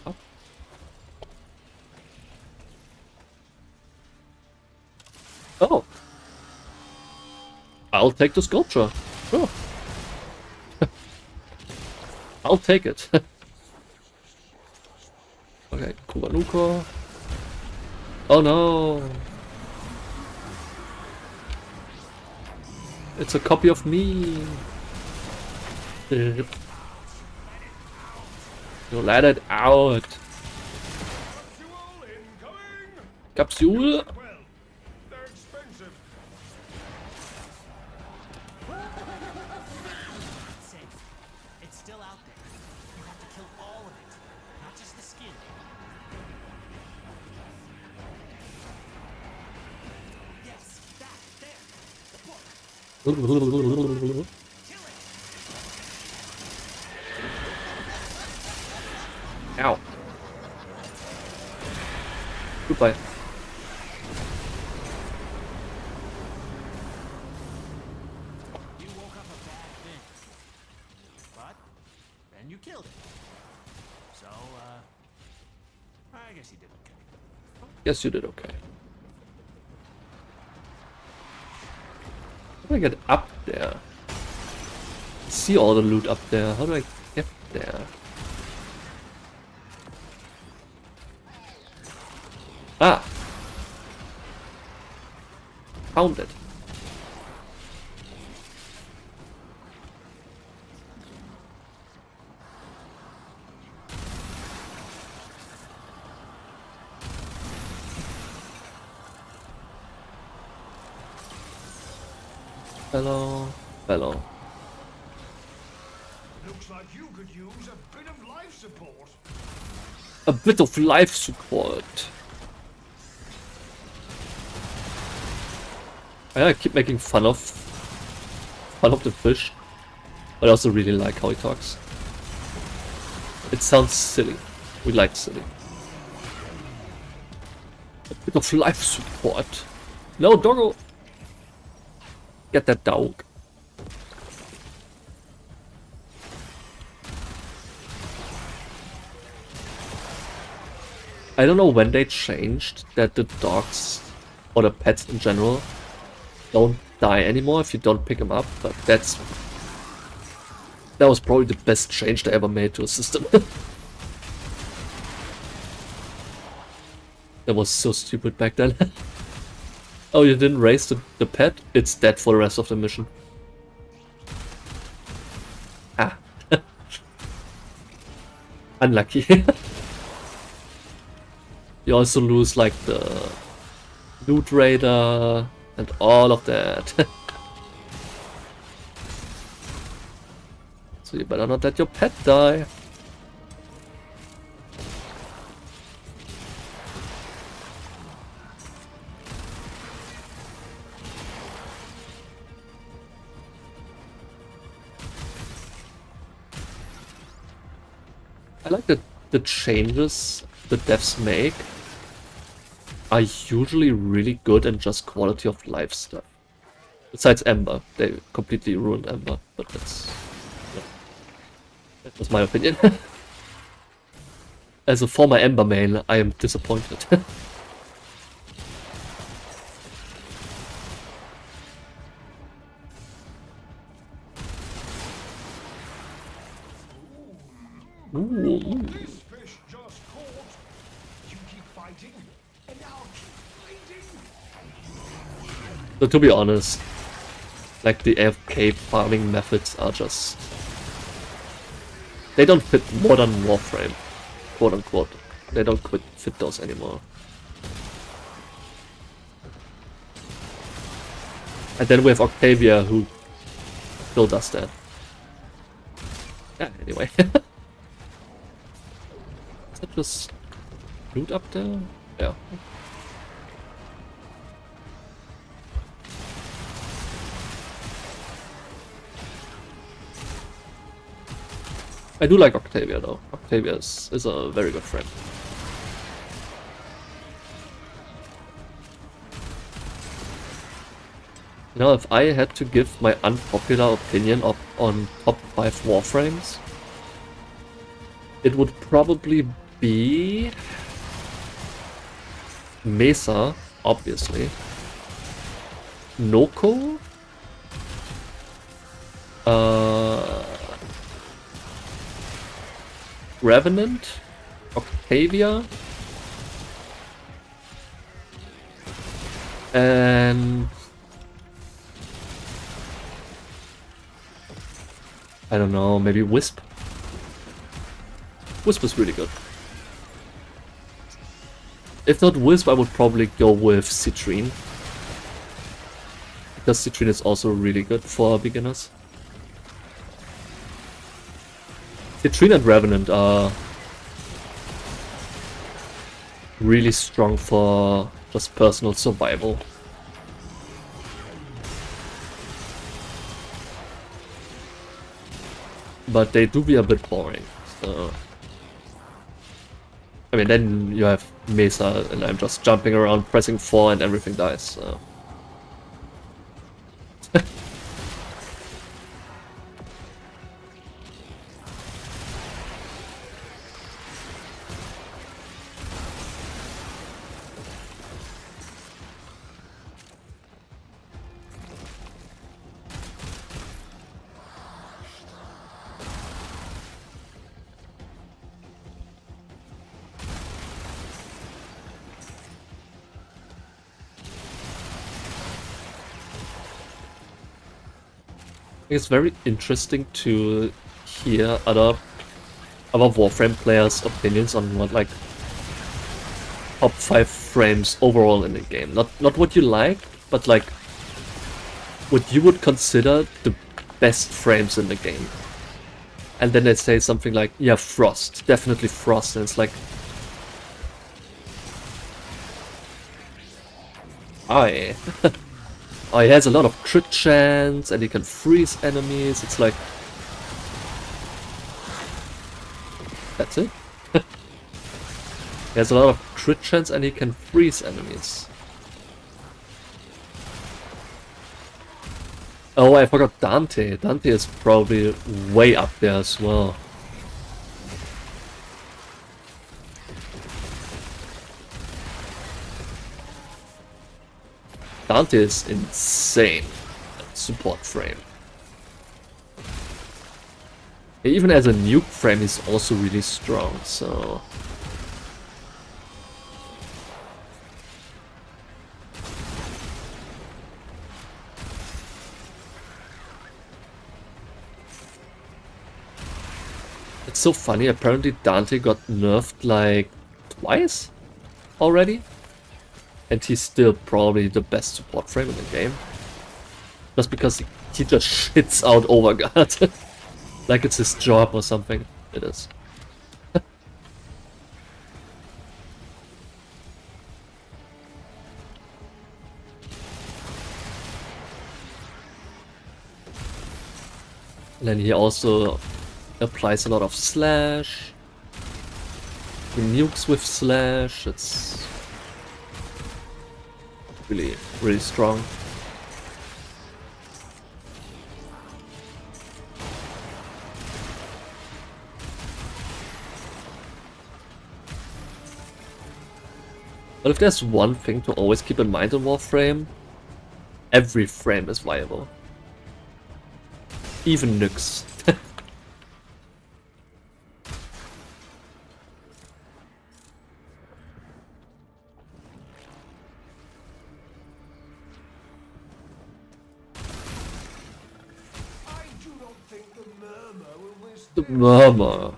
Oh. Oh. I'll take the sculpture. Sure. I'll take it. Okay, Kubanuka. Oh no! It's a copy of me! You let it out! Capsule! Well, they're expensive. It's safe. It's still out there. You have to kill all of it, not just the skin. Yes, that, there. The book. Ow. Goodbye. killed it. So, I guess he did okay. Guess you did okay. How do I get up there? See all the loot up there. How do I get there? Ah! Found it. Hello. Hello. Looks like you could use a bit of life support. A bit of life support. I keep making fun of the fish, but I also really like how he talks. It sounds silly. We like silly. A bit of life support. No, doggo. Get that dog. I don't know when they changed that the dogs, or the pets in general, don't die anymore if you don't pick them up, but that was probably the best change they ever made to a system. That was so stupid back then. Oh, you didn't raise the pet? It's dead for the rest of the mission. Ah. Unlucky. You also lose like the loot raider and all of that. So you better not let your pet die. I like that the changes the devs make are usually really good and just quality of life stuff. Besides Ember, they completely ruined Ember, but that's my opinion. As a former Ember main, I am disappointed. Ooh. This fish just caught. You keep fighting, and I'll keep bleeding. So to be honest, like the AFK farming methods are just... They don't fit modern Warframe, quote unquote. They don't fit those anymore. And then we have Octavia who still does that. Yeah, anyway. Is that just loot up there? Yeah. I do like Octavia though. Octavia is a very good friend. You know, if I had to give my unpopular opinion on top 5 Warframes, it would probably be Mesa, obviously. Noko? Revenant? Octavia? And... I don't know, maybe Wisp? Wisp is really good. If not Wisp, I would probably go with Citrine. Because Citrine is also really good for beginners. Citrine and Revenant are really strong for just personal survival. But they do be a bit boring, so... I mean, then you have Mesa and I'm just jumping around, pressing 4 and everything dies, so... It's very interesting to hear other Warframe players' opinions on what like top 5 frames overall in the game. Not what you like, but like what you would consider the best frames in the game. And then they say something like, yeah, Frost, definitely Frost, and it's like, aye. Oh, he has a lot of crit chance, and he can freeze enemies. It's like, that's it. He has a lot of crit chance, and he can freeze enemies. Oh, I forgot Dante. Dante is probably way up there as well. Dante is insane at support frame. Even as a nuke frame, he's also really strong, so... It's so funny, apparently Dante got nerfed like twice already. And he's still probably the best support frame in the game. Just because he just shits out Overguard. Like it's his job or something. It is. And then he also applies a lot of slash. He nukes with slash. It's really, really strong. But if there's one thing to always keep in mind in Warframe, every frame is viable. Even nukes. The murmur.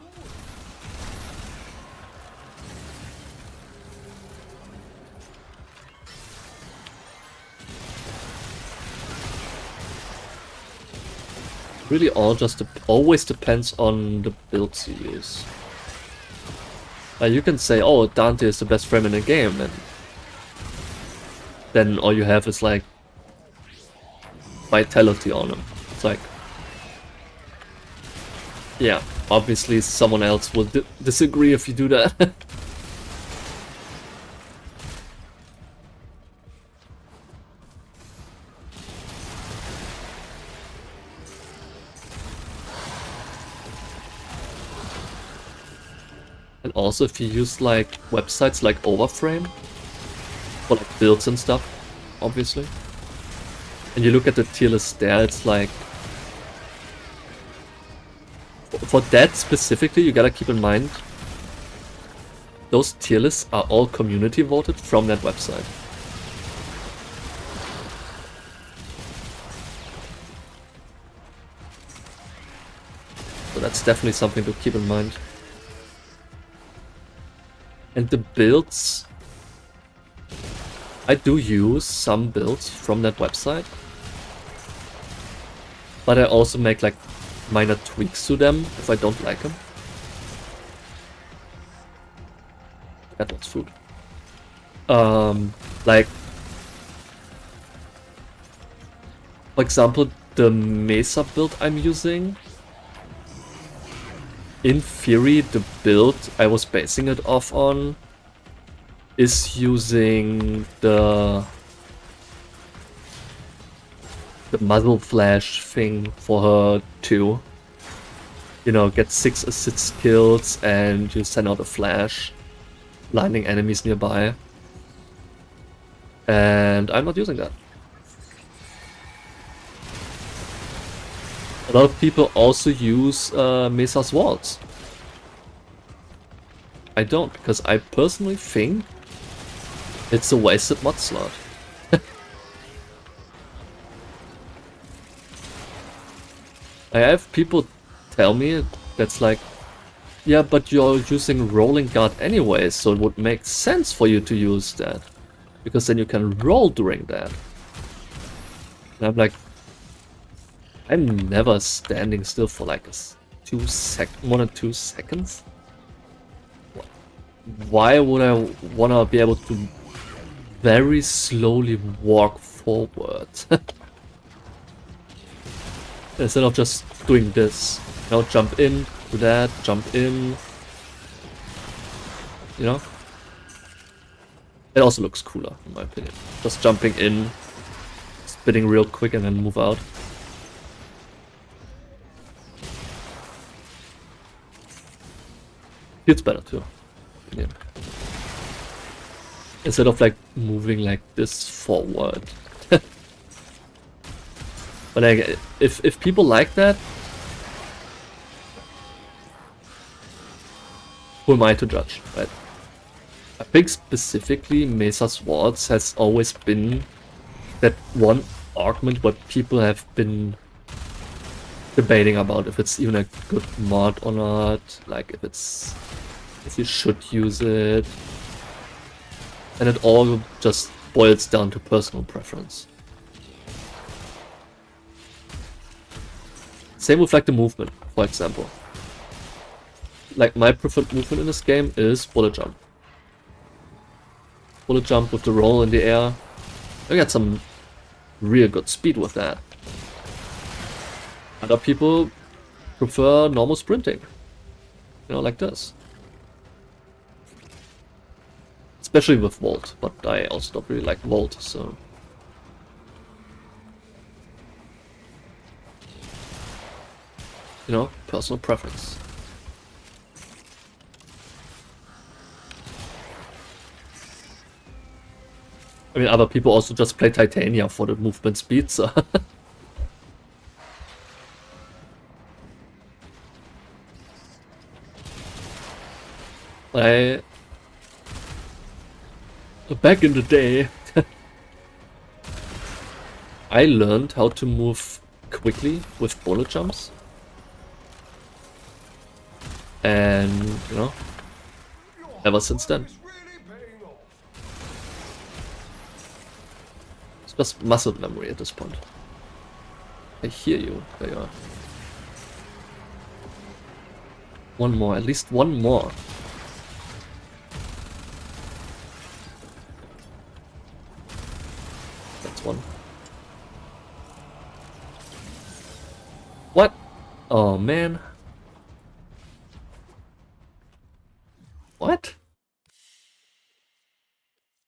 Really all just always depends on the builds you use. You can say, oh, Dante is the best frame in the game, and then all you have is like vitality on him. It's like, yeah, obviously someone else will disagree if you do that. And also if you use like websites like Warframe for like builds and stuff, obviously, and you look at the tier list there, it's like, for that specifically, you gotta keep in mind, those tier lists are all community voted from that website. So that's definitely something to keep in mind. And the builds, I do use some builds from that website, but I also make like minor tweaks to them if I don't like them. That was food. Like, for example, the Mesa build I'm using, in theory, the build I was basing it off on is using the muzzle flash thing for her too. You know, get 6 assist kills and you send out a flash, blinding enemies nearby. And I'm not using that. A lot of people also use Mesa's walls. I don't, because I personally think it's a wasted mod slot. I have people tell me that's like, yeah, but you're using rolling guard anyway, so it would make sense for you to use that. Because then you can roll during that. And I'm like, I'm never standing still for like more than 2 seconds. Why would I wanna be able to very slowly walk forward? Instead of just doing this. You know, jump in, do that, jump in. You know? It also looks cooler, in my opinion. Just jumping in, spinning real quick and then move out. Feels better too. Yeah. Instead of like moving like this forward. But like, if people like that, who am I to judge, right? I think specifically Mesa Swords has always been that one argument what people have been debating about if it's even a good mod or not, like if you should use it, and it all just boils down to personal preference. Same with like the movement, for example. Like my preferred movement in this game is bullet jump. Bullet jump with the roll in the air. I got some real good speed with that. Other people prefer normal sprinting. You know, like this. Especially with Volt, but I also don't really like Volt, so... You know, personal preference. I mean, other people also just play Titania for the movement speed, so... Back in the day, I learned how to move quickly with bullet jumps. And, you know, ever since then. It's just muscle memory at this point. I hear you. There you are. One more, at least one more. That's one. What? Oh man. What?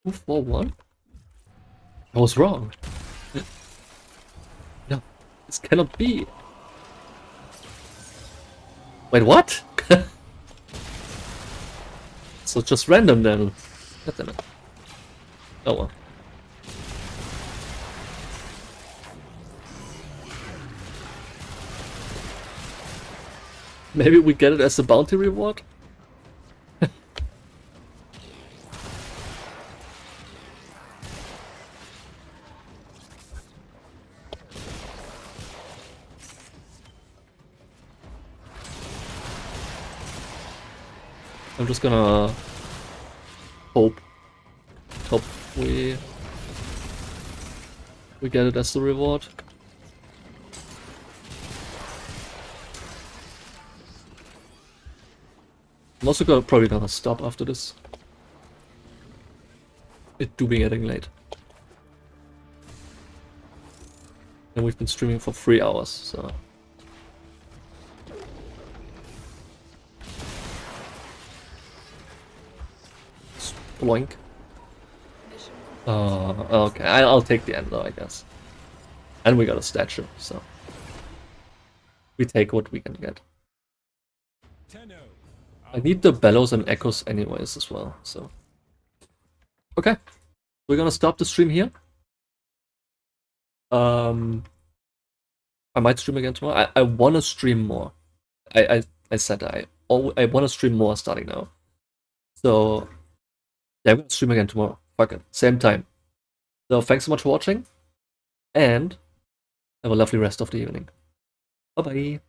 2-4-1? I was wrong. No, this cannot be. Wait, what? So it's just random then. God damn it. Oh well. Maybe we get it as a bounty reward? I'm just gonna hope we get it as the reward. I'm also probably gonna stop after this. It do be getting late. And we've been streaming for 3 hours, so... Bloink. Okay, I'll take the end though, I guess. And we got a statue, so... We take what we can get. I need the bellows and echoes anyways as well, so... Okay. We're gonna stop the stream here. I might stream again tomorrow. I wanna stream more. I said I wanna stream more starting now. So... Yeah, I'm gonna stream again tomorrow. Fuck it. Same time. So thanks so much for watching. And have a lovely rest of the evening. Bye bye.